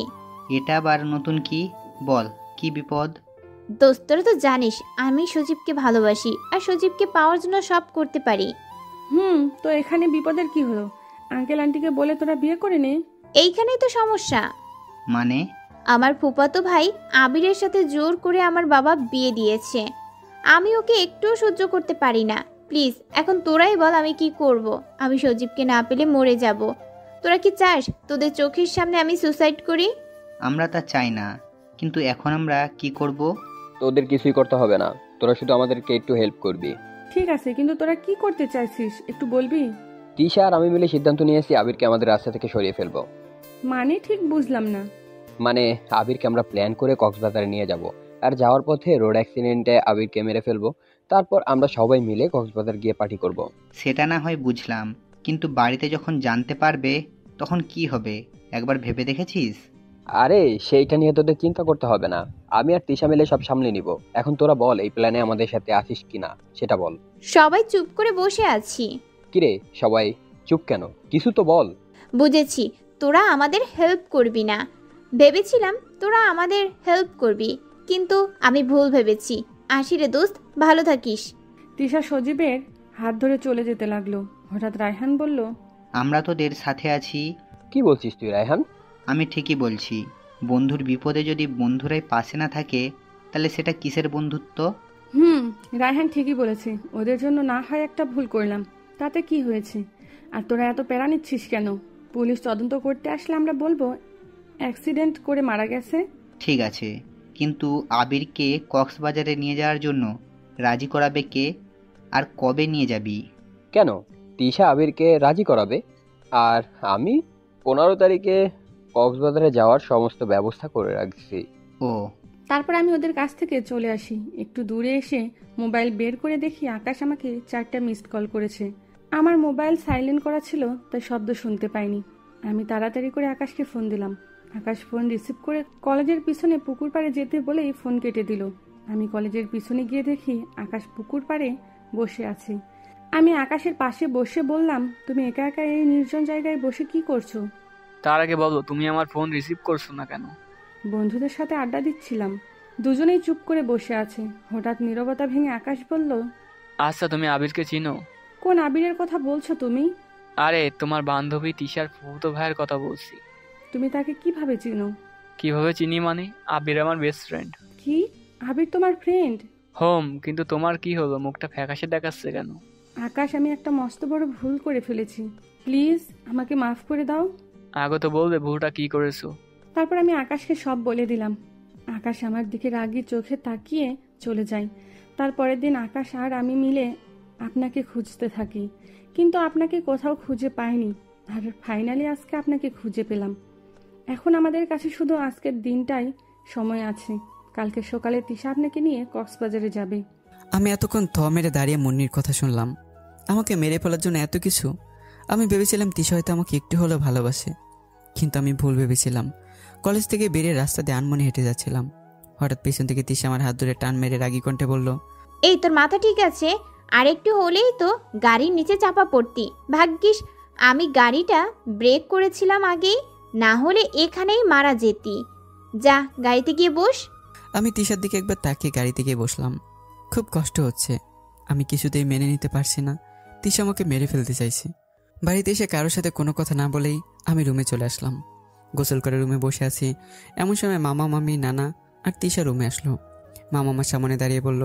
K: এটা আবার নতুন কি? বল, কি বিপদ?
D: দোস্ত, তোরা তো জানিস আমি সজীবকে ভালোবাসি, আর সজীবকে পাওয়ার জন্য সব করতে পারি।
J: তো এখানে বিপদের কি হলো? আঙ্কেল আন্টিকে বলে তোরা বিয়ে করে নে।
D: এইখানেই তো সমস্যা।
K: মানে?
D: আমার ফুফাতো ভাই আবিরের সাথে জোর করে আমার বাবা বিয়ে দিয়েছে। আমি ওকে একটুও সহ্য করতে পারি না। প্লিজ এখন তোরাই বল আমি কি করব। আমি সজীবকে না পেলে মরে যাব। তোরা কি চাস তোদের চোখের সামনে আমি সুসাইড করি?
K: আমরা তা চাই না, কিন্তু এখন আমরা কি করব?
L: তোদের কিছুই করতে হবে না, তোরা শুধু আমাদেরকে একটু হেল্প করবি।
J: ঠিক আছে, কিন্তু তোরা কি করতে চাইছিস একটু বলবি?
L: তিশা আর আমি মিলে সিদ্ধান্ত নিয়েছি আবিরকে আমাদের রাস্তা থেকে সরিয়ে ফেলবো।
J: মানে ঠিক বুঝলাম না।
L: মানে আবিরকে আমরা প্ল্যান করে কক্সবাজারে নিয়ে যাব, আর যাওয়ার পথে রোড অ্যাক্সিডেন্টে আবিরকে মেরে ফেলবো। তারপর আমরা সবাই মিলে কক্সবাজার গিয়ে পার্টি করব।
K: সেটা না হয় বুঝলাম, কিন্তু বাড়িতে যখন জানতে পারবে তখন কি হবে একবার ভেবে দেখেছিস?
L: আরে সেইটা নিয়ে তোদের চিন্তা করতে হবে না, আমি আর তিশা মিলে সব সামলে নিব। এখন তোরা বল, এই প্ল্যানে আমাদের সাথে আসিস কিনা সেটা বল।
D: সবাই চুপ করে বসে আছি।
L: কিরে সবাই চুপ কেন? কিছু তো বল।
D: বুঝেছি তোরা আমাদের হেল্প করবি না। ভেবেছিলাম তোরা আমাদের হেল্প করবি, কিন্তু আমি ভুল ভেবেছি। আসি রে দোস্ত, ভালো থাকিস।
J: তিশা সজীবের হাত ধরে চলে যেতে লাগলো। হঠাৎ রায়হান বলল,
K: আমরা তোদের সাথে আছি।
L: কি বলছিস তুই রায়হান?
K: আমি ঠিকই বলছি। বন্ধুর বিপদে যদি বন্ধুরাই পাশে না থাকে তাহলে সেটা কিসের বন্ধুত্ব?
J: রায়হান ঠিকই বলেছে। ওদের জন্য না হয় একটা ভুল করলাম, তাতে কি হয়েছে? আর তোরা এত প্যারা নিচ্ছিস কেন? পুলিশ তদন্ত করতে আসলে আমরা বলবো অ্যাক্সিডেন্ট করে মারা গেছে।
K: ঠিক আছে, কিন্তু আবিরকে কক্সবাজারে নিয়ে যাওয়ার জন্য রাজি করাবে কে, আর কবে নিয়ে যাবি?
L: কেন তিশা আবিরকে রাজি করাবে, আর আমি 15 তারিখে কক্সবাজারে যাওয়ার সমস্ত ব্যবস্থা করে রাখছি।
K: ও
J: তারপর আমি ওদের কাছ থেকে চলে আসি। একটু দূরে এসে মোবাইল বের করে দেখি আকাশ আমাকে 4টা মিসড কল করেছে। আমার মোবাইল সাইলেন্ট করা ছিল, তাই শব্দ শুনতে পাইনি। আমি তাড়াতাড়ি করে আকাশকে ফোন দিলাম। আকাশ ফোন রিসিভ করে কলেজের পিছনে পুকুর পাড়ে যেতে বলেই ফোন কেটে দিল। আমি কলেজের পিছনে গিয়ে দেখি আকাশ পুকুর পাড়ে বসে আছে। আমি আকাশের পাশে বসে বললাম, তুমি একা একা এই নির্জন জায়গায় বসে কি করছো?
I: তার আগে বলো, তুমি আমার ফোন রিসিভ করছো না কেন?
J: বন্ধুদের সাথে আড্ডা দিচ্ছিলাম। দুজনেই চুপ করে বসে আছে। হঠাৎ নীরবতা ভেঙে আকাশ বলল,
I: আচ্ছা, তুমি আবিরকে চিনো?
J: কোন আবিরের কথা বলছো তুমি?
I: আরে, তোমার বান্ধবী তিশার ফুফুতো ভাইয়ের কথা বলছি।
J: তুমি তাকে কিভাবে চিনো?
I: কিভাবে চিনি মানে, আবির আমার বেস্ট ফ্রেন্ড।
J: কি? আবির তোমার ফ্রেন্ড?
I: হোম, কিন্তু তোমার কি হলো, মুখটা ফ্যাকাশে দেখাচ্ছে কেন?
J: আকাশ, আমি একটা মস্ত বড় ভুল করে ফেলেছি। প্লিজ আমাকে মাফ করে দাও।
I: আগে তো বলবে ভুলটা কি করেছো।
J: তারপর আমি আকাশকে সব বলে দিলাম। আকাশ আমার দিকে রাগি চোখে তাকিয়ে চলে যায়। তারপরের দিন আকাশ আর আমি মিলে আপনাকে খুঁজতে থাকি, কিন্তু আপনাকে কোথাও খুঁজে পাইনি। আর ফাইনালি আজকে আপনাকে খুঁজে পেলাম। এখন আমাদের কাছে শুধু আজকের দিনটাই সময় আছে। কালকে সকালে তিশা আপনাকে নিয়ে কক্সবাজারে যাবে।
A: আমি এতক্ষণ মেরে দাঁড়িয়ে মুন্নির কথা শুনলাম। আমাকে মেরে ফেলার জন্য এত কিছু। আমি ভেবেছিলাম তিশা হয়তো আমাকে একটু হলেও ভালোবাসে, কিন্তু আমি ভুল ভেবেছিলাম। কলেজ থেকে বেরিয়ে রাস্তা দিয়ে আনমনে হেঁটে যাচ্ছিলাম। হঠাৎ পেছন থেকে তিশা আমার হাত ধরে টান মেরে রাগি কণ্ঠে বলল,
D: এই তোর মাথা ঠিক আছে? আর একটু হলেই তো গাড়ির নিচে চাপা পড়তি। ভাগ্যিস আমি গাড়িটা ব্রেক করেছিলাম আগেই, না হলে এখানেই মারা যেতি। যা, গাড়িতে গিয়ে বস।
A: আমি তিশার দিকে একবার তাকিয়ে গাড়িতে গিয়ে বসলাম। খুব কষ্ট হচ্ছে। আমি কিছুতেই মেনে নিতে পারছি না তিশা আমাকে মেরে ফেলতে চাইছে। বাড়িতে এসে কারোর সাথে কোনো কথা না বলেই আমি রুমে চলে আসলাম। গোসল করে রুমে বসে আছি, এমন সময় মামা, মামি, নানা আর তিশা রুমে আসলো। মামা আমার সামনে দাঁড়িয়ে বলল,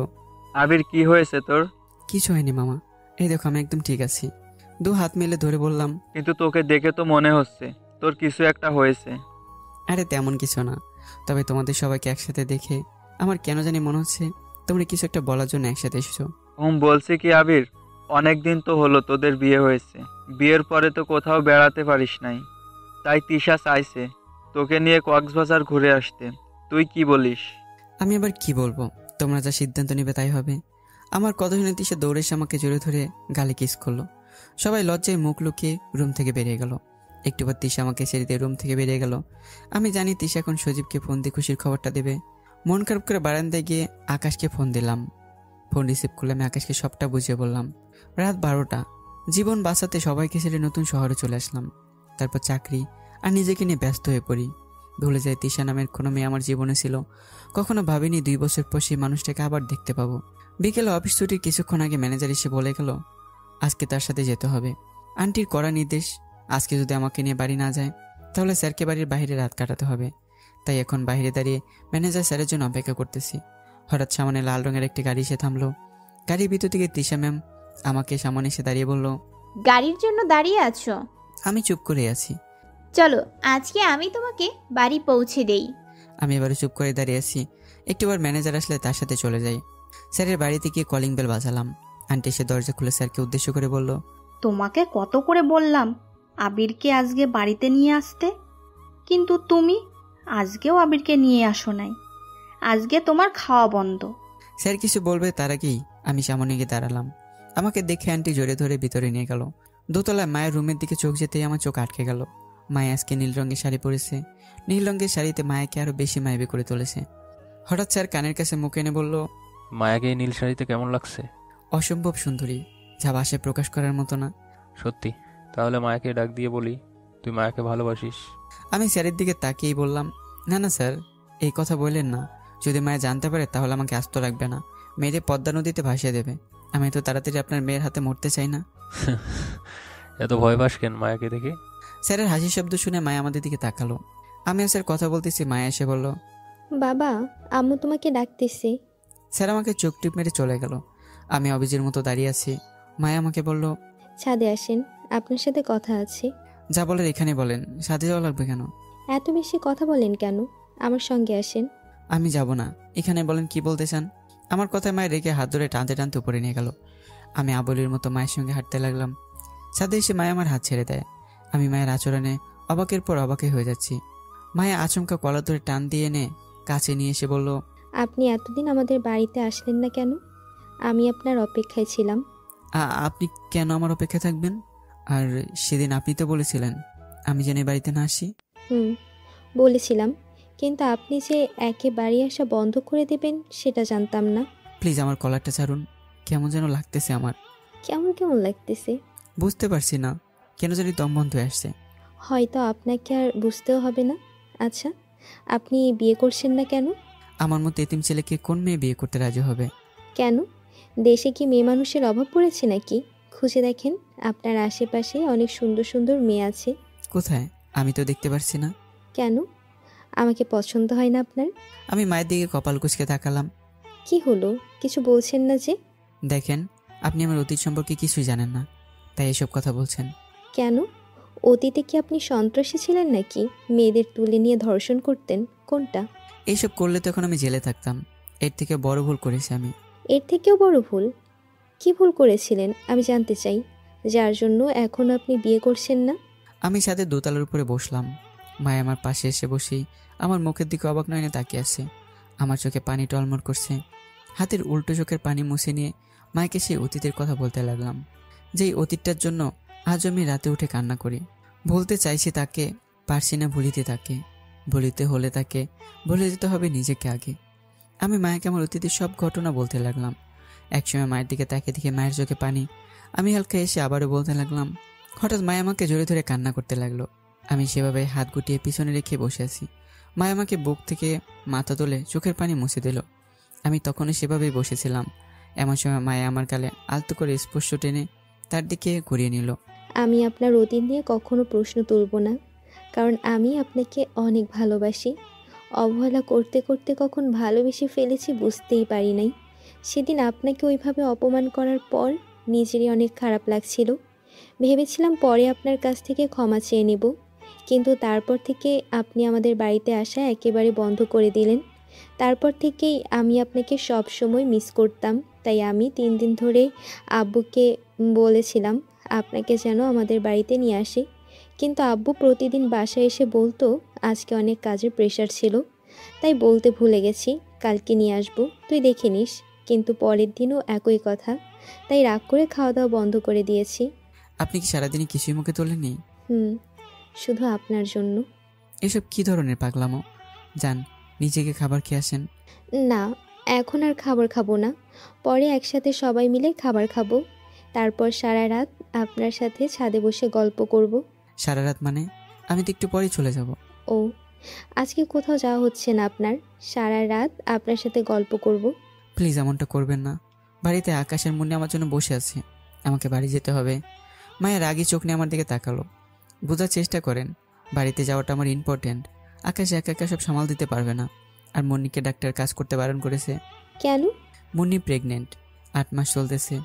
F: আবির, কি হয়েছে তোর?
A: কিছু হয়নি মামা, এই দেখো আমি একদম ঠিক আছি। দু হাত মেলে ধরে বললাম,
F: কিন্তু তোকে দেখে তো মনে হচ্ছে তোর কিছু একটা হয়েছে।
A: আরে তেমন কিছু না, তবে তোমাদের সবাইকে একসাথে দেখে আমার কেন জানি মনে হচ্ছে তোমরা কিছু একটা বলার জন্য একসাথে এসেছো।
F: বলছি কি আবির, অনেকদিন তো হলো তোদের বিয়ে হয়েছে। বিয়ের পরে তো কোথাও বেড়াতে পারিস নাই, তাই তিশা চাইছে তোকে নিয়ে কক্সবাজার ঘুরে আসতে। তুই কি বলিস?
A: আমি আবার কি বলবো, তোমরা যা সিদ্ধান্ত নেবে তাই হবে। আমার কথা শুনে তিশা দৌড়ে এসে আমাকে জড়িয়ে ধরে গালে কিস করলো। সবাই লজ্জায় মুখ লুকিয়ে রুম থেকে বেরিয়ে গেল। একটু পর তিশা আমাকে ছেড়ে দিয়ে রুম থেকে বেরিয়ে গেল। আমি জানি তিশা এখন সজীবকে ফোন দিয়ে খুশির খবরটা দেবে। মন খারাপ করে বারান্দায় গিয়ে আকাশকে ফোন দিলাম। ফোন রিসিভ করলে আমি আকাশকে সবটা বুঝিয়ে বললাম। রাত 12টা। জীবন বাঁচাতে সবাইকে ছেড়ে নতুন শহরে চলে আসলাম। তারপর চাকরি আর নিজেকে নিয়ে ব্যস্ত হয়ে পড়ি। ভুলে যায় তিশা নামের কোনো মেয়ে আমার জীবনে ছিল। কখনো ভাবিনি 2 বছর পর সেই মানুষটাকে আবার দেখতে পাবো। বিকেলে অফিস ছুটির কিছুক্ষণ আগে ম্যানেজার এসে বলে গেল আজকে তার সাথে যেতে হবে। আন্টির কড়া নির্দেশ, আজকে যদি আমাকে নিয়ে বাড়ি না যায় তাহলে স্যারকে বাড়ির বাইরে রাত কাটাতে হবে। তাই এখন বাইরে দাঁড়িয়ে ম্যানেজার স্যারের জন্য অপেক্ষা করতেছি। হঠাৎ সামনে লাল রঙের একটি গাড়ি এসে থামলো। গাড়ির ভিতর থেকে তিশা ম্যাম আমাকে সামনে এসে দাঁড়িয়ে বলল,
D: গাড়ির জন্য দাঁড়িয়ে আছো?
A: আমি চুপ করে আছি।
D: চলো আজকে আমি তোমাকে বাড়ি পৌঁছে দেই।
A: আমি এবারে চুপ করে দাঁড়িয়ে আছি। একটিবার ম্যানেজার আসলে তার সাথে চলে যাই। স্যারের বাড়িতে গিয়ে কলিং বেল বাজালাম। আন্টি এসে দরজা খুলে স্যারকে উদ্দেশ্য করে বলল,
M: তোমাকে কত করে বললাম আবিরকে আজকে বাড়িতে নিয়ে আসতে, কিন্তু তুমি আজকেও আবিরকে নিয়ে আসো নাই। আজকে তোমার খাওয়া বন্ধ।
A: স্যার কিছু বলবে তার আগেই আমি সামনে গিয়ে দাঁড়ালাম। আমাকে দেখে আন্টি জোরে ধরে ভিতরে নিয়ে গেল। দোতলায় মায়ের রুমের দিকে চোখ যেতেই আমার চোখ আটকে গেল। মায়া আজকে নীল রঙের শাড়ি পরেছে। নীল রঙের শাড়িতে মায়াকে আরো বেশি মায়াবী করে তুলেছে। হঠাৎ স্যার কানের কাছে মুখ এনে বলল,
B: মায়াকে এই নীল শাড়িতে কেমন লাগছে?
A: অসম্ভব সুন্দরী, যা ভাষায় প্রকাশ করার মতো না।
B: সত্যি? তাহলে মায়াকে ডাক দিয়ে বলি তুই মায়াকে ভালোবাসিস।
A: আমি স্যারের দিকে তাকিয়েই বললাম, না না স্যার, এই কথা বললেন না। যদি মায়া জানতে পারে তাহলে আমাকে আস্ত রাখবে না, মেয়েরে পদ্মা নদীতে ভাসিয়ে দেবে। আমি তো তাড়াতাড়ি আপনার মেয়ের হাতে মরতে চাই না।
B: এত ভয় পাস কেন মায়াকে দেখে?
A: স্যারের হাসি শব্দ শুনে মায়া আমাদের দিকে তাকালো। আমি স্যার কথা বলতেছি, মায়া এসে বলল,
N: বাবা, আম্মু তোমাকে ডাকতেছে।
A: স্যার আমাকে চোখ টিপ মেরে চলে গেল। আমি অবিজের মতো দাঁড়িয়ে আছি। মায়া আমাকে বলল,
N: ছাদে আসেন, আপনার সাথে কথা আছে।
A: যা বলার এখানে বলেন, সাথে যাওয়া লাগবে কেন?
N: এত বেশি কথা বলেন কেন? আমার সঙ্গে আসেন।
A: আমি যাব না, এখানে বলেন কি বলতে চান। আমার কথায় মায়ের রেখে হাত ধরে টানতে টানতে উপরে নিয়ে গেল। আমি আবলির মতো মায়ের সঙ্গে হাঁটতে লাগলাম। সাথে এসে মায়া আমার হাত ছেড়ে দেয়। আমি মায়ের আচরণে অবাকের পর অবাকে হয়ে যাচ্ছি। মায়া আচমকা কলার ধরে টান দিয়ে এনে কাছে নিয়ে এসে বলল,
N: আপনি এতদিন আমাদের বাড়িতে আসলেন না কেন? আমি আপনার অপেক্ষায় ছিলাম।
A: আপনি কেন আমার অপেক্ষা থাকবেন? আর সেদিন আপনি তো বলেছিলেন আমি যেন এই বাড়িতে না আসি।
N: বলেছিলাম, কিন্তু আপনি যে একে বাড়ি আসা বন্ধ করে দেবেন সেটা জানতাম না।
A: প্লিজ আমার কলারটা ছাড়ুন, কেমন যেন লাগতেছে আমার।
N: কেমন কেমন লাগতেছে?
A: বুঝতে পারছি না, কেন জানি দম বন্ধ হয়ে আসছে।
N: হয়তো আপনাকে আর বুঝতেও হবে না। আচ্ছা, আপনি বিয়ে করছেন না কেন?
A: আমার মতো এতিম ছেলেকে কোন মেয়ে বিয়ে করতে রাজি হবে?
N: কেন? দেশে কি মেয়ে মানুষের অভাব পড়েছে নাকি? খুঁজে দেখেন, আপনার আশেপাশে অনেক সুন্দর সুন্দর মেয়ে আছে।
A: কোথায়? আমি তো দেখতে পারছি না।
N: কেন? আমাকে পছন্দ হয় না আপনার?
A: আমি মায়ের দিকে কপাল কুঁচকে তাকালাম।
N: কি হলো, কিছু বলছেন না যে?
A: দেখেন, আপনি আমার অতীত সম্পর্কে কিছুই জানেন না, তাই এসব কথা বলছেন।
N: কেন? অতীতে কি আপনি সন্ত্রাসী ছিলেন নাকি? মেয়েদের তুলে নিয়ে ধর্ষণ করতেন? কোনটা?
A: এইসব করলে তো এখন আমি জেলে থাকতাম। এর থেকে বড় ভুল করেছি আমি।
N: এর থেকেও বড় ভুল? কি ভুল করেছিলেন আমি জানতে চাই, যার জন্য এখন আপনি বিয়ে করছেন না?
A: আমি ছাদের দোতলার উপরে বসলাম। মায় আমার পাশে এসে বসেই আমার মুখের দিকে অবাক নয়নে তাকিয়ে আছে। আমার চোখে পানি টলমল করছে। হাতের উল্টো চোখের পানি মুছে নিয়ে মাকে সেই অতীতের কথা বলতে লাগলাম, যেই অতীতটার জন্য আজ আমি রাতে উঠে কান্না করি। বলতে চাইছি তাকে, পারছি না ভুলিতে তাকে। ভুলিতে হলে তাকে ভুলে যেতে হবে নিজেকে আগে। আমি মায়াকে আমার অতীতের সব ঘটনা বলতে লাগলাম। একসময় মায়ের দিকে তাকিয়ে দেখে মায়ের চোখে পানি। আমি হালকা এসে আবারও বলতে লাগলাম। হঠাৎ মায়া আমাকে জোরে ধরে কান্না করতে লাগলো। আমি সেভাবে হাত গুটিয়ে পিছনে রেখে বসে আছি। মায়া আমাকে বুক থেকে মাথা তুলে চোখের পানি মুছে দিল। আমি তখনও সেভাবেই বসেছিলাম। এমন সময় মায়া আমার গালে আলতো করে স্পর্শ টেনে তার দিকে ঘুরিয়ে নিল।
N: আমি আপনার অতীত নিয়ে কখনো প্রশ্ন তুলব না, কারণ আমি আপনাকে অনেক ভালোবাসি। অবহেলা করতে করতে কখন ভালোবেসে ফেলেছি বুঝতেই পারি নাই। সেদিন আপনাকে ওইভাবে অপমান করার পর নিজেরই অনেক খারাপ লাগছিল। ভেবেছিলাম পরে আপনার কাছ থেকে ক্ষমা চেয়ে নেব, কিন্তু তারপর থেকে আপনি আমাদের বাড়িতে আসা একেবারে বন্ধ করে দিলেন। তারপর থেকেই আমি আপনাকে সব সময় মিস করতাম। তাই আমি 3 দিন ধরে আব্বুকে বলেছিলাম আপনাকে যেন আমাদের বাড়িতে নিয়ে আসে, কিন্তু আব্বু প্রতিদিন বাসায় এসে বলতো আজকে অনেক কাজের প্রেশার ছিল, তাই বলতে ভুলে গেছি কালকে নিয়ে আসবো, তুই দেখে নিস। কিন্তু পরের দিনও একই কথা, তাই রাগ করে খাওয়া দাওয়া বন্ধ করে দিয়েছি।
A: আপনি কি সারাদিনে কিছুই মুখে তোলেননি?
N: শুধু আপনার জন্য।
A: এসব কি ধরনের পাগলামো? যান, নিজেকে খাবার খেয়ে আসেন।
N: না, এখন আর খাবার খাবো না, পরে একসাথে সবাই মিলে খাবার খাবো। তারপর সারা রাত আপনার সাথে ছাদে বসে গল্প করব।
A: সারা রাত মানে? আমি তো একটু পরেই চলে যাব।
N: ও, আজকে কোথাও যাওয়া হচ্ছে না আপনার? সারা রাত আপনার সাথে গল্প করব।
A: প্লিজ এমনটা করবেন না। বাড়িতে আকাশের মুন্নি আমার জন্য বসে আছে, আমাকে বাড়ি যেতে হবে। মায়ের রাগী চোখ নিয়ে আমার দিকে তাকালো। বোঝার চেষ্টা করেন, বাড়িতে যাওয়াটা আমার ইম্পর্টেন্ট। আকাশ একা একা সব সামাল দিতে পারবে না। আর মুন্নিকে ডাক্তার কাজ করতে বারণ করেছে।
N: কেন?
A: মুন্নি প্রেগনেন্ট, 8 মাস চলতেছে,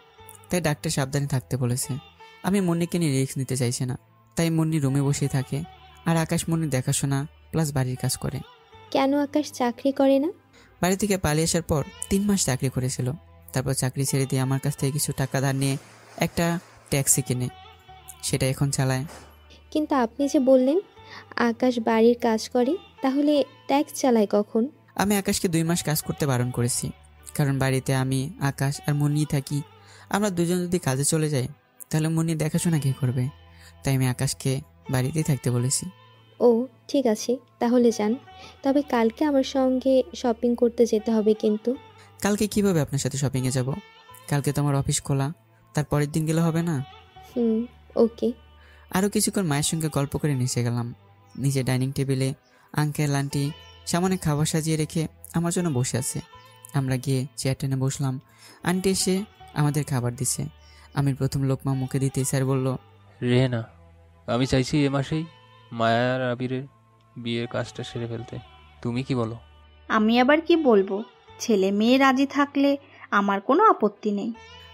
A: তাই ডাক্তার সাবধানে থাকতে বলেছে। আমি মুন্নিকে নিয়ে রিস্ক নিতে চাইছি না, তাই মুন্নি রুমে বসেই থাকে। আর আকাশ মুন্নির দেখাশোনা প্লাস বাড়ির কাজ করে।
N: কেন আকাশ চাকরি করে না?
A: বাড়ি থেকে পালিয়ে আসার পর 3 মাস চাকরি করেছিল। তারপর চাকরি ছেড়ে দিয়ে আমার কাছ থেকে কিছু টাকা ধার নিয়ে একটা ট্যাক্সি কিনে সেটা এখন চালায়।
N: কিন্তু আপনি যে বললেন আকাশ বাড়ির কাজ করে, তাহলে ট্যাক্স চালায় কখন?
A: আমি আকাশকে 2 মাস কাজ করতে বারণ করেছি, কারণ বাড়িতে আমি, আকাশ আর মুন্নি থাকি। আমরা দুজন যদি কাজে চলে যাই তাহলে মুন্নি দেখাশোনা কে করবে? তাই আমি আকাশকে বাড়িতেই থাকতে বলেছি।
N: ও ঠিক আছে, তাহলে যান। তবে কালকে আমার সঙ্গে শপিং করতে যেতে হবে কিন্তু।
A: কালকে কিভাবে আপনার সাথে শপিংয়ে যাব? কালকে তো আমার অফিস খোলা, তারপরের দিন গেলে হবে না?
N: ওকে।
A: আরও কিছুক্ষণ মায়ের সঙ্গে গল্প করে নিচে গেলাম। নিচে ডাইনিং টেবিলে আঙ্কেল আন্টি সামনে খাবার সাজিয়ে রেখে আমার জন্য বসে আছে। আমরা গিয়ে চেয়ার টেনে বসলাম। আন্টি এসে আমাদের খাবার দিচ্ছে। আমি প্রথম লোকমা মুখে দিতে স্যার বলল,
B: রেহেনা, আমি চাইছি এ মাসেই মায়া আর আবিরের বিয়ের কাজটা সেরে ফেলতে। তুমি কি বলো?
M: আমি আবার কি বলবো? ছেলে মেয়ে রাজি থাকলে আমার কোনো আপত্তি নেই।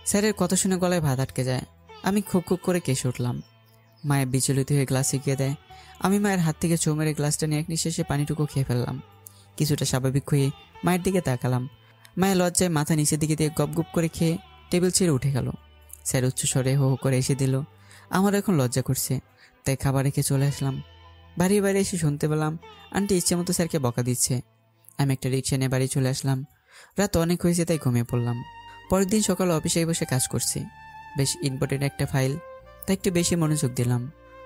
A: স্যারের কথা শুনে গলায় ভাত আটকে যায়। আমি খুব খুব করে কেসে উঠলাম। মায়ের বিচলিত হয়ে গ্লাস এগিয়ে দেয়। আমি মায়ের হাত থেকে চৌ মেরে গ্লাসটা নিয়ে এক নিঃশ্বাসে পানিটুকু খেয়ে ফেললাম। কিছুটা স্বাভাবিক হয়ে মায়ের দিকে তাকালাম। মায়ের লজ্জায় মাথা নিচের দিকে দিয়ে গপ গপ করে খেয়ে টেবিল ছেড়ে উঠে গেল। স্যার উচ্চস্বরে হো হো করে এসে দিল। আমার এখন লজ্জা করছে, তাই খাবার রেখে চলে আসলাম। বাড়ি এসে শুনতে পেলাম আন্টি ইচ্ছে মতো স্যারকে বকা দিচ্ছে। আমি একটা রিক্সা নিয়ে বাড়ি চলে আসলাম। রাত অনেক হয়েছে তাই ঘুমিয়ে পড়লাম। পরের দিন সকালে অফিসে বসে কাজ করছি। বেশ ইম্পর্টেন্ট একটা ফাইল, তাই একটু বেশি মনোযোগ দিলাম।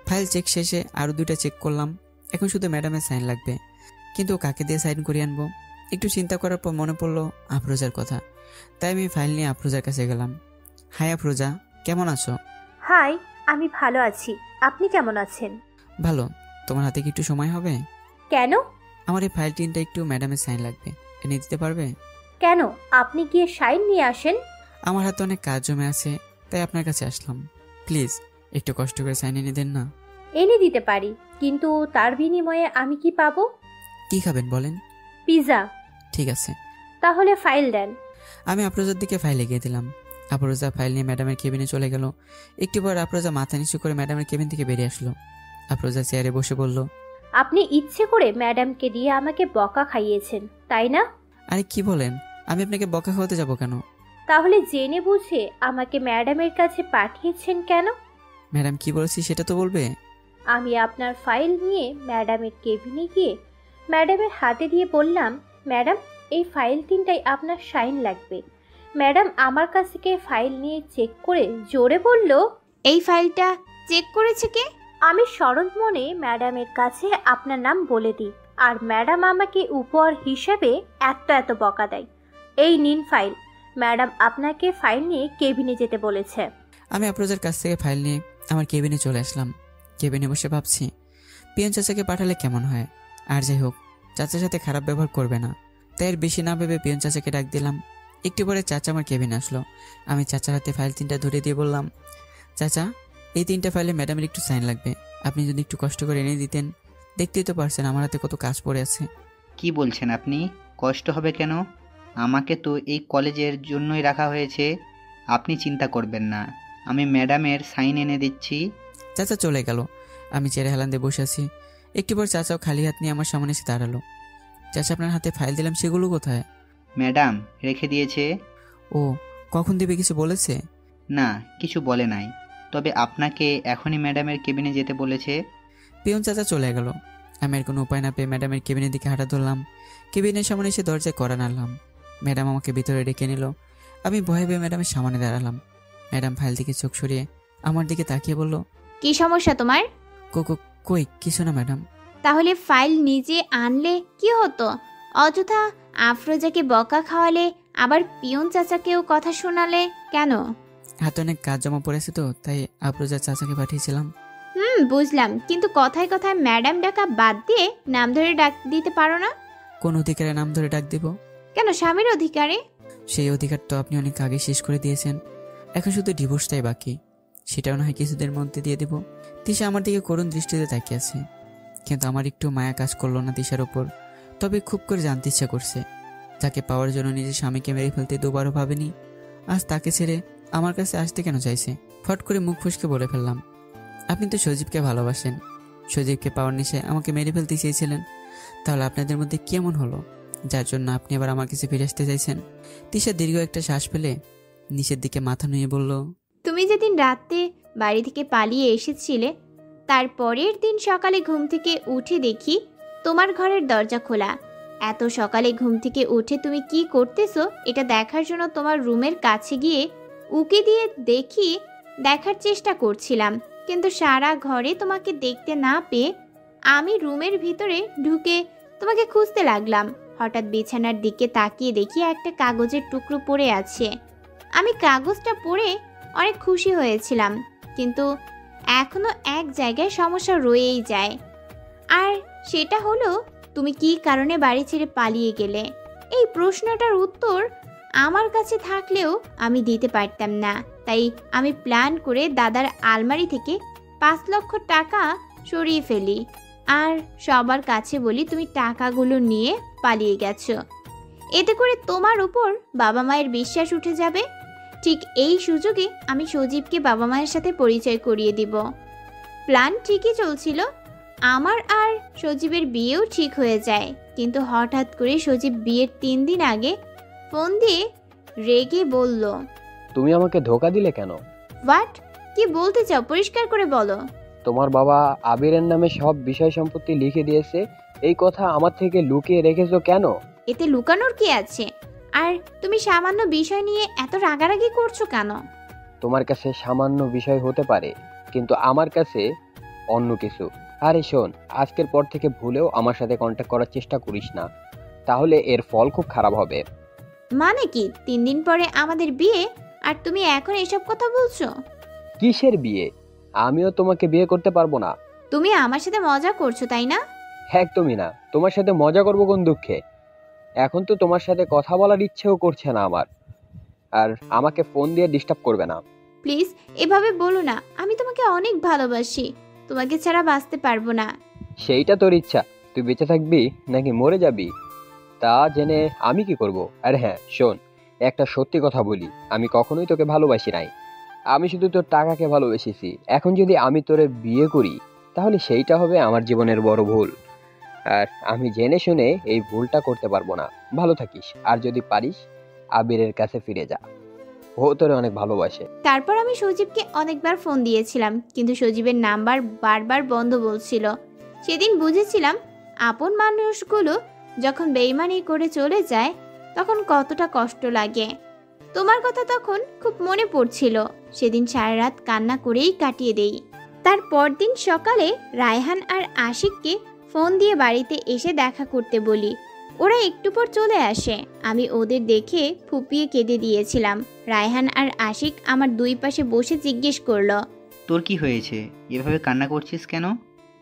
A: ফাইল চেক শেষে আরও 2টা চেক করলাম। এখন শুধু ম্যাডামের সাইন লাগবে, কিন্তু কাকে দিয়ে সাইন করিয়ে আনবো? একটু চিন্তা করার পর মনে পড়লো আফরোজার কথা, তাই আমি ফাইল নিয়ে আফরোজার কাছে গেলাম। হাই আফরোজা, কেমন আছো?
C: হাই, আমি ভালো আছি। আপনি কেমন আছেন?
A: ভালো। তোমার হাতে কি একটু সময় হবে?
C: কেন?
A: আমার এই ফাইল 3টা একটু ম্যাডামের সাইন লাগবে, এনে দিতে পারবে?
C: কেন? আপনি গিয়ে সাইন নিয়ে আসেন।
A: আমার হাতে অনেক কাজ জমে আছে, তাই আপনার কাছে আসলাম। প্লিজ একটু কষ্ট করে সাইন এনে দেন না।
C: এনে দিতে পারি, কিন্তু তার বিনিময়ে আমি কি পাবো?
A: কি খাবেন বলেন?
C: পিৎজা।
A: ঠিক আছে,
C: তাহলে ফাইল দেন।
A: আমি আফরোজার দিকে ফাইল এগিয়ে দিলাম। আফরোজা ফাইল নিয়ে ম্যাডামের কেবিনে চলে গেল। একটু পর আফরোজা মাথা নিচু করে ম্যাডামের কেবিন থেকে বেরিয়ে আসলো। আফরোজা চেয়ারে বসে বলল,
C: আপনি ইচ্ছে করে ম্যাডামকে দিয়ে আমাকে বকা খাইয়েছেন, তাই না?
A: আরে কি বলেন? আমি আপনাকে বকা খাওয়াতে যাব কেন?
C: তাহলে জেনে বুঝে আমাকে ম্যাডামের কাছে পাঠিয়েছেন কেন?
A: ম্যাডাম কি বলেছি সেটা তো বলবে।
C: আমি আপনার ফাইল নিয়ে ম্যাডামের কেবিনে গিয়ে ম্যাডামের হাতে দিয়ে বললাম, ম্যাডাম এই ফাইল 3টাই আপনার সাইন লাগবে। ম্যাডাম আমার কাছ থেকে ফাইল নিয়ে চেক করে জোরে বলল,
D: এই ফাইলটা চেক করেছে কে?
C: আমি সরল মনে ম্যাডামের কাছে আপনার নাম বলে দিই, আর ম্যাডাম আমাকে উপহার হিসেবে এত বকা দেয়। এই নিন ফাইল। ম্যাডাম আপনাকে ফাইল নিয়ে কেবিনে যেতে বলেছে।
A: আমি আফরোজার কাছ থেকে ফাইল নিয়ে আমার কেবিনে চলে আসলাম। কেবিনে বসে ভাবছি পিয়ন চাচাকে পাঠালে কেমন হয়। আর যাই হোক, চাচার সাথে খারাপ ব্যবহার করবে না, তাই এর বেশি না ভেবে পিয়ন চাচাকে ডাক দিলাম। একটু পরে চাচা আমার কেবিনে আসলো। আমি চাচার হাতে ফাইল 3টা ধরে দিয়ে বললাম, চাচা এই 3টা ফাইলে ম্যাডামের একটু সাইন লাগবে, আপনি যদি একটু কষ্ট করে এনে দিতেন। দেখতেই তো পারছেন আমার হাতে কত কাজ পড়ে আছে।
K: কি বলছেন আপনি? কষ্ট হবে কেন? আমাকে তো এই কলেজের জন্যই রাখা হয়েছে। আপনি চিন্তা করবেন না, আমি ম্যাডামের সাইন এনে দিচ্ছি।
A: চাচা চলে গেল। আমি চেয়ারে হেলান দিয়ে বসে আছি। একটু পর চাচাও খালি হাত নিয়ে আমার সামনে এসে দাঁড়ালো। চাচা আপনার হাতে ফাইল দিলাম, সেগুলো কোথায়?
K: ম্যাডাম রেখে দিয়েছে।
A: ও, কখন দেবে কিছু বলেছে?
K: না, কিছু বলে নাই, তবে আপনাকে এখনই ম্যাডামের কেবিনে যেতে বলেছে।
A: পিয়ন চাচা চলে গেল। আমি আর কোনো উপায় না পেয়ে ম্যাডামের কেবিনের দিকে হাঁটা ধরলাম। কেবিনের সামনে এসে দরজায় কড়া নাড়লাম। ম্যাডাম আমাকে ভিতরে ডেকে নিল। আমি ভয়ে ভয়ে ম্যাডামের সামনে দাঁড়ালাম। ম্যাডাম ফাইল দিকে চোখ সরিয়ে আমার দিকে তাকিয়ে বলল,
D: কি সমস্যা তোমার?
A: কই কিছু না ম্যাডাম।
D: তাহলে ফাইল নিজে আনলে কি হতো? অযথা আফরোজাকে বকা খাওয়ালে, আবার পিয়ন চাচাকেও কথা শোনালে কেন?
A: হাতে অনেক কাজ জমা পড়েছে তো, তাই আফরোজা চাচাকে পাঠিয়েছিলাম।
D: বুঝলাম, কিন্তু কথায় কথায় ম্যাডাম ডাকা বাদ দিয়ে নাম ধরে ডাক দিতে পারো না?
A: কোন অধিকারে নাম ধরে ডাক দিব?
D: কেন, স্বামীর অধিকারে?
A: সেই অধিকার তো আপনি অনেক আগে শেষ করে দিয়েছেন। এখন শুধু ডিভোর্সটাই বাকি, সেটাও না হয় কিছুদিনের মধ্যে দিয়ে দেব। তিশা আমার দিকে করুণ দৃষ্টিতে তাকিয়ে আছে, কিন্তু আমার একটু মায়া কাজ করলো না তিশার ওপর। তবে খুব করে জানতে ইচ্ছা করছে, যাকে পাওয়ার জন্য নিজের স্বামীকে মেরে ফেলতে দুবারও ভাবেনি, আজ তাকে ছেড়ে আমার কাছে আসতে কেন চাইছে। ফট করে মুখ ফুসকে বলে ফেললাম, আপনি তো সজীবকে ভালোবাসেন। সজীবকে পাওয়ার নেশায় আমাকে মেরে ফেলতে চেয়েছিলেন। তাহলে আপনাদের মধ্যে কেমন হলো যার জন্য আপনি আবার আমার কাছে ফিরে আসতে চাইছেন? তিশা দীর্ঘ একটা শ্বাস ফেলে নিচের দিকে মাথা নুয়ে বলল,
D: তুমি যেদিন রাতে বাড়ি থেকে পালিয়ে এসেছিলে, তার পরের দিন সকালে ঘুম থেকে উঠে দেখি তোমার ঘরের দরজা খোলা। এত সকালে ঘুম থেকে উঠে তুমি কি করতেছো এটা দেখার জন্য তোমার রুমের কাছে গিয়ে উকি দিয়ে দেখার চেষ্টা করছিলাম, কিন্তু সারা ঘরে তোমাকে দেখতে না পেয়ে আমি রুমের ভিতরে ঢুকে তোমাকে খুঁজতে লাগলাম। হঠাৎ বিছানার দিকে তাকিয়ে দেখি একটা কাগজের টুকরো পড়ে আছে। আমি কাগজটা পড়ে অনেক খুশি হয়েছিলাম, কিন্তু এখনো এক জায়গায় সমস্যা রয়েই যায়। আর সেটা হলো, তুমি কি কারণে বাড়ি ছেড়ে পালিয়ে গেলে? এই প্রশ্নটার উত্তর আমার কাছে থাকলেও আমি দিতে পারতাম না, তাই আমি প্ল্যান করে দাদার আলমারি থেকে 5 লক্ষ টাকা সরিয়ে ফেলি আর সবার কাছে বলি তুমি টাকাগুলো নিয়ে পালিয়ে গেছো। এতে করে তোমার উপর বাবা মায়ের বিশ্বাস উঠে যাবে। ঠিক এই সুযোগে আমি সজীবকে বাবা মায়ের সাথে পরিচয় করিয়ে দিব। প্ল্যান ঠিকই চলছিল, আমার আর সজীবের বিয়েও ঠিক হয়ে যায়। কিন্তু হঠাৎ করে সজীব বিয়ের 3 দিন আগে ফোন দিয়ে রেগে বলল,
L: তুমি আমাকে ধোকা দিলে কেন?
D: হোয়াট? কি বলতে চাও, পরিষ্কার করে বলো।
L: তোমার বাবা আবিরের নামে সব বিষয় সম্পত্তি লিখে দিয়েছে, এই কথা আমার থেকে লুকিয়ে রেখেছো কেন?
D: এতে লুকানোর কি আছে? আর তুমি সামান্য বিষয় নিয়ে এত রাগারাগি করছো কেন?
L: তোমার কাছে সামান্য বিষয় হতে পারে, কিন্তু আমার কাছে অন্য কিছু। আরে শোন, আজকের পর থেকে ভুলেও আমার সাথে কন্ট্যাক্ট করার চেষ্টা করিস না, তাহলে এর ফল খুব খারাপ হবে।
D: মানে কি 3 দিন পরে আমাদের বিয়ে, আর তুমি এখন এসব কথা বলছো?
L: কিসের বিয়ে? আমিও তোমাকে বিয়ে করতে পারবো না।
D: তুমি আমার সাথে মজা করছো তাই না?
L: একদমই না। তোমার সাথে মজা করবো কোন দুঃখে? এখন তো তোমার সাথে কথা বলার ইচ্ছেও করছে না আমার। আর আমাকে ফোন দিয়ে ডিস্টার্ব করবে না
D: প্লিজ। এভাবে বলো না, আমি তোমাকে অনেক ভালোবাসি, তোমাকে ছাড়া বাঁচতে পারবো না।
L: সেইটা তোর ইচ্ছা, তুই বেঁচে থাকবি নাকি মরে যাবি তা জেনে আমি কি করব। আর হ্যাঁ শোন, একটা সত্যি কথা বলি, আমি কখনোই তোকে ভালোবাসি নাই। আমি শুধু তোর টাকাকে ভালোবেসেছি। এখন যদি আমি তোরে বিয়ে করি, তাহলে সেইটা হবে আমার জীবনের বড় ভুল। আর আমি জেনে শুনে এই ভুলটা করতে পারবো না। ভালো থাকিস, আর যদি পারিস আবিরের কাছে ফিরে যা, ও তোরে অনেক ভালোবাসে।
D: তারপর আমি সজীবকে অনেকবার ফোন দিয়েছিলাম, কিন্তু সজীবের নাম্বার বারবার বন্ধ বলছিল। সেদিন বুঝেছিলাম আপন মানুষগুলো যখন বেইমানি করে চলে যায় তখন কতটা কষ্ট লাগে। তোমার কথা তখন খুব মনে পড়ছিল। সেদিন সারা রাত কান্না করেই কাটিয়ে দেই। তার পরদিন সকালে রায়হান আর আশিককে ফোন দিয়ে বাড়িতে এসে দেখা করতে বলি। ওরা একটু পর চলে আসে। আমি ওদের দেখে ফুপিয়ে কেঁদে দিয়েছিলাম। রায়হান আর আশিক আমার দুই পাশে বসে জিজ্ঞেস করলো,
K: তোর কি হয়েছে? এভাবে কান্না করছিস কেন?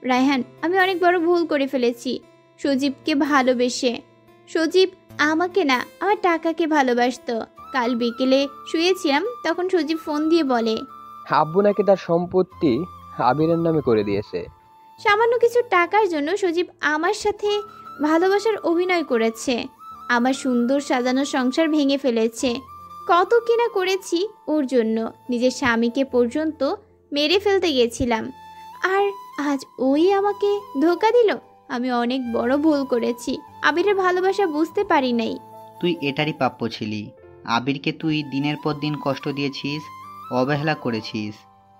D: রায়হান, আমি অনেক বড় ভুল করে ফেলেছি সজীবকে ভালোবেসে। সজীব আমাকে না, আমার টাকাকে ভালোবাসতো। কাল বিকেলে শুয়েছিলাম, তখন সজীব ফোন দিয়ে বলে
L: আব্বু নাকি তার সম্পত্তি আবিরের নামে করে দিয়েছে।
D: সামান্য কিছু টাকার জন্য সজীব আমার সাথে ভালোবাসার অভিনয় করেছে। আমার সুন্দর সাজানো সংসার ভেঙে ফেলেছে। কত কিনা করেছি ওর জন্য, নিজের স্বামীকে পর্যন্ত মেরে ফেলতে গেছিলাম, আর আজ ওই আমাকে ধোঁকা দিল। আমি অনেক বড় ভুল করেছি। আবিরের ভালোবাসা বুঝতে পারি নাই।
K: তুই এটারই প্রাপ্য ছিলি। আবিরকে তুই দিনের পর দিন কষ্ট দিয়েছিস, অবহেলা করেছিস,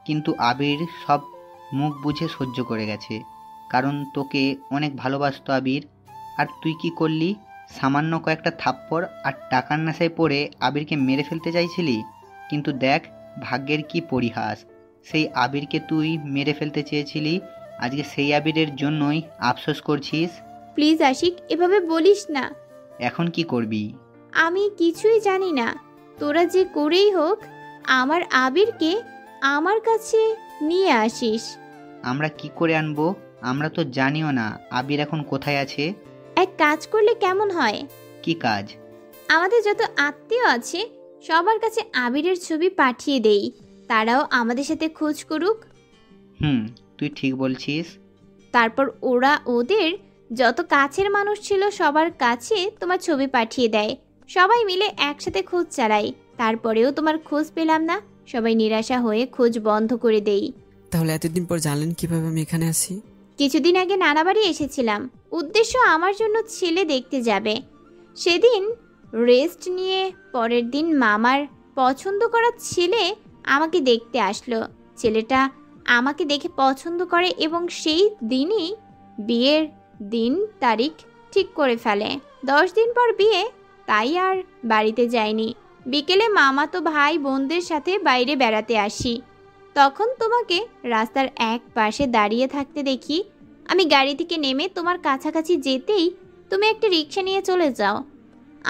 K: কিন্তু আবির সব মুখ বুঝে সহ্য করে গেছে, কারণ তোকে অনেক ভালোবাসতো আবির। আর তুই কি করলি? সামান্য কয়েকটা থাপ্পড় আর টাকার নেশায় পড়ে আবিরকে মেরে ফেলতে চাইছিলি, কিন্তু দেখ ভাগ্যের কি পরিহাস। সেই আবিরকে তুই মেরে ফেলতে চেয়েছিলি, আজকে সেই আবিরের জন্যই আফসোস করছিস।
D: প্লিজ আশিক, এভাবে বলিস না।
K: এখন কি করবি?
D: আমি কিছুই জানি না। তোরা যে করেই হোক আমার আবিরকে আমার কাছে নিয়ে আসিস।
K: আমরা কি করে আনবো? আমরা তো জানিও না আবির এখন কোথায় আছে।
D: এক কাজ করলে কেমন হয়?
K: কি কাজ?
D: আমাদের যত আত্মীয় আছে সবার কাছে আবিরের ছবি পাঠিয়ে দেই, তারাও আমাদের সাথে খোঁজ করুক।
K: তুই ঠিক বলছিস।
D: তারপর ওরা ওদের যত কাছের মানুষ ছিল সবার কাছে তোমার ছবি পাঠিয়ে দেয়। সবাই মিলে একসাথে খোঁজ চালাই। তারপরেও তোমার খোঁজ পেলাম না। সবাই নিরাশা হয়ে খোঁজ বন্ধ করে দেই।
A: তাহলে এতদিন পর জানলেন কিভাবে আমি এখানে আছি?
D: কিছুদিন আগে নানা বাড়ি এসেছিলাম, উদ্দেশ্য আমার জন্য ছেলে দেখতে যাবে। সেদিন রেস্ট নিয়ে পরের দিন মামার পছন্দ করা ছেলে আমাকে দেখতে আসলো। ছেলেটা আমাকে দেখে পছন্দ করে এবং সেই দিনই বিয়ের দিন তারিখ ঠিক করে ফেলে। 10 দিন পর বিয়ে, তাই আর বাড়িতে যাইনি। বিকেলে মামাতো ভাই বোনদের সাথে বাইরে বেড়াতে আসি। তখন তোমাকে রাস্তার এক পাশে দাঁড়িয়ে থাকতে দেখি। আমি গাড়ি থেকে নেমে তোমার কাছাকাছি যেতেই তুমি একটা রিক্সা নিয়ে চলে যাও।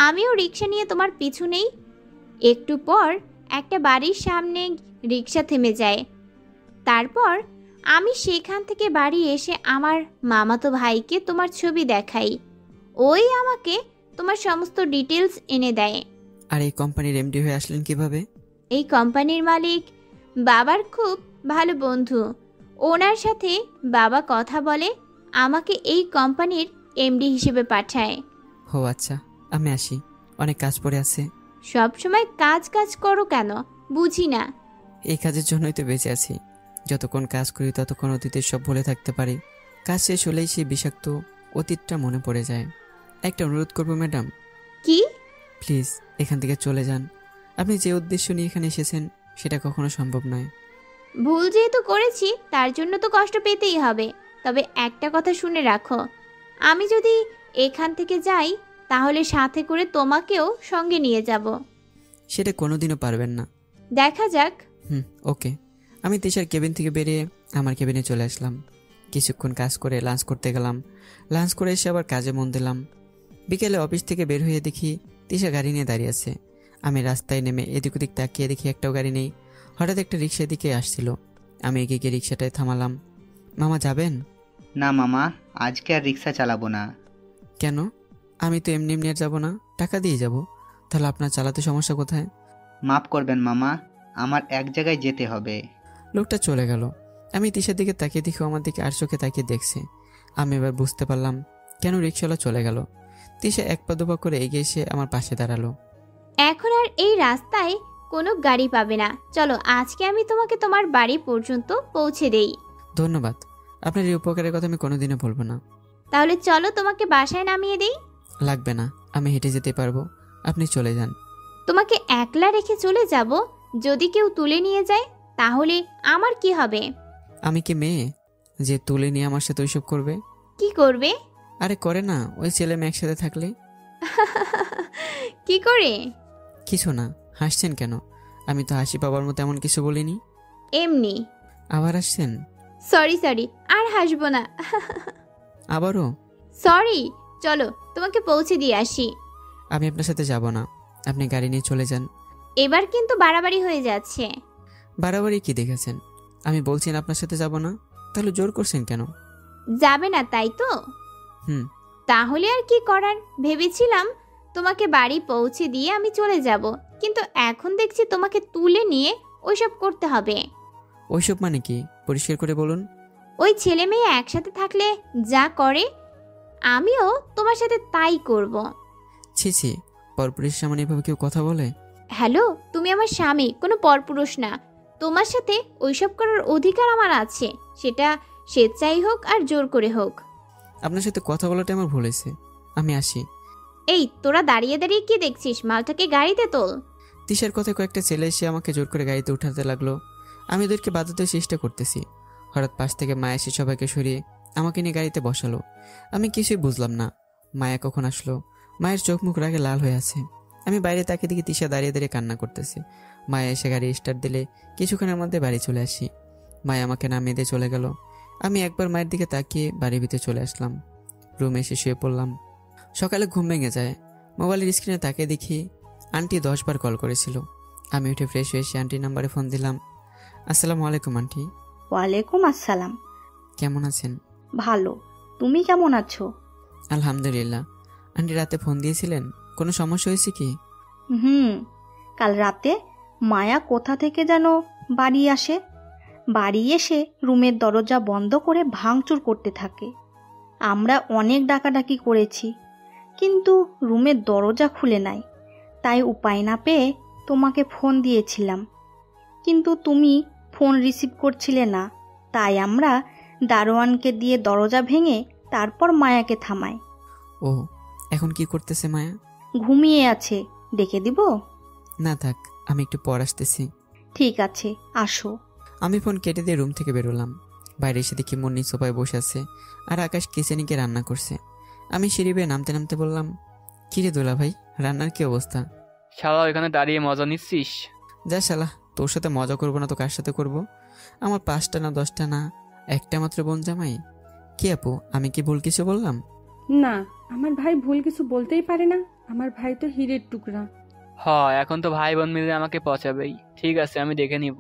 D: আমিও রিক্সা নিয়ে তোমার পিছু নেই। একটু পর একটা বাড়ির সামনে রিক্সা থেমে যায়। তারপর আমি সেখান থেকে বাড়ি এসে আমার মামাতো ভাইকে তোমার ছবি দেখাই। ওই আমাকে তোমার সমস্ত ডিটেলস এনে দেয়।
A: আর এই কোম্পানির এমডি হয়ে আসলেন কিভাবে?
D: এই কোম্পানির মালিক বাবার খুব ভালো বন্ধু। ওনার সাথে বাবা কথা বলে আমাকে এই কোম্পানির এমডি হিসেবে পাঠায়।
A: ও আচ্ছা, আমি আসি, অনেক কাজ পড়ে আছে।
D: সব সময় কাজ কাজ করো কেন বুঝি না।
A: এই কাজের জন্যই তো বেঁচে আছি। যতক্ষণ কাজ করি ততক্ষণ অতীতের সব ভুলে থাকতে পারি। কাজ শেষ হলেই সেই বিষাক্ত অতীতটা মনে পড়ে যায়। একটা অনুরোধ করবো ম্যাডাম।
D: কি?
A: প্লিজ এখান থেকে চলে যান। আপনি যে উদ্দেশ্য নিয়ে এখানে এসেছেন সেটা কখনো সম্ভব নয়।
D: ভুল যেহেতু করেছি তার জন্য তো কষ্ট পেতেই হবে। তবে একটা কথা শুনে রাখো, আমি যদি এখান থেকে যাই তাহলে সাথে করে তোমাকেও সঙ্গে নিয়ে যাব।
A: সেটা কোনোদিনও পারবেন না।
D: দেখা যাক।
A: ওকে। আমি তিশার কেবিন থেকে বেরিয়ে আমার কেবিনে চলে আসলাম। কিছুক্ষণ কাজ করে লাঞ্চ করতে গেলাম। লাঞ্চ করে এসে আবার কাজে মন দিলাম। বিকেলে অফিস থেকে বের হয়ে দেখি তিশা গাড়ি নিয়ে দাঁড়িয়ে আছে। আমি রাস্তায় নেমে এদিক ওদিক তাকিয়ে দেখি একটাও গাড়ি নেই। হঠাৎ একটা রিক্সা দিকে আসছিল। আমি এগিয়ে গিয়ে রিক্সাটায় থামালাম। মামা যাবেন?
K: না মামা, আজকে আর রিক্সা চালাবো না।
A: কেন? আমি তো এমনি এমনি আর যাবো না, টাকা দিয়ে যাব। তাহলে আপনার চালাতে সমস্যা কোথায়?
K: মাফ করবেন মামা, আমার এক জায়গায় যেতে হবে।
A: লোকটা চলে গেল। আমি তিশার দিকে তাকিয়ে দেখি আমার দিকে আর চোখে তাকিয়ে দেখছে। আমি এবার বুঝতে পারলাম কেন রিক্সাওয়ালা চলে গেল। তিশা এক পা দুপা করে এগিয়ে এসে আমার পাশে দাঁড়ালো।
D: এখন আর এই রাস্তায় কোনো গাড়ি পাবে না। চলো আজকে আমি তোমাকে তোমার বাড়ি পর্যন্ত পৌঁছে দেই।
A: ধন্যবাদ, আপনার এই উপকারের কথা আমি কোনোদিনও বলবো না।
D: তাহলে চলো তোমাকে বাসায় নামিয়ে দেই।
A: লাগবে না, আমি হেঁটে যেতে পারবো, আপনি চলে যান।
D: তোমাকে একলা রেখে চলে যাব? যদি কেউ তুলে নিয়ে যায় তাহলে আমার কি হবে?
A: আমি কি মেয়ে যে তুলে নিয়ে আমার সাথে ওইসব করবে?
D: কি করবে?
A: আরে করে না, ওই ছেলে মেয়ে একসাথে থাকলে।
D: কি করে?
A: কিছু না, হাসছেন কেন? আমি তো হাসি পাবার মতো এমন কিছু বলিনি।
D: এমনি।
A: আবার হাসছেন?
D: সরি আর হাসবো না।
A: আবারও?
D: সরি। চলো তোমাকে পৌঁছে দিয়ে আসি।
A: আমি আপনার সাথে যাব না, আপনি গাড়ি নিয়ে চলে যান।
D: এবার কিন্তু বাড়াবাড়ি হয়ে যাচ্ছে।
A: বাড়াবাড়ি কি দেখেছেন? আমি বলছি না আপনার সাথে যাব না, তাহলে জোর করছেন কেন?
D: যাবে না তাই তো? তাহলে আর কি করার? ভেবেছিলাম তোমাকে বাড়ি পৌঁছে দিয়ে আমি চলে যাব, কিন্তু এখন দেখছি তোমাকে তুলে নিয়ে ওইসব করতে হবে।
A: ওইসব মানে কি? পরিষ্কার করে বলুন।
D: ওই ছেলে মেয়ে একসাথে থাকলে যা করে আমিও তোমার সাথে তাই করব।
A: ছি ছি, পরপুরুষের সামনে এভাবে কেউ কথা বলে?
D: হ্যালো, তুমি আমার স্বামী, কোনো পরপুরুষ না। তোমার সাথে ওইসব করার অধিকার আমার আছে, সেটা স্বেচ্ছাই হোক আর জোর করে হোক।
A: আপনার সাথে কথা বলাটা আমার ভুল হয়েছে, আমি আসি।
D: এই তোরা দাঁড়িয়ে দাঁড়িয়ে কি দেখছিস? মালটাকে গাড়িতে তোল।
A: তিশার কথায় কয়েকটা ছেলে এসে আমাকে জোর করে গাড়িতে উঠাতে লাগলো। আমি ওদেরকে বাধাতে চেষ্টা করতেছি। হঠাৎ পাশ থেকে মায়া এসে সবাইকে সরিয়ে আমাকে নিয়ে গাড়িতে বসালো। আমি কিছুই বুঝলাম না মায়া কখন আসলো। মায়ের চোখ মুখ রাগে লাল হয়ে আছে। আমি বাইরে তাকে দিকে তিশা দাঁড়িয়ে দাঁড়িয়ে কান্না করতেছে। মায়া এসে গাড়ি স্টার্ট দিলে কিছুক্ষণের মধ্যে বাড়ি চলে আসি। মায়া আমাকে নামিয়ে দিয়ে চলে গেল। আমি একবার মায়ের দিকে তাকিয়ে বাড়ির ভিতরে চলে আসলাম। রুমে এসে শুয়ে পড়লাম। সকালে ঘুম ভেঙে যায়। মোবাইলের স্ক্রিনে তাকিয়ে দেখি আন্টি 10 বার কল করেছিল। আমি উঠে ফ্রেশ হয়ে এসে আন্টির নাম্বারে ফোন দিলাম। আসসালামু আলাইকুম আন্টি।
M: ওয়ালাইকুম আসসালাম।
A: কেমন আছেন?
M: ভালো, তুমি কেমন আছো?
A: আলহামদুলিল্লাহ। আন্টি রাতে ফোন দিয়েছিলেন, কোনো সমস্যা হয়েছে কি?
M: কাল রাতে মায়া কোথা থেকে যেন বাড়ি আসে। বাড়ি এসে রুমের দরজা বন্ধ করে ভাঙচুর করতে থাকে। আমরা অনেক ডাকাডাকি করেছি, কিন্তু রুমের দরজা খুলে নাই। তাই উপায় না পেয়ে তোমাকে ফোন দিয়েছিলাম, কিন্তু তুমি ফোন রিসিভ করছিলে না। তাই আমরা দারোয়ানকে দিয়ে দরজা ভেঙে তারপর মায়াকে থামাই।
A: ও, এখন কি করতেছে মায়া?
M: ঘুমিয়ে আছে, ডেকে দিব?
A: না থাক, আমি একটু পর আসতেছি।
M: ঠিক আছে, আসো।
A: আমি ফোন কেটে দিয়ে রুম থেকে বেরোলাম। বাইরে এসে দেখি মুন্নি সোফায় বসে আছে আর আকাশ কিচেনে গিয়ে রান্না করছে। আমি সিঁড়ি বেয়ে নামতে নামতে বললাম, কিরে দোলা ভাই, রান্নার কি অবস্থা?
I: শালা এখানে দাঁড়িয়ে মজা নিচ্ছিস?
A: যা শালা, তোর সাথে মজা করবো না তো কার সাথে করব? আমার 5টা না 10টা না, একটা মাত্র বোন জামাই। কি আপু, আমি কি ভুল কিছু বললাম?
J: না, আমার ভাই ভুল কিছু বলতেই পারে না। আমার ভাই তো হীরের টুকরা।
I: এখন তো ভাই বোন মিলে আমাকে পচাবেই। ঠিক আছে, আমি দেখে নিব।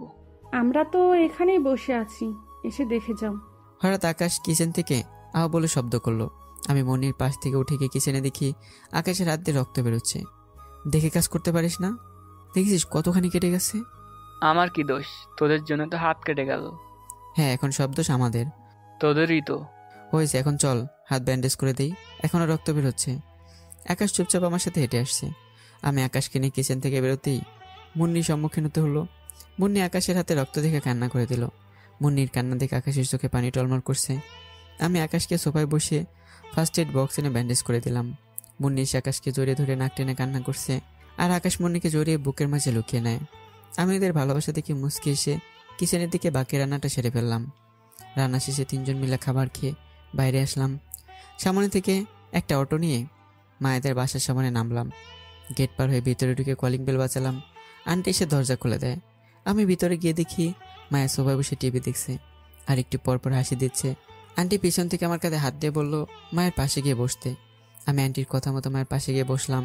J: আমরা তো এখানেই বসে আছি, এসে দেখে যাও।
A: হঠাৎ আকাশ কিচেন থেকে আহ বলে শব্দ করলো। আমি মনির পাশ থেকে উঠে গিয়ে কিচেনে দেখি আকাশের হাত দিয়ে রক্ত বেরোচ্ছে। দেখে কাজ করতে পারিস না? দেখেছিস কতখানি কেটে গেছে?
I: আমার কি দোষ? তোদের জন্য তো হাত কেটে গেল।
A: হ্যাঁ, এখন সব দোষ আমাদের।
I: তোদেরই তো
A: হয়েছে, এখন চল হাত ব্যান্ডেজ করে দেই, এখনো রক্ত বেরোচ্ছে। আকাশ চুপচাপ আমার সাথে হেঁটে আসছে। আমি আকাশকে নিয়ে কিচেন থেকে বেরোতেই মুন্নির সম্মুখীন হতে হলো। মুন্নি আকাশের হাতে রক্ত দেখে কান্না করে দিল। মুন্নির কান্না দেখে আকাশের চোখে পানি টলমল করছে। আমি আকাশকে সোফায় বসে ফার্স্ট এড বক্স এনে ব্যান্ডেজ করে দিলাম। মুন্নি এসে আকাশকে জড়িয়ে ধরে নাক টেনে কান্না করছে, আর আকাশ মুন্নিকে জড়িয়ে বুকের মাঝে লুকিয়ে নেয়। আমি এদের ভালোবাসা দেখে মুচকি এসে কিচেনের দিকে বাকি রান্নাটা সেরে ফেললাম। রান্না শেষে 3জন মিলে খাবার খেয়ে বাইরে আসলাম। সামনে থেকে একটা অটো নিয়ে মায়েদের বাসার সামনে নামলাম। গেট পার হয়ে ভিতরে ঢুকে কলিং বেল বাজালাম। আন্টি এসে দরজা খুলে দেয়। আমি ভিতরে গিয়ে দেখি মায়ের সোফায় বসে টিভি দেখছে আর একটু পরপর হাসি দিচ্ছে। আন্টি পিছন থেকে আমার কাঁধে হাত দিয়ে বলল মায়ের পাশে গিয়ে বসতে। আমি আন্টির কথা মতো মায়ের পাশে গিয়ে বসলাম।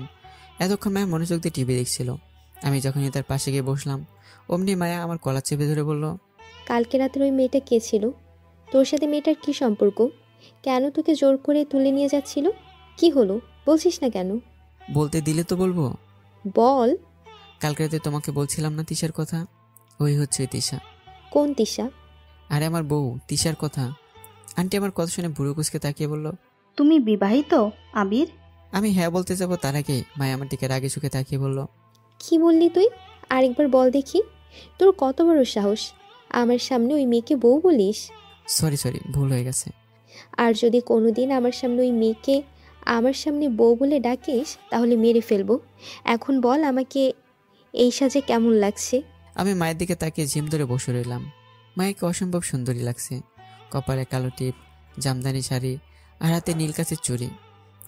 A: এতক্ষণ মায়ের মনোযোগ দিয়ে টিভি দেখছিল। আমি যখনই তার পাশে গিয়ে বসলাম অমনি মায়া আমার কলা চেপে ধরে বলল,
N: কালকে রাতের ওই মেয়েটা কে ছিল? তোর সাথে মেয়েটার কি সম্পর্ক? কেন তোকে জোর করে তুলে নিয়ে যাচ্ছিল? কি হলো বলছিস না কেন?
A: বলতে দিলে তো বলবো।
N: বল।
A: কালকে রাতে তোমাকে বলছিলাম না তিশার কথা? ওই হচ্ছে তিশা।
N: কোন তিশা?
A: আরে আমার বউ তিশার কথা। আন্টি আমার কথা শুনে বুড়ো কুচকে তাকিয়ে বলল,
M: তুমি বিবাহিত আবির?
A: আমি হ্যাঁ বলতে যাবো তার আগে মায়া আমার দিকে রাগে চোখে তাকিয়ে বলল,
N: কি বললি তুই? আরেকবার বল দেখি। তোর কত বড় সাহস আমার সামনে ওই মেয়েকে বউ বলিস?
A: সরি ভুল হয়ে গেছে।
N: আর যদি কোনোদিন আমার সামনে ওই মেয়েকে আমার সামনে বউ বলে ডাকিস তাহলে মেরে ফেলবো। এখন বল আমাকে এই সাজে কেমন লাগছে?
A: আমি মায়ের দিকে তাকিয়ে জিম ধরে বসে রইলাম। মায়াকে অসম্ভব সুন্দরী লাগছে। কপালে কালো টিপ, জামদানি শাড়ি আর হাতে নীল কাচের চুড়ি।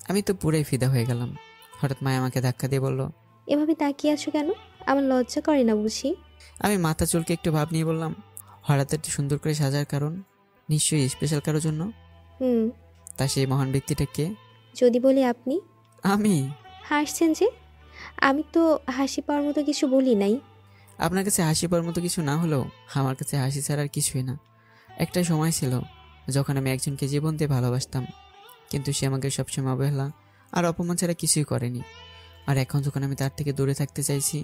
A: আমি তো পুরাই ফিদা হয়ে গেলাম। হঠাৎ মায়া আমাকে ধাক্কা দিয়ে বলল,
N: এভাবে তাকিয়ে আছো কেন? আমার লজ্জা করে না বুঝি?
A: আমি মাথা চুলকে একটু ভাব নিয়ে বললাম, হঠাৎ একটু সুন্দর করে সাজার কারণ নিশ্চয়ই স্পেশাল কারোর জন্য। তা সেই মহান ব্যক্তিটা কে?
N: যদি বলি আপনি।
A: আমি?
N: হাসছেন যে? আমি তো হাসি পাওয়ার মতো কিছু বলি নাই।
A: আপনার কাছে হাসি পাওয়ার মতো কিছু না হলেও আমার কাছে হাসি ছাড়া আর কিছুই না। একটা সময় ছিল যখন আমি একজনকে জীবন দিয়ে ভালোবাসতাম, কিন্তু সে আমাকে সবসময় অবহেলা আর অপমান ছাড়া কিছুই করেনি। আর এখন যখন আমি তার থেকে দূরে থাকতে চাইছি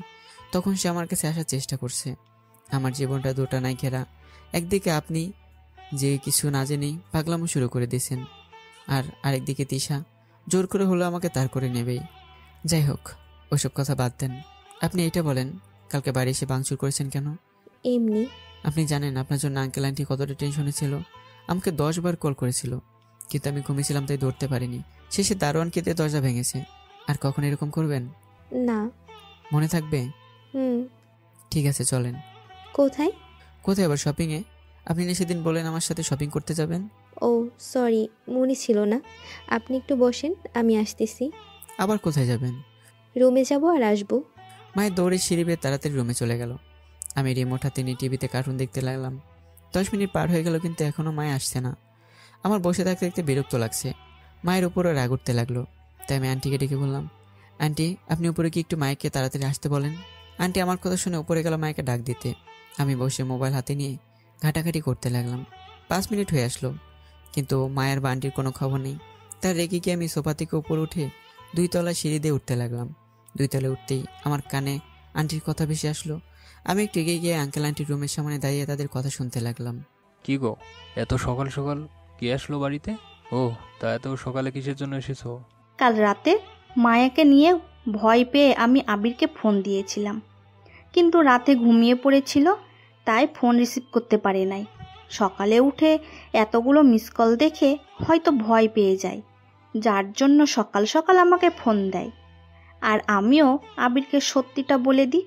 A: তখন সে আমার কাছে আসার চেষ্টা করছে। আমার জীবনটা দুটা নাই ঘেরা। একদিকে আপনি যে কিছু না জেনেই পাগলামো শুরু করে দিয়েছেন, আর আরেকদিকে তিশা জোর করে হলো আমাকে তার করে নেবেই। যাই হোক, ওসব কথা বাদ দেন। আপনি এটা বলেন, কালকে বাড়ি এসে ভাঙচুর করেছেন কেন?
N: এমনি।
A: আপনি জানেন আপনার জন্য আঙ্কেল আন্টি কতটা টেনশনে ছিল? আমাকে 10 বার কল করেছিল, কিন্তু আমি ঘুমিয়েছিলাম তাই ধরতে পারিনি। শেষে দারোয়ানকে দিয়ে দরজা ভেঙেছে। আর কখন এরকম করবেন?
N: না।
A: মনে থাকবে?
N: হুম।
A: ঠিক আছে চলেন।
N: কোথায়?
A: কোথায় আবার? শপিংয়ে। আপনি না সেদিন বলেন আমার সাথে শপিং করতে যাবেন?
N: ও সরি, মনে ছিল না। আপনি একটু বসেন, আমি আসতেছি।
A: আবার কোথায় যাবেন?
N: রুমে যাব আর আসবো।
A: মায়ের দৌড়ে সিঁড়ি বেয়ে তাড়াতাড়ি রুমে চলে গেল। আমি রিমোট হাতে নিয়ে টিভিতে কার্টুন দেখতে লাগলাম। 10 মিনিট পার হয়ে গেল কিন্তু এখনও মায় আসছে না। আমার বসে থাকতে দেখতে বিরক্ত লাগছে। মায়ের উপরও রাগ উঠতে লাগলো। তাই আমি আন্টিকে ডেকে বললাম, আন্টি আপনি উপরে কি একটু মাইকে তাড়াতাড়ি আসতে বলেন। আন্টি আমার কথা শুনে উপরে গেল মাইকে ডাক দিতে। আমি বসে মোবাইল হাতে নিয়ে ঘাটাঘাটি করতে লাগলাম। 5 মিনিট হয়ে আসলো কিন্তু মায়ের বা আন্টির কোনো খবর নেই। তার রেগে গিয়ে আমি সোফা থেকে উপরে উঠে 2 তলা সিঁড়ি দিয়ে উঠতে লাগলাম। 2 তলায় উঠতেই আমার কানে আন্টির কথা ভেসে আসলো। আমি একটু এগিয়ে গিয়ে আঙ্কেল আন্টির রুমের সামনে দাঁড়িয়ে তাদের কথা শুনতে লাগলাম।
B: কি গো, এত সকাল সকাল কে আসলো বাড়িতে? ও তা এত সকালে কিসের জন্য এসেছো?
M: কাল রাতে মায়াকে নিয়ে ভয় পেয়ে আমি আবিরকে ফোন দিয়েছিলাম, কিন্তু রাতে ঘুমিয়ে পড়েছিল তাই ফোন রিসিভ করতে পারে নাই। সকালে উঠে এতগুলো মিস কল দেখে হয়তো ভয় পেয়ে যায়, যার জন্য সকাল সকাল আমাকে ফোন দেয়। আর আমিও আবিরকে সত্যিটা বলে দিই।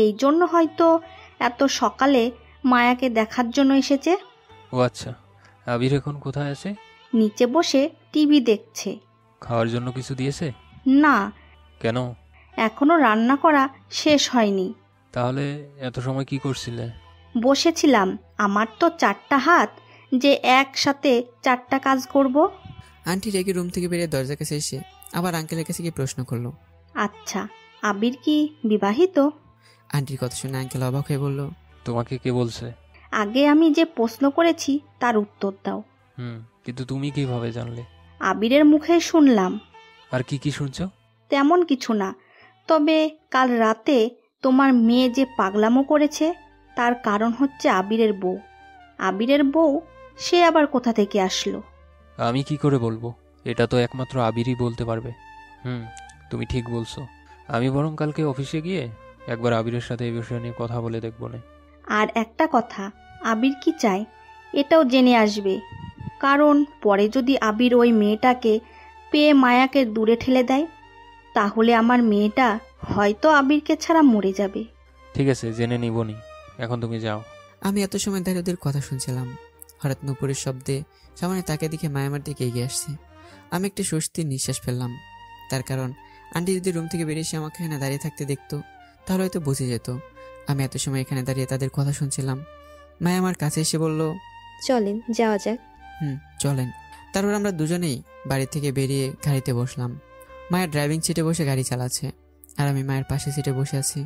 M: এই জন্য হয়তো এত সকালে মায়াকে দেখার জন্য এসেছে।
B: ও আচ্ছা, আবির এখন কোথায় আছে?
M: নিচে বসে টিভি দেখছে।
B: খাওয়ার জন্য কিছু দিয়েছে?
M: না।
B: কেন?
M: এখনো রান্না করা শেষ হয়নি।
B: তাহলে এত সময় কি করছিলে?
M: বসেছিলাম, আমার তো 4টা হাত যে একসাথে 4টা কাজ করব।
A: আন্টি রেগে রুম থেকে বেরিয়ে দরজার কাছে এসে আবার আঙ্কেলের কাছে গিয়ে প্রশ্ন করলো,
M: আচ্ছা আবির কি বিবাহিত?
A: আন্টির কথা শুনে আঙ্কেল অবাক হয়ে বলল,
B: তোমাকে কে বলছে?
M: আগে আমি যে প্রশ্ন করেছি তার উত্তর দাও।
B: কিন্তু তুমি কিভাবে জানলে?
M: আবিরের মুখে শুনলাম।
B: আর কি কি শুনছো?
M: তেমন কিছু না, তবে কাল রাতে তোমার মেয়ে যে পাগলামো করেছে তার কারণ হচ্ছে আবিরের বউ। আবিরের বউ সে আবার কোথা থেকে আসলো?
B: আমি কি করে বলবো? এটা তো একমাত্র আবিরই বলতে পারবে। তুমি ঠিক বলছো। আমি বরং কালকে অফিসে গিয়ে একবার আবিরের সাথে এই বিষয় নিয়ে কথা বলে দেখবো না।
M: আর একটা কথা, আবির কি চায় এটাও জেনে আসবে, কারণ পরে যদি আবির ওই মেয়েটাকে পেয়ে মায়াকে দূরে ঠেলে দেয় তাহলে আমার মেয়েটা হয়তো আবিরকে ছাড়া মরে যাবে।
B: ঠিক আছে, জেনে নিবনি। এখন তুমি যাও।
A: আমি এত সময় ধরে ওদের কথা শুনছিলাম। হঠাৎ নুপুরের শব্দে সামনে তাকে দেখে মায়া আমার দিকে এগিয়ে আসছে। আমি একটা স্বস্তির নিঃশ্বাস ফেললাম। তার কারণ আন্টি যদি রুম থেকে বেরিয়ে এসে আমাকে এখানে দাঁড়িয়ে থাকতে দেখতো তাহলে হয়তো বুঝে যেত আমি এত সময় এখানে দাঁড়িয়ে তাদের কথা শুনছিলাম। মায়া আমার কাছে এসে বলল,
N: চলেন যাওয়া যাক।
A: চলেন। তারপর আমরা দুজনেই বাড়ি থেকে বেরিয়ে গাড়িতে বসলাম। মায়া ড্রাইভিং সিটে বসে গাড়ি চালাচ্ছে আর আমি মায়ের পাশে সিটে বসে আছি।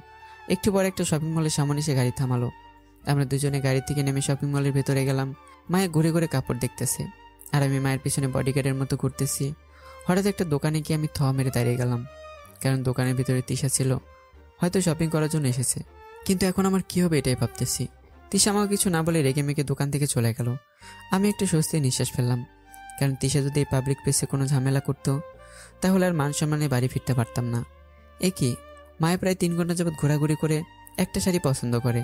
A: একটু পরে একটা শপিং মলের সামনে এসে গাড়ি থামালো। আমরা দুজনে গাড়ি থেকে নেমে শপিং মলের ভেতরে গেলাম। মায়া ঘুরে ঘুরে কাপড় দেখতেছে আর আমি মায়ের পিছনে বডিগার্ডের মতো ঘুরতেছি। হঠাৎ একটা দোকানে গিয়ে আমি থ মেরে দাঁড়িয়ে গেলাম, কারণ দোকানের ভিতরে তিশা ছিল, হয়তো শপিং করার জন্য এসেছে। কিন্তু এখন আমার কি হবে এটাই ভাবতেছি। তিশা আমাকে কিছু না বলে রেগে মেগে দোকান থেকে চলে গেল। আমি একটু স্বস্তির নিঃশ্বাস ফেললাম, কারণ তিশা যদি এই পাবলিক প্লেসে কোনো ঝামেলা করতো তাহলে আর মান সম্মানে বাড়ি ফিরতে পারতাম না। কি মায়ের প্রায় 3 ঘন্টা যাবৎ ঘোরাঘুরি করে একটা শাড়ি পছন্দ করে,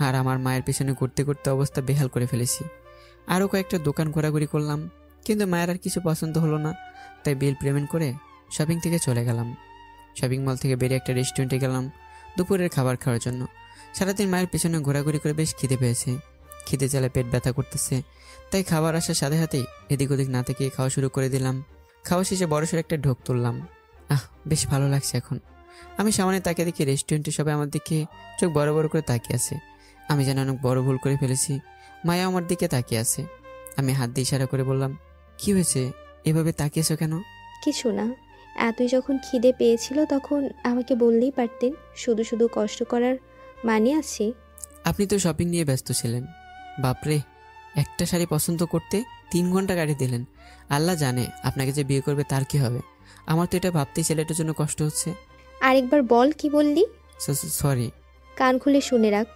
A: আর আমার মায়ের পিছনে ঘুরতে ঘুরতে অবস্থা বেহাল করে ফেলেছি। আরও কয়েকটা দোকান ঘোরাঘুরি করলাম, কিন্তু মায়ের আর কিছু পছন্দ হলো না, তাই বিল পেমেন্ট করে শপিং থেকে চলে গেলাম। শপিং মল থেকে বেরিয়ে একটা রেস্টুরেন্টে গেলাম দুপুরের খাবার খাওয়ার জন্য। সারাদিন মায়ের পেছনে ঘোরাঘুরি করে বেশ খিদে পেয়েছে, খিদে জ্বালে পেট ব্যথা করতেছে, তাই খাবার আসার সাথে সাথেই এদিক ওদিক না থেকে খাওয়া শুরু করে দিলাম। খাওয়া শেষে বড়সড় একটা ঢোক তুললাম। বেশ ভালো লাগছে এখন। আমি সামনে তাকিয়ে দেখি রেস্টুরেন্টে সবাই আমার দিকে চোখ বড় বড় করে তাকিয়ে আছে। আমি যেন অনেক বড় ভুল করে ফেলেছি। মায়া আমার দিকে তাকিয়ে আছে। আমি হাত দিয়ে ইশারা করে বললাম, কি হয়েছে, এভাবে তাকিয়েছো কেন?
N: কিছু না, এতই যখন খিদে পেয়েছিল তখন আমাকে বললেই পারতেন, শুধু শুধু কষ্ট করার মানে আছে?
A: আপনি তো শপিং নিয়ে ব্যস্ত ছিলেন। বাপরে, একটা শাড়ি পছন্দ করতে 3 ঘন্টা গাড়ি দিলেন। আল্লাহ জানে আপনাকে যে বিয়ে করবে তার কি হবে। আমার তো এটা ভাবতেই ছেলেটার জন্য কষ্ট হচ্ছে।
N: আরেকবার বল, কি বললি?
A: সরি।
N: কান খুলে শুনে রাখ,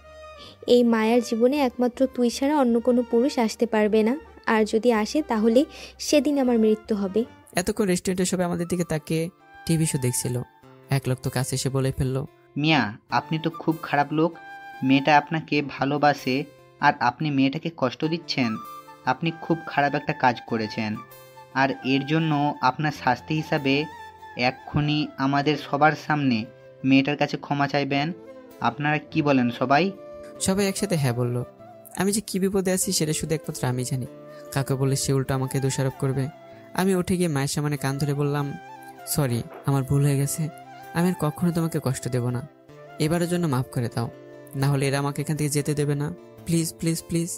N: এই মায়ার জীবনে একমাত্র তুই ছাড়া অন্য কোনো পুরুষ আসতে পারবে না, আর যদি আসে তাহলে সেদিন আমার মৃত্যু হবে।
A: এতক্ষণ রেস্টুরেন্টে সবাই আমাদের দিকে তাকিয়ে টিভি শো দেখছিল। এক লোক তো কাছে এসে বলে ফেললো,
K: মিয়া আপনি তো খুব খারাপ লোক। মেয়েটা আপনাকে ভালোবাসে আর আপনি মেয়েটাকে কষ্ট দিচ্ছেন। আপনি খুব খারাপ একটা কাজ করেছেন, আর এর জন্য আপনার শাস্তি হিসাবে এক্ষুনি আমাদের সবার সামনে মেয়েটার কাছে ক্ষমা চাইবেন। আপনারা কি বলেন সবাই?
A: সবাই একসাথে হ্যাঁ বলল। আমি যে কি বিপদে আছি সেটা শুধু একমাত্র আমি জানি। কাকে বললে সে উল্টো আমাকে দোষারোপ করবে। আমি উঠে গিয়ে মায়ের সামনে কান ধরে বললাম, সরি, আমার ভুল হয়ে গেছে। আমি আর কখনো তোমাকে কষ্ট দেব না। এবারের জন্য মাফ করে দাও, না হলে এরা আমাকে এখান থেকে যেতে দেবে না। Please please please.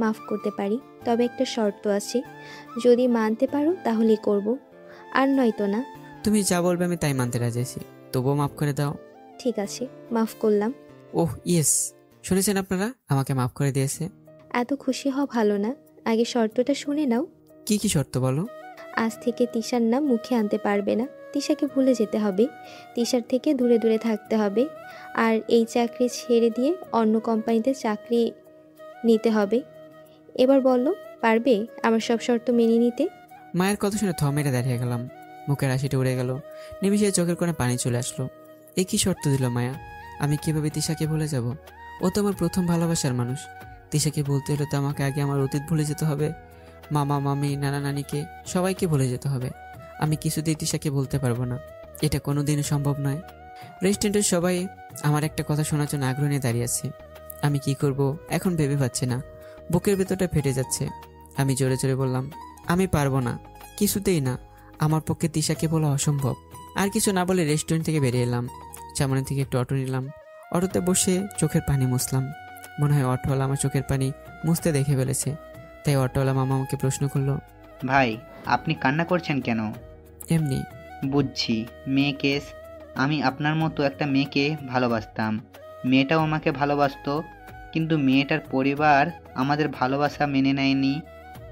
N: মাফ করতে পারি, তবে একটা শর্ত আছে, যদি মানতে পারো তাহলেই করব, আর নয়তো না।
A: তুমি যা বলবে আমি তাই মানতে রাজি আছি, তবুও মাফ করে দাও।
N: ঠিক আছে, মাফ করলাম।
A: ওহ ইয়েস, শুনেছেন আপনারা, আমাকে মাফ করে দিয়েছে।
N: এত খুশি হও ভালো না, আগে শর্তটা শুনে নাও।
A: কি কি শর্ত বলো?
N: আজ থেকে তিশার নাম মুখে আনতে পারবে না, তিশাকে ভুলে যেতে হবে, তিশার থেকে দূরে দূরে থাকতে হবে, আর এই চাকরি ছেড়ে দিয়ে অন্য কোম্পানিতে চাকরি নিতে হবে। এবার বলো, পারবে আমার সব শর্ত মেনে নিতে?
A: মায়ের কথা শুনে থ মেরে দাঁড়িয়ে গেলাম। মুখের হাসিটা উড়ে গেল, নিমিষে চোখের কোণে পানি চলে আসলো। এ কি শর্ত দিল মায়া? আমি কিভাবে তিশাকে ভুলে যাব? ও তো আমার প্রথম ভালোবাসার মানুষ। তিশাকে বলতে হলে তো আমাকে আগে আমার অতীত ভুলে যেতে হবে। মামা মামি নানা নানিকে সবাইকে ভুলে যেতে হবে। আমি কিছুতেই তিশাকে বলতে পারবো না, এটা কোনোদিনই সম্ভব নয়। রেস্টুরেন্টের সবাই আমার একটা কথা শোনার জন্য আগ্রহ নিয়ে দাঁড়িয়ে আছে। আমি কি করব এখন ভেবে পাচ্ছি না, বুকের ভেতরটা ফেটে যাচ্ছে। আমি জোরে জোরে বললাম, আমি পারবো না, কিছুতেই না, আমার পক্ষে তিশাকে বলা অসম্ভব। আর কিছু না বলে রেস্টুরেন্ট থেকে বেরিয়ে এলাম। সামনে থেকে একটু অটো নিলাম। অটোতে বসে চোখের পানি মুছলাম। মনে হয় অটোওয়ালা আমার চোখের পানি মুছতে দেখে ফেলেছে, তাই অটোওয়ালা মামা আমাকে প্রশ্ন করলো,
K: ভাই আপনি কান্না করছেন কেন?
A: এমনি।
K: বুঝছি, মেয়ে কেস। আমি আপনার মতো একটা মেয়েকে ভালোবাসতাম, মেয়েটাও আমাকে ভালোবাসতো, কিন্তু মেয়েটার পরিবার আমাদের ভালোবাসা মেনে নেয়নি,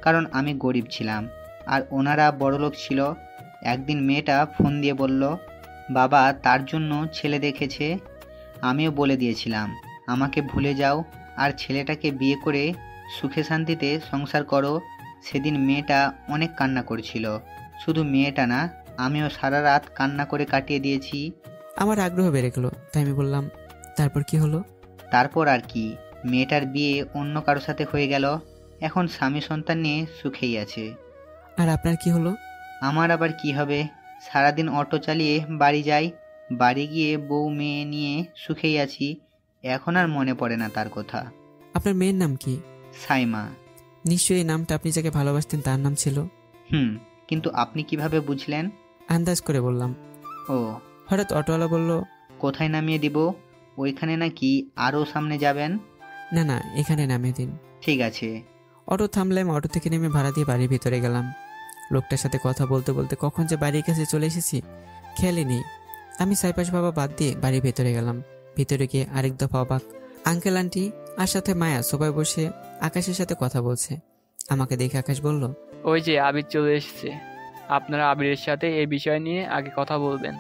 K: কারণ আমি গরিব ছিলাম আর ওনারা বড়লোক ছিল। একদিন মেয়েটা ফোন দিয়ে বলল বাবা তার জন্য ছেলে দেখেছে। আমিও বলে দিয়েছিলাম আমাকে ভুলে যাও আর ছেলেটাকে বিয়ে করে সুখে শান্তিতে সংসার করো। সেদিন মেয়েটা অনেক কান্না করছিল, শুধু মেয়েটা না, আমিও সারা রাত কান্না করে কাটিয়ে দিয়েছি।
A: আমার আগ্রহ বেড়ে গেল, তাই আমি বললাম, তারপর কি হলো?
K: তারপর আর কি, মেয়েটার বিয়ে অন্য কারোর সাথে হয়ে গেল, এখন স্বামী সন্তান নিয়ে সুখেই আছে।
A: আর আপনার কি হলো?
K: আমার আবার কি হবে, সারাদিন অটো চালিয়ে বাড়ি যাই, বাড়ি গিয়ে বউ মেয়ে নিয়ে সুখেই আছি। এখন আর মনে পড়ে না তার কথা।
A: আপনার মেয়ের নাম কি?
K: সাইমা।
A: নিশ্চয়ই এই নামটা আপনি যাকে ভালোবাসতেন তার নাম ছিল।
K: কিন্তু আপনি কিভাবে বুঝলেন?
A: আন্দাজ করে বললাম।
K: ও,
A: হঠাৎ অটোওয়ালা বলল,
K: কোথায় নামিয়ে দিব? ওইখানে নাকি আরও সামনে যাবেন?
A: না না, এখানে নামিয়ে দিন।
K: ঠিক আছে।
A: অটো থামলাম, অটো থেকে নেমে ভাড়া দিয়ে বাড়ির ভিতরে গেলাম। লোকটার সাথে কথা বলতে বলতে কখন যে বাড়ির কাছে চলে এসেছি খেয়ালই নেই। আমি সাইপাশ বাবা বাদ দিয়ে বাড়ির ভেতরে গেলাম। ভিতরে গিয়ে আরেক দফা অবাক। আঙ্কেল আন্টি আর সাথে মায়া সোফায় বসে আকাশের সাথে কথা বলছে। আমাকে দেখে আকাশ বলল,
I: ওই যে আবির চলে এসেছে, আপনারা আবিরের সাথে এই বিষয় নিয়ে আগে কথা বলবেন।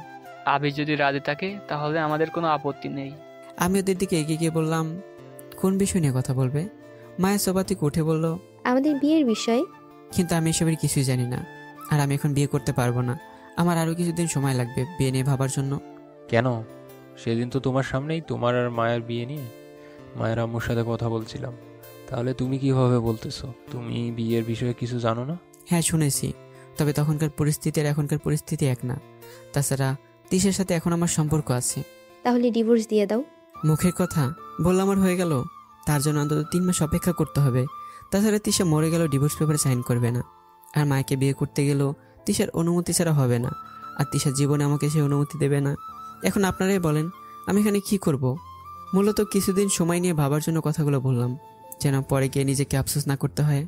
I: আবির যদি রাজি থাকে তাহলে আমাদের কোনো আপত্তি নেই।
A: আমি ওদের দিকে এগিয়ে গিয়ে বললাম, কোন বিষয় নিয়ে কথা বলবে? মায়া সোফা থেকে উঠে বলল,
N: আমাদের বিয়ের বিষয়।
A: কিন্তু আমি এসবের কিছুই জানি না, আর আমি এখন বিয়ে করতে পারবো না। আমার আরো কিছুদিন সময় লাগবে বিয়ে নিয়ে ভাবার জন্য।
B: কেন? সেদিন তো তোমার সামনেই তোমার আর মায়ের বিয়ে নিয়ে মায়ের আম্মুর সাথে কথা বলছিলাম। তাহলে তুমি কিভাবে বলতেছো তুমি বিয়ের বিষয়ে কিছু জানো না?
A: হ্যাঁ শুনেছি, তবে তখনকার পরিস্থিতি আর এখনকার পরিস্থিতি এক না। তাছাড়া তিশার সাথে এখন আমার সম্পর্ক আছে।
N: তাহলে ডিভোর্স দিয়ে দাও।
A: মুখের কথা বললাম আর হয়ে গেল? তার জন্য অন্তত 3 মাস অপেক্ষা করতে হবে। তাছাড়া তিশা মরে গেল ডিভোর্স পেপারে সাইন করবে না। আর মাকে বিয়ে করতে গেলেও তিশার অনুমতি ছাড়া হবে না। আর তিশার জীবনে আমাকে সে অনুমতি দেবে না। এখন আপনারাই বলেন আমি এখানে কি করব? মূলত কিছুদিন সময় নিয়ে ভাবার জন্য কথাগুলো বললাম, যেন পরে গিয়ে নিজেকে আফসোস না করতে হয়।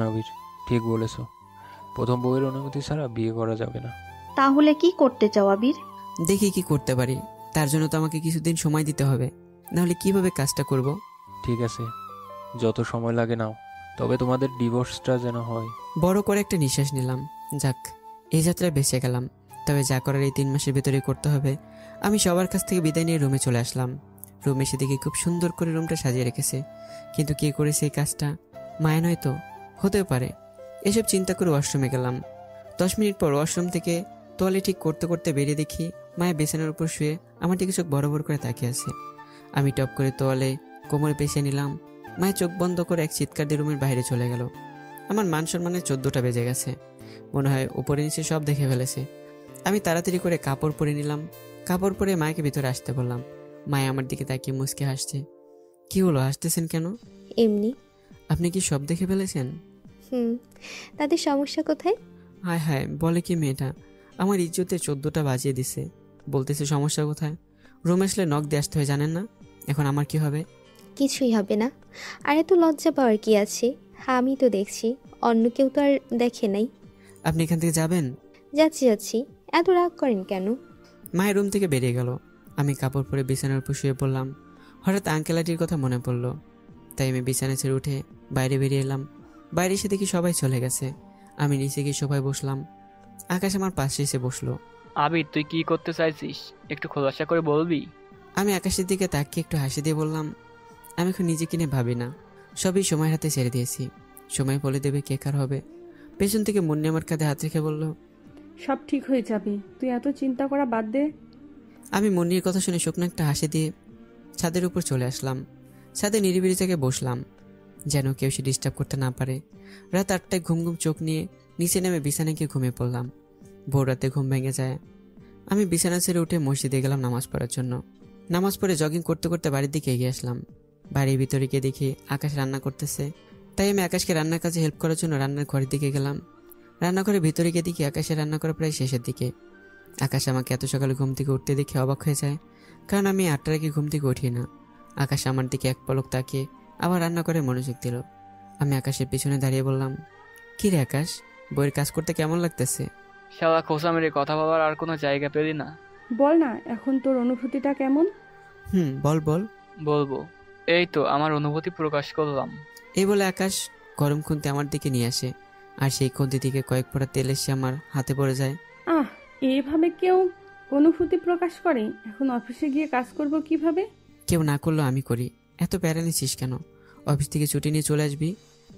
B: আবির, ঠিক বলেছো। প্রথম বউয়ের অনুমতি ছাড়া বিয়ে করা যাবে না।
M: তাহলে কি করতে চাও আবির?
A: দেখি কি করতে পারি। তার জন্য তো আমাকে কিছুদিন সময় দিতে হবে, নাহলে কিভাবে কাজটা করব?
B: ঠিক আছে, যত সময় লাগে নাও, তবে তোমাদের ডিভোর্সটা যেন হয়।
A: বড় করে একটা নিঃশ্বাস নিলাম। যাক, এই যাত্রায় বেঁচে গেলাম। তবে যা করার এই 3 মাসের ভেতরেই করতে হবে। আমি সবার কাছ থেকে বিদায় নিয়ে রুমে চলে আসলাম। রুমে এসে দেখি খুব সুন্দর করে রুমটা সাজিয়ে রেখেছে, কিন্তু কে করেছে এই কাজটা? মায়া নয় তো? হতেও পারে। এসব চিন্তা করে ওয়াশরুমে গেলাম। 10 মিনিট পর ওয়াশরুম থেকে তোয়ালে ঠিক করতে করতে বেরিয়ে দেখি মায়া বিছানার উপর শুয়ে আমার দিকে চোখ বড় বড় করে তাকিয়ে আছে। আমি টপ করে তোয়ালে কোমরে পেঁচিয়ে নিলাম। মায়ের চোখ বন্ধ করে এক চিৎকার দিয়ে রুমের বাইরে চলে গেল। আমার মান সম্মানের 14টা বেজে গেছে। মনে হয় উপরে নিচে সব দেখে ফেলেছে। আমি তাড়াতাড়ি করে কাপড় পরে নিলাম। কাপড় পরে মাকে ভিতরে আসতে বললাম। মায়া আমার দিকে তাকিয়ে মুচকে হাসছে। কি হলো, হাসতেছেন কেন?
N: এমনি।
A: আপনি কি সব দেখে ফেলেছেন?
N: তাদের সমস্যা কোথায়?
A: হায় হায়, বলে কি মেয়েটা? আমার ইজ্জতে 14টা বাজিয়ে দিছে। বলতেছে সমস্যা কোথায়? রুমে আসলে নখ দিয়ে আসতে হয়, জানেন না? এখন আমার কি হবে?
N: কিছুই হবে না। আর এত লজ্জা পাওয়ার কি আছে? আমি তো দেখছি, অন্য কেউ তো আর দেখে নাই।
A: আপনি এখান থেকে যাবেন?
N: যাচ্ছি। এত রাগ করেন কেন?
A: মায়ের রুম থেকে বেরিয়ে গেল। আমি কাপড় পরে বিছানার উপর শুয়ে পড়লাম। হঠাৎ আঙ্কেল আন্টির কথা মনে পড়ল। তাই আমি বিছানা ছেড়ে উঠে বাইরে বেরিয়ে এলাম। বাইরে এসে দেখি সবাই চলে গেছে। আমি নিচে গিয়ে সবাই বসলাম। আকাশ আমার পাশে এসে বসলো।
I: আবির, তুই কি করতে চাইছিস একটু খোলাসা করে বলবি?
A: আমি আকাশের দিকে তাকিয়ে একটু হাসি দিয়ে বললাম, আমি এখন নিজেকে নিয়ে ভাবি না, সবই সময়ের হাতে ছেড়ে দিয়েছি। সময় বলে দেবে কে কার হবে। পেছন থেকে মুন্নি আমার কাঁধে হাত রেখে বলল,
J: সব ঠিক হয়ে যাবে, তুই এত চিন্তা করা বাদ দে।
A: আমি মুন্নির কথা শুনে শুকনো একটা হাসি দিয়ে ছাদের উপর চলে আসলাম। ছাদে নিরিবিলি থেকে বসলাম, যেন কেউ সে ডিস্টার্ব করতে না পারে। রাত 8টায় ঘুম ঘুম চোখ নিয়ে নিচে নেমে বিছানায় গিয়ে ঘুমিয়ে পড়লাম। ভোর রাতে ঘুম ভেঙে যায়। আমি বিছানা ছেড়ে উঠে মসজিদে গেলাম নামাজ পড়ার জন্য। নামাজ পড়ে জগিং করতে করতে বাড়ির দিকে এগিয়ে আসলাম। বাড়ির ভিতরে গিয়ে দেখি আকাশ রান্না করতেছে। তাই আমি আকাশকে রান্নার কাজে হেল্প করার জন্য রান্নার ঘরের দিকে গেলাম। রান্নাঘরের ভিতরে গিয়ে দেখি আকাশের রান্না করা প্রায় শেষের দিকে। আকাশ আমাকে এত সকালে ঘুম থেকে উঠতে দেখে অবাক হয়ে যায়, কারণ আমি 8টার আগে ঘুম থেকে উঠি না। আকাশ আমার দিকে এক পলক তাকিয়ে আবার রান্না করে মনোযোগ দিল। আমি আকাশের পিছনে দাঁড়িয়ে বললাম, কি রে আকাশ, বইয়ের কাজ করতে কেমন লাগতেছে?
I: শালা খোসা মেরে কথা বলার আর কোনো জায়গা পেলি না?
J: বল না, এখন তোর অনুভূতিটা কেমন?
A: বল।
I: বলবো, এই তো আমার অনুভূতি প্রকাশ করলাম।
A: এই বলে আকাশ গরম খুন্তি আমার দিকে নিয়ে আসে, আর সেই খুন্তি থেকে কয়েক ফোঁটা তেল এসে আমার হাতে পড়ে যায়।
J: এইভাবে কেউ অনুভূতি প্রকাশ করে? এখন অফিসে গিয়ে কাজ করব কিভাবে?
A: কেউ না করলেও আমি করি। এত প্যারা নিছিস কেন? অফিস থেকে ছুটি নিয়ে চলে আসবি,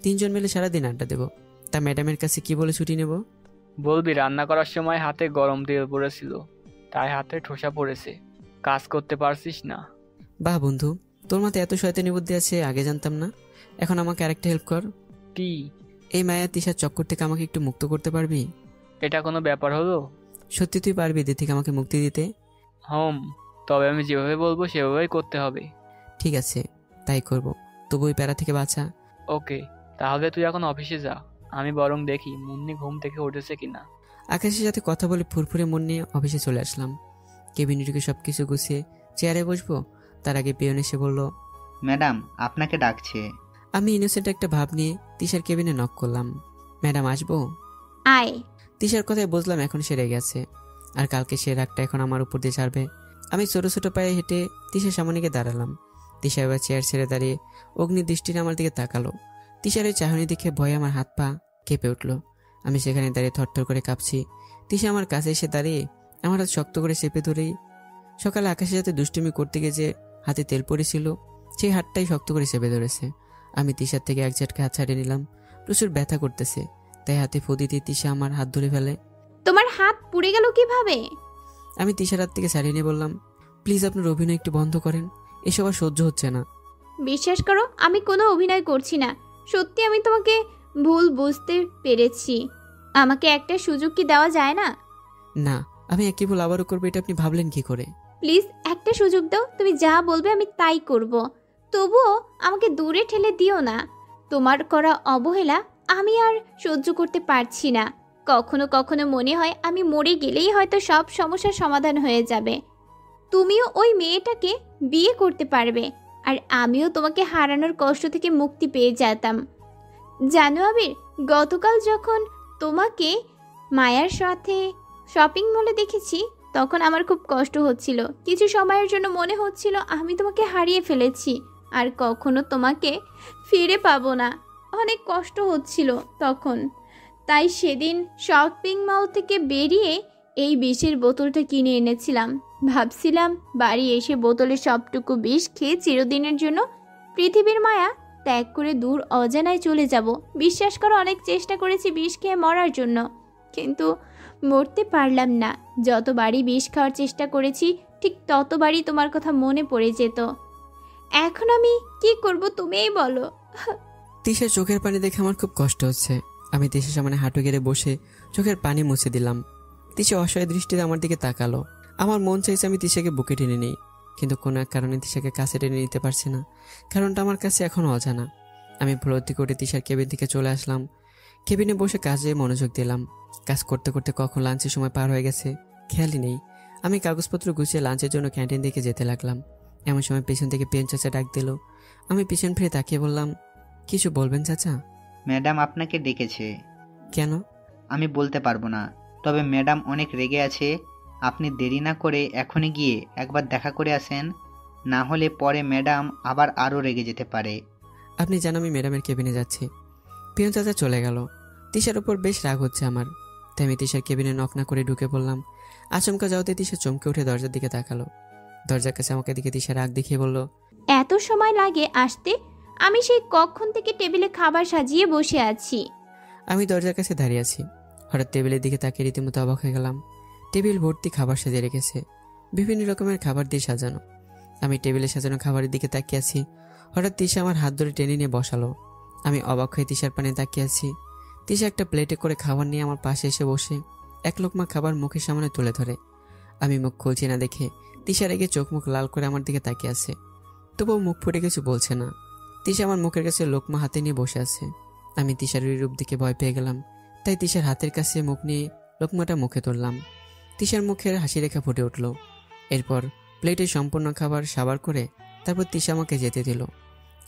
A: 3 জন মিলে সারাদিন আড্ডা দেবো। তা ম্যাডামের কাছে কি বলে ছুটি নেব?
I: বলবি রান্না করার সময় হাতে গরম তেল পড়েছিল, তাই হাতে ঠোসা পড়েছে, কাজ করতে পারছিস না।
A: বাহ বন্ধু, তোর মাথায় এত শয়তানি বুদ্ধি আছে, আগে জানতাম না। এখন আমাকে আরেকটা হেল্প কর।
I: কি?
A: এই মায়া তিশার চক্কর থেকে আমাকে একটু মুক্ত করতে পারবি?
I: এটা কোনো ব্যাপার হলো?
A: সত্যি তুই পারবি এদের থেকে আমাকে মুক্তি দিতে?
I: তবে আমি যেভাবে বলবো সেভাবেই করতে হবে।
A: ঠিক আছে, তাই করব। তবু ওই প্যারা থেকে বাঁচা।
I: ওকে, তাহলে তুই এখন অফিসে যা, আমি বরং দেখি মুন্নি ঘুম থেকে উঠেছে কিনা।
A: আকাশের সাথে কথা বলে ফুরফুরে মন নিয়ে অফিসে চলে আসলাম। কেবিনে ঢুকে সব কিছু গুছিয়ে চেয়ারে বসবো, তার আগে পিয়ন এসে বলল,
K: ম্যাডাম আপনাকে ডাকছে।
A: আমি ইনোসেন্ট একটা ভাব নিয়ে তিশার কেবিনে নক করলাম। ম্যাডাম আসবো?
D: আয়।
A: তিশার কথায় বুঝলাম এখন সে রেগে গেছে, আর কালকে সে রাগটা এখন আমার উপর দিয়ে ছাড়বে। আমি ছোট ছোট পায়ে হেঁটে তিশার সামনে গিয়ে দাঁড়ালাম। তিশা এবার চেয়ার ছেড়ে দাঁড়িয়ে অগ্নি দৃষ্টির আমার দিকে তাকালো। তিশার ওই চাহনি দেখে ভয়ে আমার হাত পা কেঁপে উঠল। আমি সেখানে দাঁড়িয়ে থরথর করে কাঁপছি। তিশা আমার কাছে এসে দাঁড়িয়ে আমার হাত শক্ত করে চেপে ধরেই সকালে আকাশের সাথে দুষ্টুমি করতে গিয়ে যে হাতে তেল পড়েছিল সেই হাতটাই শক্ত করে চেপে ধরেছে। আমি তিশার থেকে এক ঝটকা হাত ছাড়িয়ে নিলাম। প্রচুর ব্যথা করতেছে, তাই হাতে ফদি দিয়ে তিশা আমার হাত ধরে ফেলে।
D: তোমার হাত পুড়ে গেল কিভাবে?
A: আমি তিশার হাত থেকে ছাড়িয়ে নিয়ে বললাম, প্লিজ আপনার অভিনয় একটু বন্ধ করেন, এসব আর সহ্য হচ্ছে না।
D: বিশ্বাস করো, আমি কোনো অভিনয় করছি না। সত্যি আমি তোমাকে ভুল বুঝতে পেরেছি। আমাকে একটা সুযোগ কি দেওয়া যায় না?
A: না, আমি একই ভুল আবারও করবো, এটা আপনি ভাবলেন কি করে?
D: প্লিজ একটা সুযোগ দাও, তুমি যা বলবে আমি তাই করব। তবুও আমাকে দূরে ঠেলে দিও না। তোমার করা অবহেলা আমি আর সহ্য করতে পারছি না। কখনো কখনো মনে হয় আমি মরে গেলেই হয়তো সব সমস্যার সমাধান হয়ে যাবে। তুমিও ওই মেয়েটাকে বিয়ে করতে পারবে, আর আমিও তোমাকে হারানোর কষ্ট থেকে মুক্তি পেয়ে যেতাম। জানো আবির, গতকাল যখন তোমাকে মায়ার সাথে শপিং মলে দেখেছি তখন আমার খুব কষ্ট হচ্ছিল। কিছু সময়ের জন্য মনে হচ্ছিল আমি তোমাকে হারিয়ে ফেলেছি, আর কখনো তোমাকে ফিরে পাবো না। অনেক কষ্ট হচ্ছিল তখন। তাই সেদিন শপিং মল থেকে বেরিয়ে এই বিষের বোতলটা কিনে এনেছিলাম। ভাবছিলাম বাড়ি এসে বোতলের সবটুকু বিষ খেয়ে চিরদিনের জন্য পৃথিবীর মায়া ত্যাগ করে দূর অজানায় চলে যাব। বিশ্বাস করো, অনেক চেষ্টা করেছি বিষ খেয়ে মরার জন্য, কিন্তু মরতে পারলাম না। যতবারই বিষ খাওয়ার চেষ্টা করেছি ঠিক ততবারই তোমার কথা মনে পড়ে যেত। এখন আমি কি করব তুমিই বলো।
A: তিশার চোখের পানি দেখে আমার খুব কষ্ট হচ্ছে। আমি তিশার সামনে হাঁটু গেড়ে বসে চোখের পানি মুছে দিলাম। তিশা অসহায় দৃষ্টিতে আমার দিকে তাকালো। আমার মন চাইছে আমি তিশাকে বুকে টেনে নিই, কিন্তু কোনো এক কারণে তিশাকে কাছে টেনে নিতে পারছি না। কারণটা আমার কাছে এখনও অজানা। আমি ভর্তি করে তিশার কেবিন থেকে চলে আসলাম। কেবিনে বসে কাজে মনোযোগ দিলাম। কাজ করতে করতে কখন লাঞ্চের সময় পার হয়ে গেছে খেয়ালই নেই। আমি কাগজপত্র গুছিয়ে লাঞ্চের জন্য ক্যান্টিন দিকে যেতে লাগলাম। এমন সময় পেছন থেকে পিয়ন চাচা ডাক দিল। আমি পিছন ফিরে তাকিয়ে বললাম, কিছু বলবেন চাচা?
K: ম্যাডাম আপনাকে ডেকেছে।
A: কেন?
K: আমি বলতে পারবো না, তবে ম্যাডাম অনেক রেগে আছে। আপনি দেরি না করে এখনই গিয়ে একবার দেখা করে আসেন, না হলে পরে ম্যাডাম আবার আরও রেগে যেতে পারে।
A: আপনি জান আমি ম্যাডামের কেবিনে যাচ্ছি। পিয়ন চাচা চলে গেল। তিশার উপর বেশ রাগ হচ্ছে আমার, তাই আমি তিশার কেবিনে নক না করে ঢুকে পড়লাম। আচমকা যাওয়াতে তিশা চমকে উঠে দরজার দিকে তাকালো। দরজার কাছে আমাকে দিকে তিশা রাগ দেখিয়ে বলল,
D: এত সময় লাগে আসতে? আমি সেই কখন থেকে টেবিলে খাবার সাজিয়ে বসে আছি।
A: আমি দরজার কাছে দাঁড়িয়ে আছি। হঠাৎ টেবিলের দিকে তাকিয়ে রীতিমতো অবাক হয়ে গেলাম। টেবিল ভর্তি খাবার সাজিয়ে রেখেছে, বিভিন্ন রকমের খাবার দিয়ে সাজানো। আমি টেবিলে সাজানো খাবারের দিকে তাকিয়ে আছি। হঠাৎ তিশা আমার হাত ধরে টেনে নিয়ে বসালো। আমি অবাক হয়ে তিশার পানে তাকিয়ে আছি। তিশা একটা প্লেটে করে খাবার নিয়ে আমার পাশে এসে বসে এক লোকমা খাবার মুখের সামনে তুলে ধরে। আমি মুখ খুলছি না দেখে তিশা রেগে চোখ মুখ লাল করে আমার দিকে তাকিয়ে আছে, তবুও মুখ ফুটে কিছু বলছে না। তিশা আমার মুখের কাছে লোকমা হাতে নিয়ে বসে আছে। আমি তিশার রূপ দিকে ভয় পেয়ে গেলাম, তাই তিশার হাতের কাছে মুখ নিয়ে লোকমাটা মুখে তুললাম। তিশার মুখের হাসি রেখা ফুটে উঠল। এরপর প্লেটে সম্পূর্ণ খাবার সাবার করে তারপর তিশা আমাকে যেতে দিল।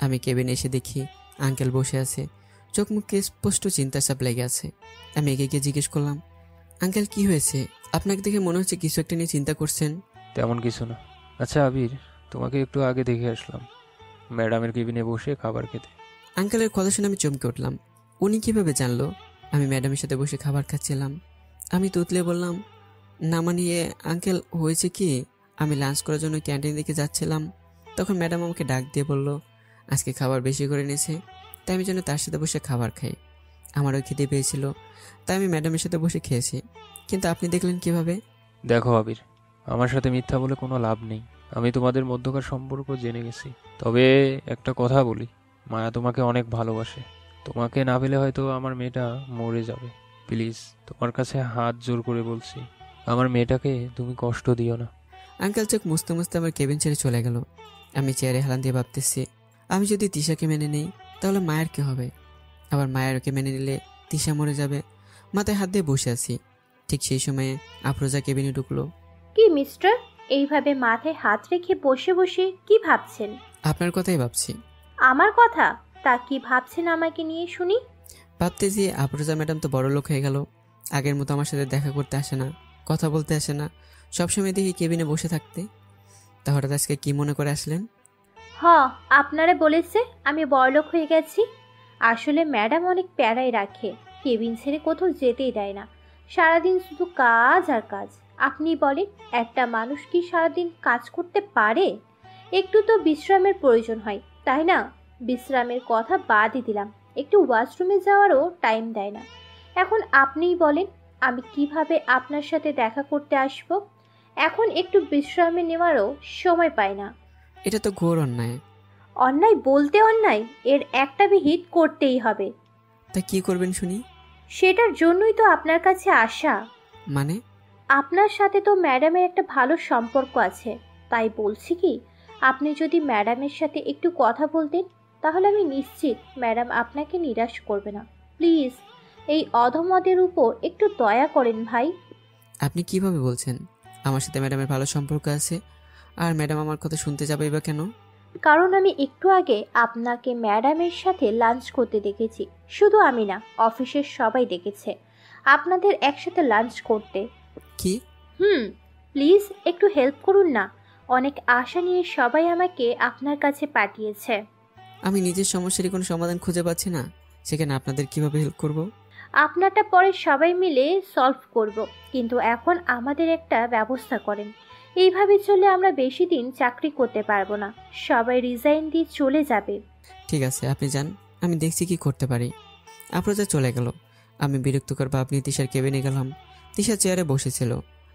A: আমি কেবিনে এসে দেখি আঙ্কেল বসে আছে, চোখ মুখে স্পষ্ট চিন্তার চাপ লেগে আছে। আমি এগিয়ে গিয়ে জিজ্ঞেস করলাম, আঙ্কেল কি হয়েছে? আপনাকে দেখে মনে হচ্ছে কিছু একটা নিয়ে চিন্তা করছেন।
B: তেমন কিছু না। আচ্ছা আবির, তোমাকে একটু আগে দেখে আসলাম ম্যাডামের কেবিনে বসে খাবার খেতে।
A: আঙ্কেলের কথা শুনে আমি চমকে উঠলাম। উনি কিভাবে জানলো আমি ম্যাডামের সাথে বসে খাবার খাচ্ছিলাম? আমি তুতলে বললাম, না মানিয়ে আঙ্কেল হয়েছে কি, আমি লাঞ্চ করার জন্য ক্যান্টিন দিকে যাচ্ছিলাম, তখন ম্যাডাম আমাকে ডাক দিয়ে বলল আজকে খাবার বেশি করে নিয়েছে, তাই আমি যেন তার সাথে বসে খাবার খাই। আমারও খিদে পেয়েছিল, তাই আমি ম্যাডামের সাথে বসে খেয়েছি। কিন্তু আপনি দেখলেন কিভাবে?
B: দেখো আবির, আমার সাথে মিথ্যা বলে কোনো লাভ নেই। আমি তোমাদের মধ্যকার সম্পর্ক জেনে গেছি। তবে একটা কথা বলি, মায়া তোমাকে অনেক ভালোবাসে। তোমাকে না পেলে হয়তো আমার মেয়েটা মরে যাবে। প্লিজ তোমার কাছে হাত জোর করে বলছি, আমার মেয়েটাকে তুমি কষ্ট দিও না।
A: আঙ্কেল চোখ মুছতে মুছতে আমার কেবিন ছেড়ে চলে গেল। আমি চেয়ারে হেলান দিয়ে ভাবতেছি, আমি যদি তিশাকে মেনে নিই তাহলে মায়ের কি হবে? আবার মায়েরকে মেনে নিলে তিশা মরে যাবে। মাথায় হাত দিয়ে বসে আছি। ঠিক সেই সময়ে আফরোজা কেবিনে ঢুকলো।
C: কি মিস্টার, এইভাবে মাথায় হাত রেখে বসে বসে কি ভাবছেন?
A: আপনার কথাই ভাবছি।
C: আমার কথা? তা কি ভাবছেন আমাকে নিয়ে শুনি?
A: ভাবতে যে আফরোজা ম্যাডাম তো বড় লোক হয়ে গেল, আগের মতো আমার সাথে দেখা করতে আসে না, কথা বলতে আসে না, সবসময় দেখি কেবিনে বসে থাকতে। তা হঠাৎ আজকে কি মনে করে আসলেন?
C: আপনারা বলেছে আমি বড়লোক হয়ে গেছি। আসলে ম্যাডাম অনেক প্যারায় রাখে, কেবিন ছেড়ে কোথাও যেতেই দেয় না, সারাদিন শুধু কাজ আর কাজ। আপনি বলেন, একটা মানুষ কি সারাদিন কাজ করতে পারে? একটু তো বিশ্রামের প্রয়োজন হয়, তাই না? বিশ্রামের কথা বাদই দিলাম, একটু ওয়াশরুমে যাওয়ারও টাইম দেয় না। এখন আপনিই বলেন, আমি কিভাবে আপনার সাথে দেখা করতে আসব? এখন একটু বিশ্রামে নেওয়ারও সময় পাই না।
A: এটা তো ঘোর অন্যায়।
C: অন্যায় বলতে অন্যায়, এর একটা বিহিত করতেই হবে।
A: তা কি করবেন শুনি?
C: সেটার জন্যই তো আপনার কাছে আসা।
A: মানে?
C: আপনার সাথে তো ম্যাডামের একটা ভালো সম্পর্ক আছে, তাই বলছি কি, আপনি যদি ম্যাডামের সাথে একটু কথা বলতেন, তাহলে আমি নিশ্চিত ম্যাডাম আপনাকে নিরাশ করবে না। প্লিজ এই অধমদের উপর একটু দয়া করেন ভাই।
A: আপনি কিভাবে বলছেন? আমার সাথে ম্যাডামের ভালো সম্পর্ক আছে, আর ম্যাডাম আমার কথা শুনতে যাবেই বা কেন?
C: কারণ আমি একটু আগে আপনাকে ম্যাডামের সাথে লাঞ্চ করতে দেখেছি। শুধু আমি না, অফিসের সবাই দেখেছে আপনাদের একসাথে লাঞ্চ করতে।
A: কি?
C: প্লিজ একটু হেল্প করুন না। অনেক আশা নিয়ে সবাই আমাকে আপনার কাছে পাঠিয়েছে।
A: আমি নিজের সমস্যারই কোনো সমাধান খুঁজে পাচ্ছি না, সেখানে আপনাদের কিভাবে হেল্প করব?
C: আপনারটা পরে সবাই মিলে সলভ করব, কিন্তু এখন আমাদের একটা ব্যবস্থা করেন। এইভাবে চলে আমরা বেশি দিন চাকরি করতে পারবো না, সবাই রিজাইন দিয়ে চলে যাবে।
A: ঠিক আছে, আপনি যান, আমি দেখছি কি করতে পারি। আফরোজা চলে গেল। আমি বিরক্তকর ভাব নিয়ে তিশার কেবিনে গেলাম। তিশা চেয়ারে বসেছিল,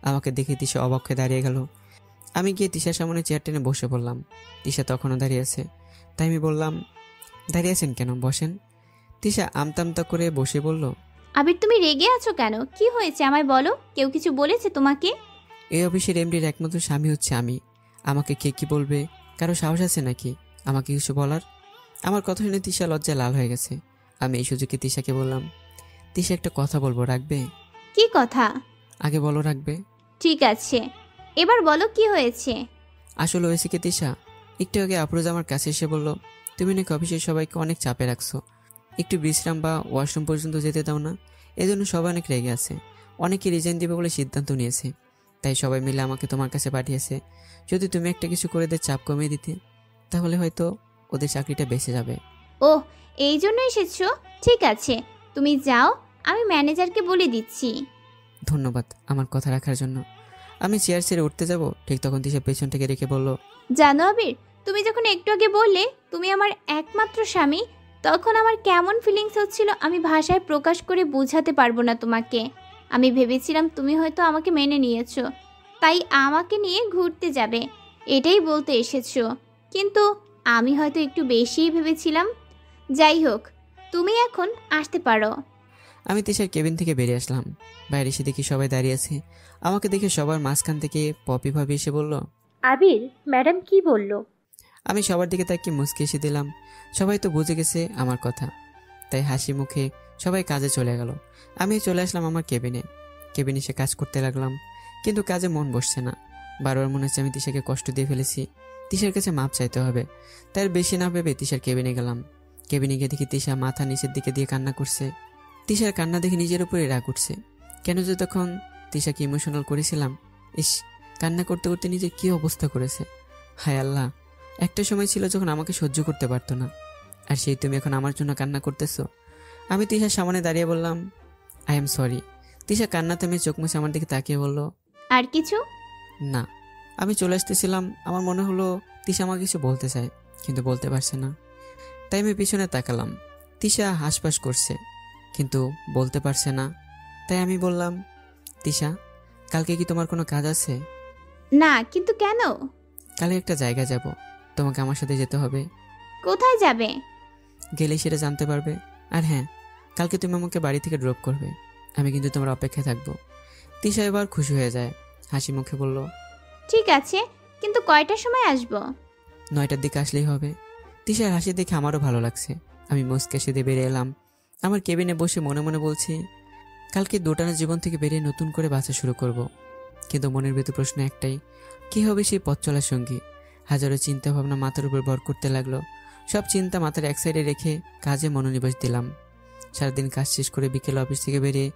A: আমাকে দেখে তিশা অবাক হয়ে দাঁড়িয়ে গেল। আমি গিয়ে তিশার সামনে চেয়ার টেনে বসে পড়লাম। তিশা তখনও দাঁড়িয়ে আছে, তাই আমি বললাম, দাঁড়িয়ে আছেন কেন, বসেন। তিশা আমতা করে বসে বলল,
D: আবির তুমি রেগে আছো কেন? কি হয়েছে আমায় বলো, কেউ কিছু বলেছে তোমাকে?
A: এই অফিসের এমডির একমাত্র স্বামী হচ্ছে আমি, আমাকে কে কি বলবে? কারো সাহস আছে নাকি আমাকে কিছু বলার? আমার কথা শুনে তিশা লজ্জায় লাল হয়ে গেছে। আমি এই সুযোগে তিশাকে বললাম, তিশা একটা কথা বলবো, রাখবে?
D: কি কথা?
A: আগে বলো, রাখবে?
D: ঠিক আছে, এবার বলো কি হয়েছে।
A: আসলে হয়েছে কি তিশা, একটু আগে আফরোজা আমার কাছে এসে বলল, তুমি নাকি অফিসের সবাইকে অনেক চাপে রাখছো, একটু বিশ্রাম বা ওয়াশরুম পর্যন্ত যেতে দাও না। এজন্য সবাই অনেক রেগে আছে, অনেকে রিজাইন দেবে বলে সিদ্ধান্ত নিয়েছে, তাই সবাই মিলে আমাকে তোমার কাছে পাঠিয়েছে। যদি তুমি একটা কিছু করে দিয়ে চাপ কমিয়ে দিতে, তাহলে হয়তো ওদের চাকরিটা বেঁচে যাবে।
D: ও, এই জন্য এসেছো? ঠিক আছে, তুমি যাও, আমি ম্যানেজারকে বলে দিচ্ছি।
A: ধন্যবাদ আমার কথা রাখার জন্য। আমি চেয়ার ছেড়ে উঠতে যাব, ঠিক তখন তিশা পেছন থেকে রেখে বলল,
D: জানো আবির, তুমি যখন একটু আগে বললে তুমি আমার একমাত্র স্বামী, তখন আমার কেমন ফিলিংস হচ্ছিল আমি ভাষায় প্রকাশ করে বোঝাতে পারবো না তোমাকে। আমি ভেবেছিলাম তুমি হয়তো আমাকে মেনে নিয়েছো, তাই আমাকে নিয়ে ঘুরতে যাবে, এটাই বলতে এসেছো। কিন্তু আমি হয়তো একটু বেশিই ভেবেছিলাম। যাই হোক, তুমি এখন আসতে পারো।
A: আমি তিশার কেবিন থেকে বেরিয়ে আসলাম। বাইরে এসে দেখি সবাই দাঁড়িয়ে আছে। আমাকে দেখে সবার মাঝখান থেকে পপি ভাবি এসে বলল,
C: আবির, ম্যাডাম কি বলল?
A: আমি সবার দিকে তাকিয়ে মুচকি এসে দিলাম। সবাই তো বুঝে গেছে আমার কথা, তাই হাসি মুখে সবাই কাজে চলে গেল। আমি চলে আসলাম আমার কেবিনে এসে কাজ করতে লাগলাম, কিন্তু কাজে মন বসছে না। বারবার মনে হচ্ছে আমি তিশাকে কষ্ট দিয়ে ফেলেছি, তিশার কাছে মাপ চাইতে হবে। তাই বেশি না ভেবে তিশার কেবিনে গেলাম। কেবিনে গিয়ে দেখি তিশা মাথা নিচের দিকে দিয়ে কান্না করছে। তিশার কান্না দেখে নিজের উপরে রাগ উঠছে। কেন যে তখন তিশাকে ইমোশনাল করেছিলাম, ইস, কান্না করতে করতে নিজের কি অবস্থা করেছে। হায় আল্লাহ, একটা সময় ছিল যখন আমাকে সহ্য করতে পারতো না, আর সেই তুমি এখন আমার জন্য কান্না করতেছো। আমি তিশার সামনে দাঁড়িয়ে বললাম, আই এম সরি। তিশা কান্না থামিয়ে চোখ মুছে আমার দিকে তাকিয়ে বলল,
D: আর কিছু
A: না। আমি চলে আসতেছিলাম, আমার মনে হলো তিশা আমাকে কিছু বলতে চায়, কিন্তু বলতে পারছে না। তাই আমি পিছনে তাকালাম। তিশা হাসপাস করছে, কিন্তু বলতে পারছে না। তাই আমি বললাম, তিশা, কালকে কি তোমার কোনো কাজ আছে?
D: না, কিন্তু কেন?
A: কালে একটা জায়গা যাব, তোমাকে আমার সাথে যেতে হবে।
D: কোথায় যাবে?
A: গেলেই সেটা জানতে পারবে। আর হ্যাঁ, কালকে তুমি আমাকে বাড়ি থেকে ড্রপ করবে, আমি কিন্তু তোমার অপেক্ষায় থাকবো। তিশা এবার খুশি হয়ে যায়, হাসি মুখে বলল,
D: ঠিক আছে, কিন্তু কয়টার সময় আসবো?
A: 9টার দিকে আসলেই হবে। তিশার হাসি দেখে আমারও ভালো লাগছে। আমি মুচকি হেসে দিয়ে বেরিয়ে এলাম। আমার কেবিনে বসে মনে মনে বলছি, কালকে দোটানা জীবন থেকে বেরিয়ে নতুন করে বাঁচা শুরু করব। কিন্তু মনের ভেতর প্রশ্ন একটাই, কী হবে সেই পথ চলার সঙ্গী? হাজারো চিন্তা ভাবনা মাথার উপর ভর করতে লাগলো। সব চিন্তা মাথার এক সাইডে রেখে কাজে মনোনিবেশ দিলাম। সারাদিন কাজ শেষ করে বিকেল অফিস থেকে বেরিয়ে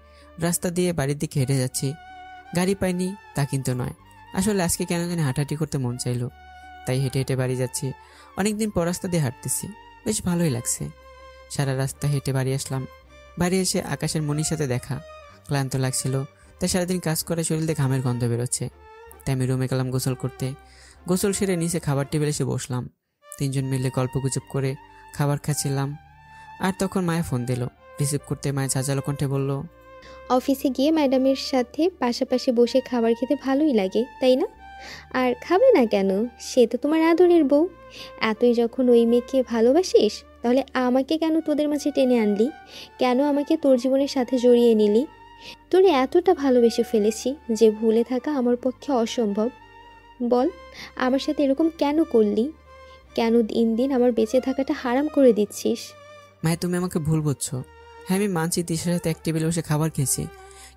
A: রাস্তা দিয়ে বাড়ির দিকে হেঁটে যাচ্ছি। গাড়ি পাইনি তা কিন্তু নয়, আসলে আজকে কেন জানি হাঁটাহাঁটি করতে মন চাইলো, তাই হেঁটে হেঁটে বাড়ি যাচ্ছি। অনেকদিন পর রাস্তা দিয়ে হাঁটতেছি, বেশ ভালোই লাগছে। সারা রাস্তা হেঁটে বাড়ি আসলাম। বাড়ি এসে আকাশের মনির সাথে দেখা। ক্লান্ত লাগছিল, তাই সারাদিন কাজ করে শরীর দিয়ে ঘামের গন্ধ বেরোচ্ছে। তাই আমি রুমে গেলাম গোসল করতে। গোসল সেরে নিচে খাবার টেবিলে এসে বসলাম। তিনজন মিলে গল্প গুজব করে খাবার খাচ্ছিলাম। আর তখন মায়ে ফোন দিল। রিসিভ করতে মায়ে ঝাঁঝালো কণ্ঠে বলল,
N: অফিসে গিয়ে ম্যাডামের সাথে পাশাপাশি বসে খাবার খেতে ভালোই লাগে, তাই না? আর খাবে না কেন? সে তো তোমার আদরের বউ। এতই যখন ওই মেয়েকে ভালোবাসিস, তাহলে আমাকে কেন তোদের মাঝে টেনে আনলি? কেন আমাকে তোর জীবনের সাথে জড়িয়ে নিলি? তোরে এতটা ভালোবেসে ফেলেছি যে ভুলে থাকা আমার পক্ষে অসম্ভব। বল, আমার সাথে এরকম কেন করলি? কেন দিন দিন আমার বেঁচে থাকাটা হারাম করে দিচ্ছিস?
A: মায়ে তুমি আমাকে ভুল বুঝছো। হ্যাঁ, আমি মানছি তিশার সাথে এক টেবিলে বসে খাবার খেয়েছি,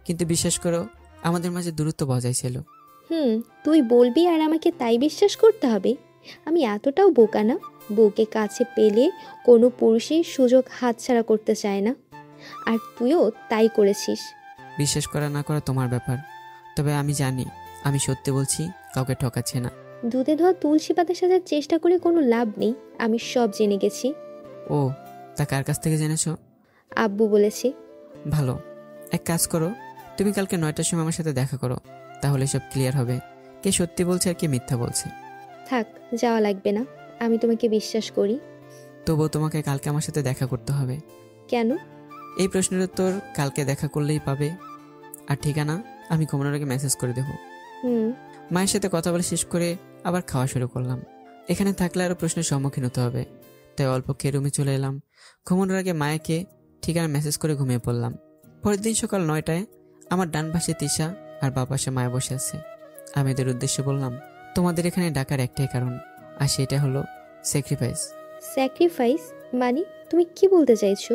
A: কিন্তু বিশ্বাস করো আমাদের মাঝে দূরত্ব বজায় ছিল।
N: তুই বলবি আর আমাকে তাই বিশ্বাস করতে হবে? আমি এতটাও বোকা না। বউকে কাছে পেলে কোনো পুরুষই সুযোগ হাতছাড়া করতে চায় না, আর তুইও তাই করেছিস।
A: বিশ্বাস করা না করা তোমার ব্যাপার, তবে আমি জানি আমি সত্যি বলছি, কাউকে ঠকাচ্ছে না।
N: দুধে ধোয়া তুলসী পাতা সাজার চেষ্টা করে কোনো লাভ নেই, আমি সব জেনে গেছি।
A: ও, তা কার কাছ থেকে জেনেছো?
N: আব্বু বলেছে।
A: ভালো, এক কাজ করো, তুমি কালকে 9টার সময় আমার সাথে দেখা করো, তাহলে সব ক্লিয়ার হবে কে সত্যি বলছে আর কে মিথ্যা বলছে।
N: থাক, যাওয়া লাগবে না, আমি তোমাকে বিশ্বাস করি।
A: তবুও তোমাকে কালকে আমার সাথে দেখা করতে হবে।
N: কেন?
A: এই প্রশ্নের উত্তর কালকে দেখা করলেই পাবে। আর ঠিকানা আমি ঘুমানোর আগে মেসেজ করে দেবো। মায়ের সাথে কথা বলে শেষ করে আবার খাওয়া শুরু করলাম। এখানে থাকলে আরও প্রশ্নের সম্মুখীন হতে হবে, তাই অল্প খেয়ে রুমে চলে এলাম। ঘুমানোর আগে মায়েকে ঠিকানা মেসেজ করে ঘুমিয়ে পড়লাম। পরের দিন সকাল 9টায় আমার ডান পাশে তিশা আর বাঁ পাশে মায়া বসে আছে। আমি এদের উদ্দেশ্যে বললাম, তোমাদের এখানে ডাকার একটাই কারণ, আর সেটা হলো স্যাক্রিফাইস।
N: স্যাক্রিফাইস মানে? তুমি কি বলতে চাইছো?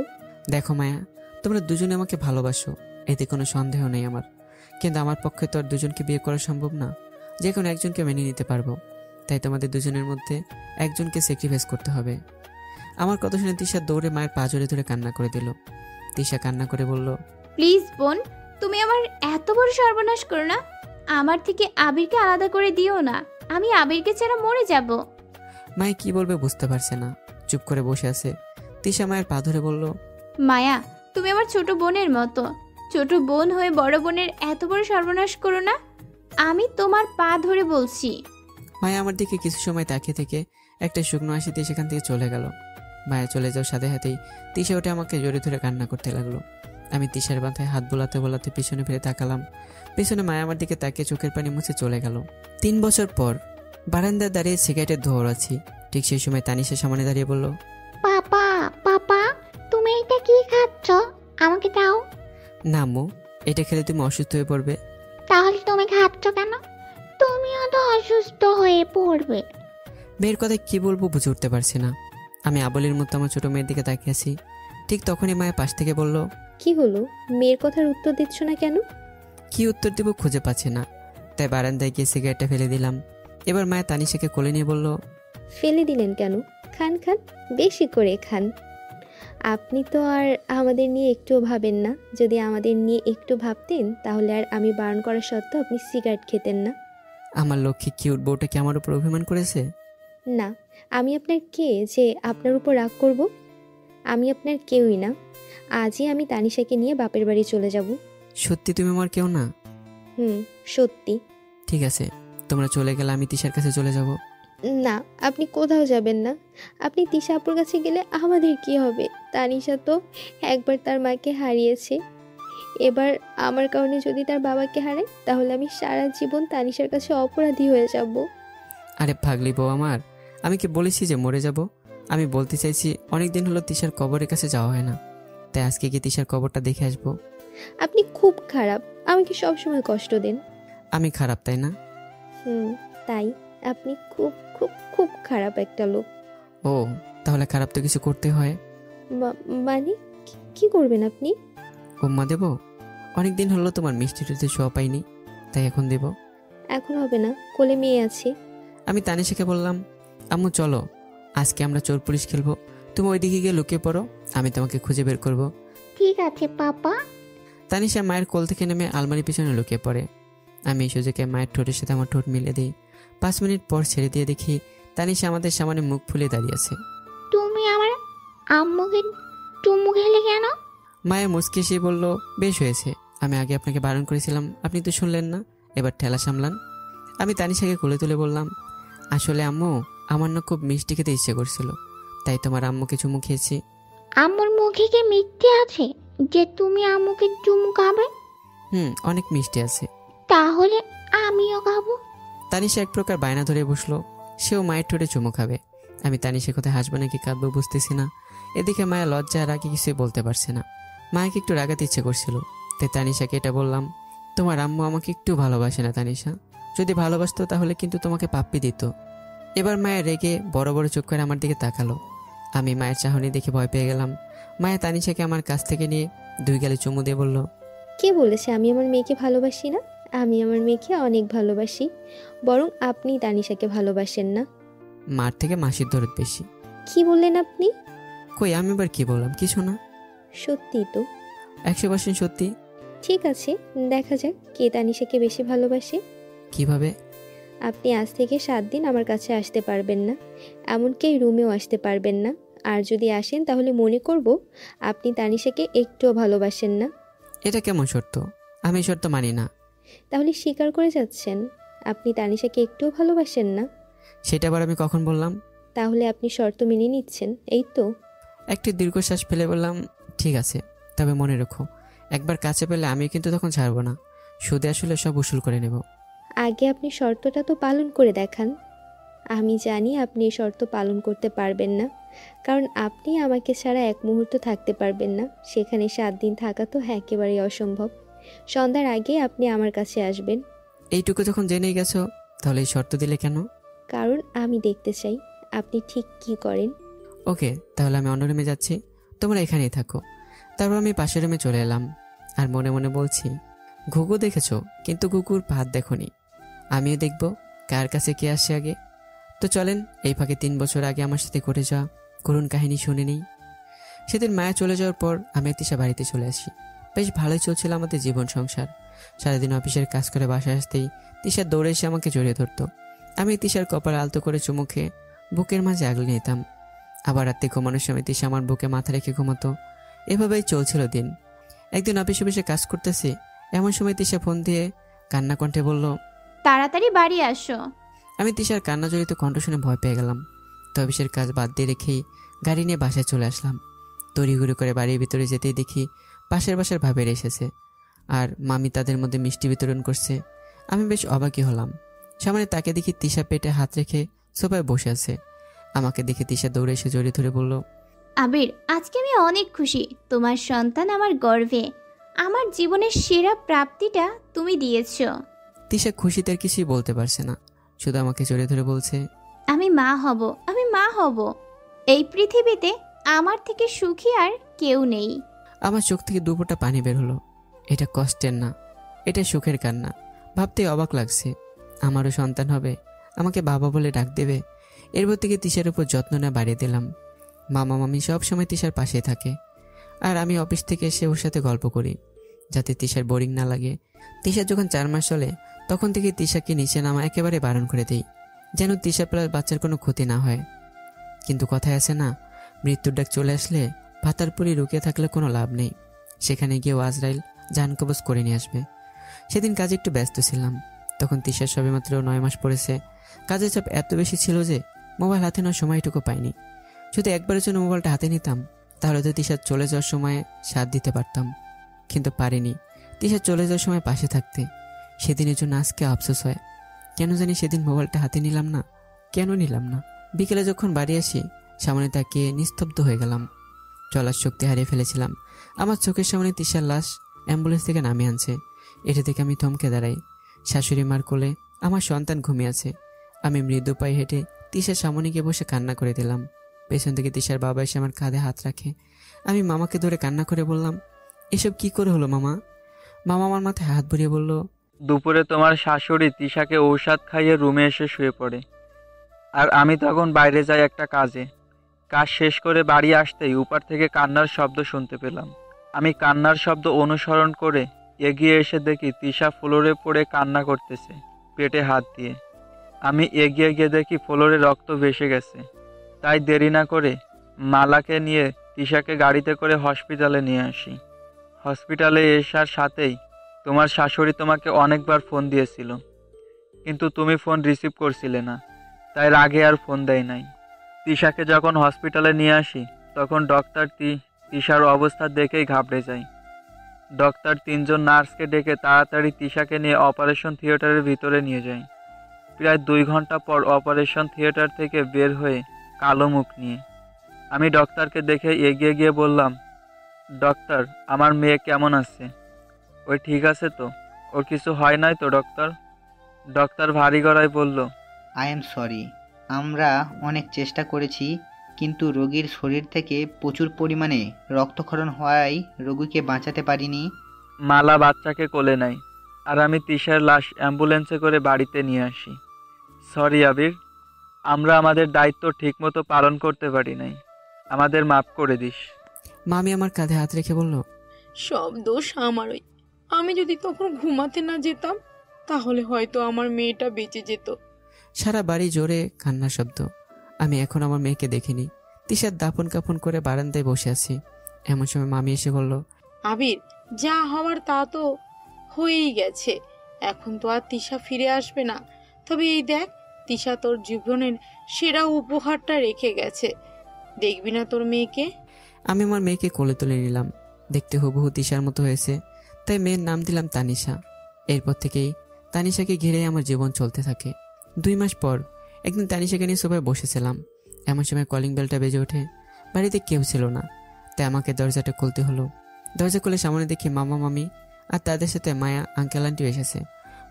A: দেখো মায়া, তোমরা দুজনে আমাকে ভালোবাসো, এতে কোনো সন্দেহ নেই আমার, কিন্তু আমার পক্ষে তো আর দুজনকে বিয়ে করা সম্ভব না। যে কোনো একজনকে মেনে নিতে পারবো, তাই তোমাদের দুজনের মধ্যে একজনকে স্যাক্রিফাইস করতে হবে। আমার কথা শুনে তিশা দৌড়ে মায়ের পা জড়িয়ে ধরে কান্না করে দিল। তিশা কান্না করে বলল,
D: প্লিজ বোন, তুমি আমার এত বড় সর্বনাশ করো না। আমার থেকে আবিরকে আলাদা করে দিও না, আমি আবিরকে ছাড়া মরে যাব।
A: মায়ে কি বলবে বুঝতে পারছে না, চুপ করে বসে আছে। তিশা মায়ের পা ধরে বলল,
D: মায়া, তুমি আমার ছোট বোনের মতো, ছোট বোন হয়ে বড় বোনের এত বড় সর্বনাশ করো না, আমি তোমার পা ধরে বলছি।
A: মায়া আমার দিকে কিছু সময় তাকিয়ে থেকে একটা শুকনো হাসি দিয়ে সেখান থেকে চলে গেল। মায়া চলে যাওয়ার সাথে সাথেই তিশা ওঠে আমাকে জড়িয়ে ধরে কান্না করতে লাগলো। আমি তিশার মাথায় হাত বোলাতে বোলাতে পিছনে ফিরে তাকালাম। পিছনে মায়া আমার দিকে তাকিয়ে চোখের পানি মুছে চলে গেল। 3 বছর পর বারান্দায় দাঁড়িয়ে সিগারেটের ধোঁয়া আছে। ঠিক সেই সময় তানিশা সামনে দাঁড়িয়ে বলল,
O: পাপা পাপা, তুমি এটা কি খাচ্ছ? আমাকে দাও
A: না আম্মু, এটা খেলে তুমি অসুস্থ হয়ে পড়বে।
O: তাহলে তুমি খাচ্ছ কেন? তুমিও তো অসুস্থ হয়ে পড়বে।
A: মেয়ের কথা কি বলবো বুঝে উঠতে পারছি না। আমি আবলের মতো আমার ছোট মেয়ের দিকে তাকিয়ে আছি। ঠিক তখনই মায়ের পাশ থেকে বলল,
N: কি হলো? মেয়ের কথার উত্তর দিচ্ছ না কেন?
A: কি উত্তর দেব খুঁজে পাচ্ছি না, তাই বারান্দায় গিয়ে সিগারেটটা ফেলে দিলাম। এবার মায়া তানিশাকে কোলে নিয়ে বলল,
N: ফেলে দিলেন কেন? খান খান, বেশি করে খান। আপনি তো আর আমাদের নিয়ে একটুও ভাবেন না। যদি আমাদের নিয়ে একটু ভাবতেন, তাহলে আর আমি বারণ করা সত্ত্বেও আপনি সিগারেট খেতেন না।
A: আমার লক্ষ্মী কিউট বউটা কি আমার উপর অভিমান করেছে?
N: না, আমি আপনার কে যে আপনার উপর রাগ করব? আমি আপনার কেউই না। আজই আমি তানিশাকে নিয়ে বাপের বাড়ি চলে যাব।
A: সত্যি তুমি আমার কেউ না?
N: সত্যি।
A: ঠিক আছে, তোমরা চলে গেলে আমি তিশার কাছে চলে যাব।
N: না, আপনি কোথাও যাবেন না। আপনি তিশা আপুর কাছে গেলে আমাদের কি হবে? তানিশা তো একবার তার মাকে হারিয়েছে, এবার আমার কারণে যদি তার বাবাকে হারায়, তাহলে আমি সারা জীবন তানিশার কাছে অপরাধী হয়ে যাব।
A: আরে পাগলি বউ আমার, আমি কি বলেছি যে মরে যাব? আমি বলতে চাইছি অনেকদিন হলো তিশার কবরের কাছে যাওয়া হয় না, তাই আজকে কি তিশার কবরটা দেখে আসবো।
N: আপনি খুব খারাপ, আমাকে সবসময় কষ্ট দেন।
A: আমি খারাপ তাই না?
N: তাই। আপনি খুব খুব খুব খারাপ একটা লোক।
A: ও, তাহলে খারাপ তো কিছু করতে হয়।
N: মানে কি করবেন আপনি?
A: উম্মা দেব? অনেক দিন হলো তোমার মিষ্টিটাতে ছোঁয়া পাইনি, তাই এখন দেব।
N: এখন হবে না, কোলে মেয়ে আছে।
A: আমি তানিশাকে বললাম, আম্মু চলো, আজকে আমরা চোর পুলিশ খেলবো। তুমি ওইদিকে গিয়ে লুকিয়ে পড়ো, আমি তোমাকে খুঁজে বের করব।
O: ঠিক আছে পাপা।
A: তানিশা মায়ের কোল থেকে নেমে আলমারির পিছনে লুকিয়ে পড়ে। আমি সুযোগে মায়ের ঠোঁটের সাথে আমার ঠোঁট মিলিয়ে দিই। 5 মিনিট পর ছেড়ে দিয়ে দেখি তানিশা আমাদের সামনে মুখ ফুলে দাঁড়িয়ে আছে।
O: তুমি আমার আম্মুকে চুমু খেলে কেন?
A: মায়া মুচকি এসে বলল, বেশ হয়েছে, আমি আগে আপনাকে বারণ করেছিলাম, আপনি তো শুনলেন না, এবার ঠেলা সামলান। আমি তানিশাকে কোলে তুলে বললাম, আসলে আম্মু, আমার না খুব মিষ্টি খেতে ইচ্ছে করছিল, তাই তোমার আম্মুকে চুমু খেয়েছি।
O: আম্মুর মুখে কি মিথ্যে আছে যে তুমি আম্মুকে চুমু খাবে?
A: অনেক মিষ্টি আছে।
O: তাহলে আমিও খাবো।
A: তানিশা এক প্রকার বায়না ধরে বসলো, সেও মায়ের ঠোঁটে চুমু খাবে। আমি তানিশার কথা হাসবো নাকি কাঁদবো বুঝতেছি না। এদিকে মায়া লজ্জা আর আগে কিছুই বলতে পারছে না। মায়াকে একটু রাগাতে ইচ্ছে করছিল, তাই তানিশাকে এটা বললাম, তোমার আম্মু আমাকে একটু ভালোবাসে না তানিশা, যদি ভালোবাসতো তাহলে কিন্তু তোমাকে পাপ্পি দিত। এবার মায়া রেগে বড় বড় চোখ করে আমার দিকে তাকালো। আমি মায়ের চাহনি দেখে ভয় পেয়ে গেলাম। মায়া তানিশাকে আমার কাছ থেকে নিয়ে 2 গালে চুমু দিয়ে বলল,
N: কে বলেছে আমি আমার মেয়েকে ভালোবাসি না? আমি আমার মেয়েকে অনেক ভালোবাসি, বরং আপনি তানিশাকে ভালোবাসেন না।
A: মার থেকে মাসির দরদ বেশি।
N: কি বললেন আপনি?
A: কই, আমি এবার কি বললাম? কিছু না।
N: সত্যি তো?
A: 100% সত্যি।
N: ঠিক আছে, দেখা যাক কে তানিশাকে বেশি ভালোবাসে।
A: কিভাবে?
N: আপনি আজ থেকে 7 দিন আমার কাছে আসতে পারবেন না, এমনকি এই রুমেও আসতে পারবেন না। আর যদি আসেন তাহলে মনে করব আপনি তানিশাকে একটুও ভালোবাসেন না।
A: এটা কেমন শর্ত? আমি শর্ত মানি না।
N: তাহলে স্বীকার করে যাচ্ছেন আপনি তানিশাকে একটুও ভালোবাসেন না?
A: সেটা আবার আমি কখন বললাম?
N: তাহলে আপনি শর্ত মেনে নিচ্ছেন, এই তো?
A: একটি দীর্ঘশ্বাস ফেলে বললাম, ঠিক আছে, তবে মনে রেখো, একবার কাছে পেলে আমি কিন্তু তখন ছাড়বো না, সুদে আসলে সব উসুল করে নেব।
N: আগে আপনি শর্তটা তো পালন করে দেখান। আমি জানি আপনি এই শর্ত পালন করতে পারবেন না, কারণ আপনি আমাকে ছাড়া এক মুহূর্ত থাকতে পারবেন না। সেখানে 7 দিন থাকা তো একেবারেই অসম্ভব। সন্ধ্যার আগে আপনি আমার কাছে আসবেন।
A: এইটুকু যখন জেনেই গেছো, তাহলে এই শর্ত দিলে কেন?
N: কারণ আমি দেখতে চাই আপনি ঠিক কি করেন।
A: ওকে, তাহলে আমি অন্য রুমে যাচ্ছি, তোমরা এখানেই থাকো। তারপর আমি পাশের রুমে চলে এলাম আর মনে মনে বলছি, ঘুঘু দেখেছো কিন্তু কুকুর ভাত দেখোনি, আমিও দেখব কার কাছে কে আসে আগে। তো চলেন এই ফাঁকে 3 বছর আগে আমার সাথে ঘটে যাওয়া করুণ কাহিনী শুনে নিই। সেদিন মায়া চলে যাওয়ার পর আমি তিশা বাড়িতে চলে আসি। বেশ ভালোই চলছিল আমাদের জীবন সংসার। সারাদিন অফিসের কাজ করে বাসায় আসতেই তিশা দৌড়ে এসে আমাকে জড়িয়ে ধরতো। আমি তিশার কপাল আলতো করে চুমু খেয়ে বুকের মাঝে আগলে নিতাম। আবার রাতে ঘুমানোর সময় তিশা আমার বুকে মাথা রেখে ঘুমাতো। এভাবেই চলছিল দিন। একদিন অফিসে কাজ করতেছি, এমন সময় তিশা ফোন দিয়ে কান্না কণ্ঠে বলল,
D: তাড়াতাড়ি বাড়ি আসো।
A: আমি তিশার কান্না জড়িত কণ্ঠ শুনে ভয় পেয়ে গেলাম। তো অফিসের কাজ বাদ দিয়ে রেখেই গাড়ি নিয়ে বাসায় চলে আসলাম। তড়িঘড়ি করে বাড়ির ভিতরে যেতেই দেখি পাশের বাসার ভাবের এসেছে আর মামি তাদের মধ্যে মিষ্টি বিতরণ করছে। আমি বেশ অবাকই হলাম। সামনে তাকে দেখি তিশা পেটে হাত রেখে সোফায় বসে আছে। আমাকে দেখে তিশা দৌড়ে এসে জড়িয়ে ধরে বলল,
D: আবির, আজকে আমি অনেক খুশি। তোমার সন্তান আমার গর্বে। আমার জীবনের সেরা প্রাপ্তিটা তুমি দিয়েছো।
A: তিশা খুশিতে আর কিছুই বলতে পারছে না, শুধু আমাকে জড়িয়ে ধরে বলছে,
D: আমি মা হব, আমি মা হব। এই পৃথিবীতে আমার থেকে সুখী আর কেউ নেই।
A: আমার চোখ থেকে 2 ফোঁটা পানি বের হলো। এটা কষ্টের না, এটা সুখের কান্না। ভাবতে অবাক লাগছে, আমারও সন্তান হবে, আমাকে বাবা বলে ডাক দেবে। এরপর থেকে তিশার উপর যত্ন নেওয়া বাড়িয়ে দিলাম। মামা মামি সব সময় তিশার পাশে থাকে আর আমি অফিস থেকে এসে ওর সাথে গল্প করি, যাতে তিশার বোরিং না লাগে। তিশার যখন 4 মাস চলে তখন থেকে তিশাকে নিচে নামা একেবারে বারণ করে দেই, যেন তিশা প্লাস বাচ্চার কোনো ক্ষতি না হয়। কিন্তু কথায় আছে না, মৃত্যুর ডাক চলে আসলে পাতারপুরি রুকিয়ে থাকলে কোনো লাভ নেই, সেখানে গিয়েও আজরাইল জান কবজ করে নিয়ে আসবে। সেদিন কাজে একটু ব্যস্ত ছিলাম। তখন তিশার সবেমাত্র 9 মাস পড়েছে। কাজের চাপ এত বেশি ছিল যে মোবাইল হাতে নেওয়ার সময়টুকু পাইনি। যদি একবারের জন্য মোবাইলটা হাতে নিতাম তাহলে তো তিশার চলে যাওয়ার সময় সাথ দিতে পারতাম, কিন্তু পারিনি তিশার চলে যাওয়ার সময় পাশে থাকতে। সেদিনের জন্য আজকে আফসোস হয়, কেন জানি সেদিন মোবাইলটা হাতে নিলাম না। কেন নিলাম না? বিকেলে যখন বাড়ি আসি সামনে তাকিয়ে নিস্তব্ধ হয়ে গেলাম। চলার শক্তি হারিয়ে ফেলেছিলাম। আমার চোখের সামনে তিশার লাশ অ্যাম্বুলেন্স থেকে নামিয়ে আনছে। এটা থেকে আমি থমকে দাঁড়াই। শাশুড়ি মার কোলে আমার সন্তান ঘুমিয়ে আছে। আমি মৃদু পায়ে হেঁটে তিশার সামনে গিয়ে বসে কান্না করে দিলাম। পেছন থেকে তিশার বাবা এসে আমার কাঁধে হাত রাখে। আমি মামাকে ধরে কান্না করে বললাম, এসব কি করে হলো মামা? মামা আমার মাথায় হাত বুলিয়ে বলল,
F: দুপুরে তোমার শাশুড়ি তিশাকে ঔষধ খাইয়ে রুমে এসে শুয়ে পড়ে, আর আমি তখন বাইরে যাই একটা কাজে। কাজ শেষ করে বাড়ি আসতেই উপর থেকে কান্নার শব্দ শুনতে পেলাম। আমি কান্নার শব্দ অনুসরণ করে এগিয়ে এসে দেখি তিশা ফ্লোরে পড়ে কান্না করতেছে, পেটে হাত দিয়ে। আমি এগিয়ে গিয়ে দেখি ফ্লোরে রক্ত ভেসে গেছে। তাই দেরি না করে মালাকে নিয়ে তিশাকে গাড়িতে করে হসপিটালে নিয়ে আসি। হসপিটালে আসার সাথেই তোমার শাশুড়ি তোমাকে অনেকবার ফোন দিয়েছিল, কিন্তু তুমি ফোন রিসিভ করছিলে না, তাই রাগে আর ফোন দেয় নাই। তিশাকে যখন হসপিটালে নিয়ে আসি তখন ডক্টর তিশার অবস্থা দেখেই ঘাবড়ে যায়। ডক্টর 3 জন নার্সকে ডেকে তাড়াতাড়ি তিশাকে নিয়ে অপারেশন থিয়েটারের ভিতরে নিয়ে যায়। প্রায় 2 ঘন্টা পর অপারেশন থিয়েটার থেকে বের হয়ে কালো মুখ নিয়ে আমি ডক্টরকে দেখে এগিয়ে গিয়ে বললাম, ডক্টর, আমার মেয়ে কেমন আছে? ওই ঠিক আছে তো? ওর কিছু হয় নাই তো ডক্টর? ডক্টর ভারী গলায় বলল,
K: আই এম সরি, আমরা অনেক চেষ্টা করেছি, কিন্তু রোগীর শরীর থেকে প্রচুর পরিমাণে রক্তক্ষরণ হওয়ায় রোগীকে বাঁচাতে পারিনি।
F: মালা বাচ্চাকে কোলে নেয়, আর আমি তিশার লাশ অ্যাম্বুলেন্সে করে বাড়িতে নিয়ে আসি। সরি আবির, আমরা আমাদের দায়িত্ব ঠিকমতো পালন করতে পারি নাই, আমাদের মাফ করে দিস।
A: মামি আমার কাঁধে হাত রেখে বলল,
G: সব দোষ আমারই। আমি যদি তখন ঘুমাতে না যেতাম তাহলে হয়তো আমার মেয়েটা বেঁচে যেত।
A: সারা বাড়ি জোরে কান্নার শব্দ। আমি এখন আমার মেয়েকে দেখিনি। তিশার দাপন কাপন করে বারান্দায় বসে আছি। এমন সময় মামি এসে বলল,
G: আবির, যা হওয়ার তা তো হয়েই গেছে, এখন তো আর তিশা ফিরে আসবে না। তবে এই দেখ, তিশা তোর জীবনের সেরা উপহারটা রেখে গেছে, দেখবি না তোর মেয়েকে?
A: আমি আমার মেয়েকে কোলে তুলে নিলাম। দেখতে হুবহু তিশার মতো হয়েছে, তাই মেয়ের নাম দিলাম তানিশা। এরপর থেকেই তানিশাকে ঘিরে আমার জীবন চলতে থাকে। 2 মাস পর একদিন তানিশাকে নিয়ে সবাই বসেছিলাম। এমন সময় কলিং বেলটা বেজে ওঠে। বাড়িতে কেউ ছিল না, তাই আমাকে দরজাটা খুলতে হলো। দরজা খুলে সামনে দেখি মামা মামি আর তাদের সাথে মায়া আঙ্কেল আন্টিও এসেছে।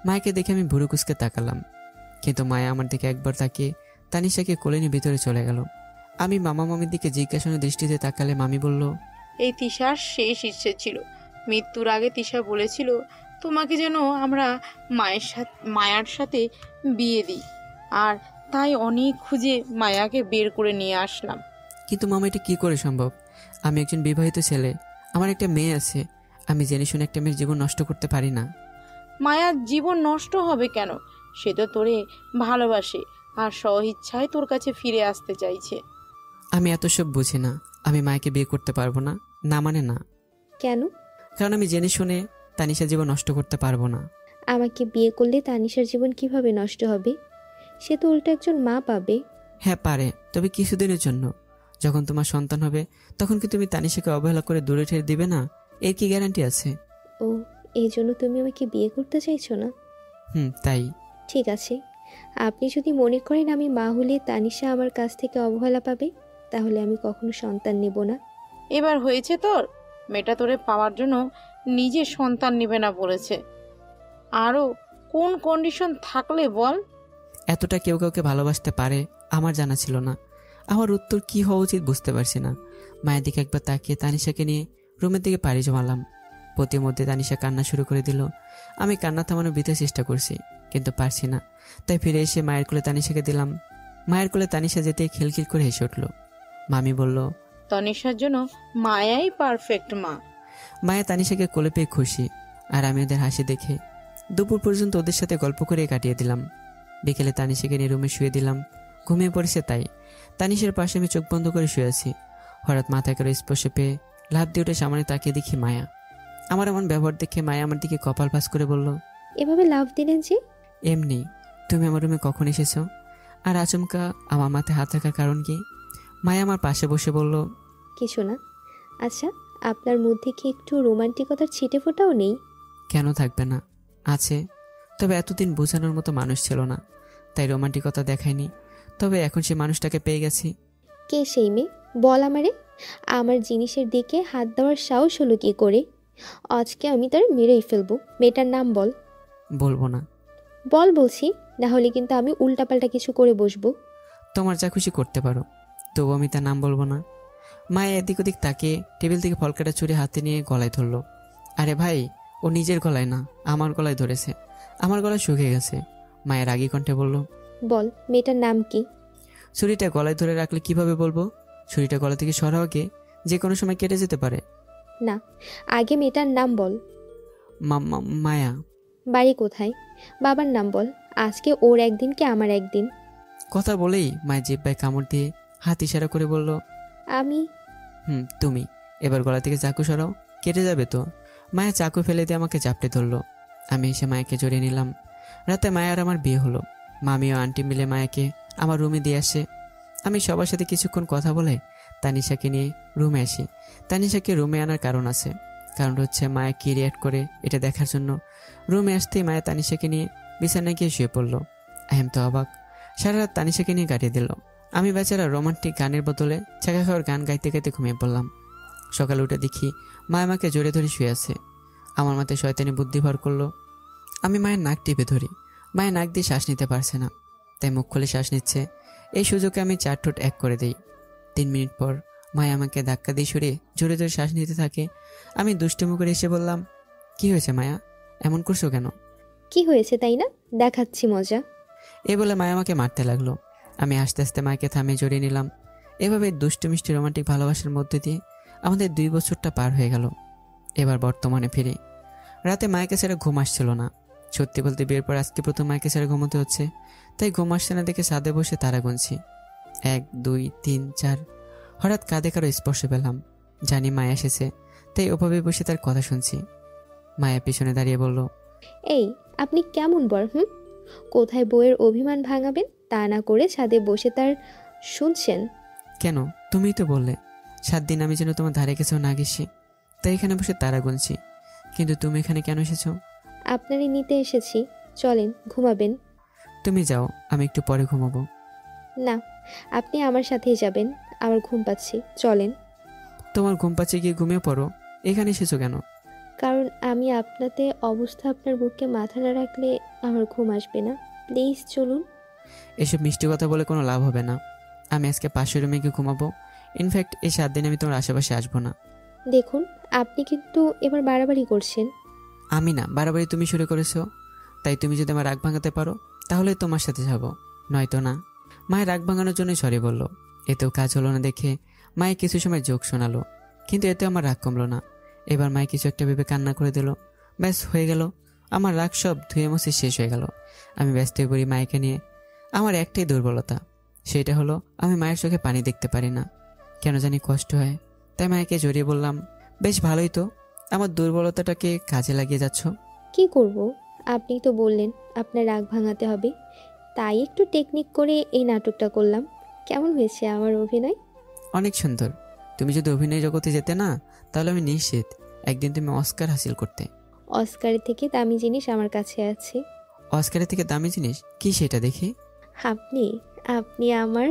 A: মায়াকে দেখে আমি ভুরু কুঁচকে তাকালাম, কিন্তু মায়া আমার দিকে একবার তাকিয়ে তানিশাকে কোলে নিয়ে ভিতরে চলে গেল। আমি মামা মামির দিকে জিজ্ঞাসার দৃষ্টিতে তাকালে মামি বলল,
G: এই তিশার শেষ ইচ্ছে ছিল। মৃত্যুর আগে তিশা বলেছিল তোমাকে যেন আমরা মায়ার সাথে বিয়ে দিই, আর তাই অনেক খুঁজে মায়াকে বের করে নিয়ে আসলাম।
A: কিন্তু মামা, এটা কি করে সম্ভব? আমি একজন বিবাহিত ছেলে, আমার একটা মেয়ে আছে। আমি জেনে শুনে একটা মেয়ের জীবন নষ্ট করতে পারি না।
G: মায়ার জীবন নষ্ট হবে কেন? সে তো তোরে ভালোবাসে আর স্বইচ্ছায় তোর কাছে ফিরে আসতে চাইছে।
A: আমি এত সব বুঝি না। আমি মায়াকে বিয়ে করতে পারবো না। না মানে না।
N: কেন?
A: কারণ আমি জেনে শুনে তানিশার জীবন নষ্ট করতে পারবো না।
N: আমাকে বিয়ে করলে তানিশার জীবন কিভাবে নষ্ট হবে? সে তো উল্টো একজন মা পাবে।
A: হ্যাঁ পারে, তবে কিছুদিনের জন্য। যখন তোমার সন্তান হবে তখন কি তুমি তানিশাকে অবহেলা করে দূরে ঠেলে দিবে না? এর কি গ্যারান্টি আছে?
N: ও, এই জন্য তুমি আমাকে বিয়ে করতে চাইছো না?
A: তাই।
N: ঠিক আছে, আপনি যদি মনে করেন আমি মা হলে তানিশা আমার কাছ থেকে অবহেলা পাবে, তাহলে আমি কখনো সন্তান নেব না।
G: এবার হয়েছে তোর? মেয়েটা তোরে পাওয়ার জন্য নিজে সন্তান নেবে না বলেছে। আরও কোন কন্ডিশন থাকলে বল?
A: এতটা কেউ কাউকে ভালোবাসতে পারে আমার জানা ছিল না। আমার উত্তর কি হওয়া উচিত বুঝতে পারছি না। মায়ের দিকে একবার তাকিয়ে তানিশাকে নিয়ে রুমের দিকে পাড়ি জমালাম। প্রতিমধ্যে তানিশা কান্না শুরু করে দিল। আমি কান্না থামানোর বৃথা চেষ্টা করছি, কিন্তু পারছি না। তাই ফিরে এসে মায়ের কোলে তানিশাকে দিলাম। মায়ের কোলে তানিশা যেতেই খিলখিল করে হেসে উঠল। মামি বলল,
G: তানিশার জন্য মায়াই পারফেক্ট মা।
A: মায়া তানিশাকে কোলে পেয়ে খুশি, আর আমি ওদের হাসি দেখে দুপুর পর্যন্ত ওদের সাথে গল্প করে কাটিয়ে দিলাম। বিকেলে তানিশাকে নিয়ে রুমে শুয়ে দিলাম। ঘুমিয়ে পড়েছে তাই তানিশার পাশে আমি চোখ বন্ধ করে শুয়ে আছি। হঠাৎ মাথায় করে স্পর্শ পেয়ে লাফ দিয়ে উঠে সামনে তাকিয়ে দেখি মায়া। আমার এমন ব্যবহার দেখে মায়া আমার দিকে কপাল ভাঁজ করে বলল,
N: এভাবে লাফ দিলেন যে?
A: এমনি। তুমি আমার রুমে কখন এসেছো? আর আচমকা আমার মাথায় হাত রাখার কারণ কি? মায়া আমার পাশে বসে বলল,
N: কিছু না। আচ্ছা, আপনার মধ্যে কি একটু রোমান্টিকতার ছিটে ফোটাও নেই?
A: কেন থাকবে না? আছে, তবে এতদিন বোঝানোর মতো মানুষ ছিল না, তাই রোমান্টিকতা দেখায়নি। তবে এখন সে মানুষটাকে পেয়ে গেছি।
N: কে সেই মেয়ে? বল আমারে। আমার জিনিসের দিকে হাত দেওয়ার সাহস হলো কি করে? আজকে আমি তার মেরেই ফেলবো। মেয়েটার নাম বল।
A: বলবো না।
N: বল বলছি, না হলে কিন্তু আমি উল্টাপাল্টা কিছু করে বসবো।
A: তোমার যা খুশি করতে পারো, তবু আমি তার নাম বলবো না। মায়া এদিক ওদিক তাকিয়ে টেবিল থেকে ফলকাটা চুরি হাতে নিয়ে গলায় ধরলো। আরে ভাই, ও নিজের গলায় না, আমার গলায় ধরেছে। আমার গলা শুকিয়ে গেছে। মায়ের রাগী কণ্ঠে বলল,
N: বল মেয়েটার নাম কি?
A: ছুরিটা গলায় ধরে রাখলে কিভাবে বলবো? ছুরিটা গলা থেকে সরাও আগে যে কোনো সময় কেটে যেতে পারে।
N: না, আগে মেয়েটার নাম বল।
A: মায়া।
N: বাড়ি কোথায়? বাবার নাম বল। আজকে ওর একদিন কি আমার একদিন?
A: কথা বলেই মায়ের জিহ্বায় কামড় দিয়ে হাত ইশারা করে বলল,
N: আমি?
A: তুমি। এবার গলা থেকে চাকু সরাও, কেটে যাবে তো। মায়া চাকু ফেলে দিয়ে আমাকে চাপটে ধরলো। আমি এসে মায়াকে জড়িয়ে নিলাম। রাতে মায়া আর আমার বিয়ে হলো। মামি ও আন্টি মিলে মায়াকে আমার রুমে দিয়ে আসে। আমি সবার সাথে কিছুক্ষণ কথা বলে তানিশাকে নিয়ে রুমে আসি। তানিশাকে রুমে আনার কারণ আছে। কারণ হচ্ছে মায়া কি রিয়াক্ট করে এটা দেখার জন্য। রুমে আসতেই মায়া তানিশাকে নিয়ে বিছানায় গিয়ে শুয়ে পড়লো। আহম তো অবাক। সারা রাত তানিশাকে নিয়ে কাটিয়ে দিল। আমি বেচারা রোমান্টিক গানের বদলে ছাকা খাওয়ার গান গাইতে গাইতে ঘুমিয়ে পড়লাম। সকালে উঠে দেখি মায়া আমাকে জড়িয়ে ধরে শুয়ে আছে। আমার মাথায় শয়তানি বুদ্ধি ভর করলো। আমি মায়ের নাক টিপে ধরি। মায়ের নাক দিয়ে শ্বাস নিতে পারছে না, তাই মুখ খুলে শ্বাস নিচ্ছে। এই সুযোগে আমি 4 ঠোঁট এক করে দিই। 3 মিনিট পর মায়া আমাকে ধাক্কা দিয়ে সরিয়ে জোরে জোরে শ্বাস নিতে থাকে। আমি দুষ্টুমি করে এসে বললাম, কি হয়েছে মায়া, এমন করছো কেন?
N: কি হয়েছে তাই না, দেখাচ্ছি মজা।
A: এ বলে মায়া আমাকে মারতে লাগলো। আমি আস্তে আস্তে মাকে থামিয়ে জড়িয়ে নিলাম। এভাবে দুষ্টু মিষ্টি রোমান্টিক ভালোবাসার মধ্যে দিয়ে আমাদের 2 বছরটা পার হয়ে গেল। এবার বর্তমানে ফিরে। রাতে মায়েকে ছেড়ে ঘুম আসছিল না। সত্যি বলতে বিয়ের পর আজকে প্রথম মায়েকে ছেড়ে ঘুমোতে হচ্ছে। তাই ঘুম আসছে না দেখে ছাদে বসে তারা গুনছি। 1 2 3 4। হঠাৎ কাঁধে কারো স্পর্শ পেলাম। জানি মায়া এসেছে, তাই ওভাবে বসে তার কথা শুনছি। মায়া পিছনে দাঁড়িয়ে বলল,
N: এই আপনি কেমন বর? কোথায় বউয়ের অভিমান ভাঙাবেন তা না করে ছাদে বসে তার শুনছেন?
A: কেন, তুমিই তো বললে 7 দিন আমি যেন তোমার ধারে কাছেও না গেছি। তাই এখানে বসে তারা গুনছি। কিন্তু তুমি এখানে কেন এসেছো?
N: আপনারই নিতে এসেছি। চলেন, ঘুমাবেন।
A: তুমি যাও, আমি একটু পরে ঘুমাবো।
N: না, আপনি আমার সাথেই যাবেন। আমার ঘুম পাচ্ছে, চলেন।
A: তোমার ঘুম পাচ্ছে, গিয়ে ঘুমিয়ে পড়ো। এখানে এসেছো কেন?
N: কারণ আমি আপনাতে অবস্থা আপনার বুকে মাথা না রাখলে আমার ঘুম আসবে না। প্লিজ চলুন।
A: এসব মিষ্টি কথা বলে কোনো লাভ হবে না। আমি আজকে পাশের রুমে গিয়ে ঘুমাবো। ইনফ্যাক্ট এই 7 দিন আমি তোমার আশেপাশে আসবো না।
N: দেখুন, আপনি কিন্তু এবার বাড়াবাড়ি করছেন।
A: আমি না, বাড়াবাড়ি তুমি শুরু করেছো। তাই তুমি যদি আমার রাগ ভাঙাতে পারো তাহলে তোমার সাথে যাবো, নয়তো না। মায়ের রাগ ভাঙানোর জন্যই সরি বললো। এতেও কাজ হলো না দেখে মায়ে কিছু সময় জোক শোনালো, কিন্তু এতে আমার রাগ কমলো না। এবার মায়ে কিছু একটা ভেবে কান্না করে দিল। ব্যাস হয়ে গেল, আমার রাগ সব ধুয়ে মুছে শেষ হয়ে গেল। আমি ব্যস্ত হয়ে পড়ি মায়েকে নিয়ে। আমার একটাই দুর্বলতা, সেটা হলো আমি মায়ের চোখে পানি দেখতে পারি না। কেন জানি কষ্ট হয়। তাই মায়েকে জড়িয়ে বললাম, বেশ ভালোই তো, আমার দুর্বলতাটাকে কাজে লাগিয়ে যাচ্ছ।
N: কি করব? আপনি তো বললেন আপনার রাগ ভাঙাতে হবে, তাই একটু টেকনিক করে এই নাটকটা করলাম। কেমন হয়েছে আমার অভিনয়?
A: অনেক সুন্দর। তুমি যদি অভিনয় জগতে যেতে না, তাহলে আমি নিশ্চিত একদিন তুমি অস্কার হাসিল করতে।
N: অস্কারের থেকে দামি জিনিস আমার কাছে আছে।
A: অস্কারের থেকে দামি জিনিস কি, সেটা দেখি।
N: আপনি আপনি আমার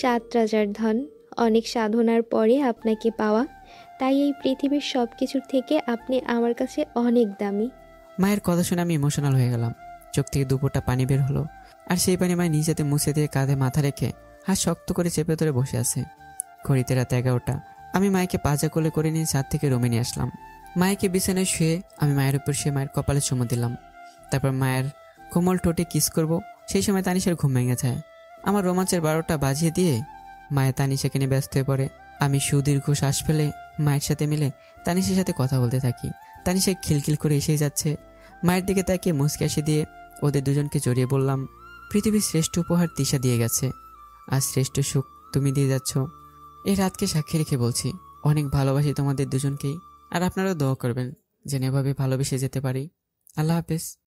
N: 7 রাজার ধন। অনেক সাধনার পরে আপনাকে পাওয়া, তাই এই পৃথিবীর সব কিছুর থেকে আপনি আমার কাছে অনেক দামি।
A: মায়ের কথা শুনে আমি ইমোশনাল হয়ে গেলাম। চোখ থেকে দুপোটা পানি বের হলো, আর সেই পানি মায়ের নিজেতে মুছে দিয়ে কাঁধে মাথা রেখে হাত শক্ত করে চেপে ধরে বসে আছে। ঘড়িতে রাত 11টা। আমি মায়েকে পাজা কোলে করে নিয়ে ছাদ থেকে রুমে নিয়ে আসলাম। মায়েকে বিছানায় শুয়ে আমি মায়ের উপর শুয়ে মায়ের কপালে চুমু দিলাম। তারপর মায়ের কোমল ঠোঁটে কিস করব, সেই সময় তানিশার ঘুম ভেঙে যায়। আমার রোমাঞ্চের 12টা বাজিয়ে দিয়ে মায়ের তানিশাকে নিয়ে ব্যস্ত হয়ে পড়ে। আমি সুদীর্ঘ শ্বাস ফেলে মায়ের সাথে মিলে তানিশার সাথে কথা বলতে থাকি। তানিশা খিলখিল করে এসেই যাচ্ছে। মায়ের দিকে তাকিয়ে মুচকে হাসি দিয়ে ওদের দুজনকে জড়িয়ে বললাম, পৃথিবীর শ্রেষ্ঠ উপহার তিশা দিয়ে গেছে, আর শ্রেষ্ঠ সুখ তুমি দিয়ে যাচ্ছ। এই রাতকে সাক্ষী রেখে বলছি, অনেক ভালোবাসি তোমাদের দুজনকেই। আর আপনারাও দোয়া করবেন যেন এভাবে ভালোবেসে যেতে পারি। আল্লাহ হাফেজ।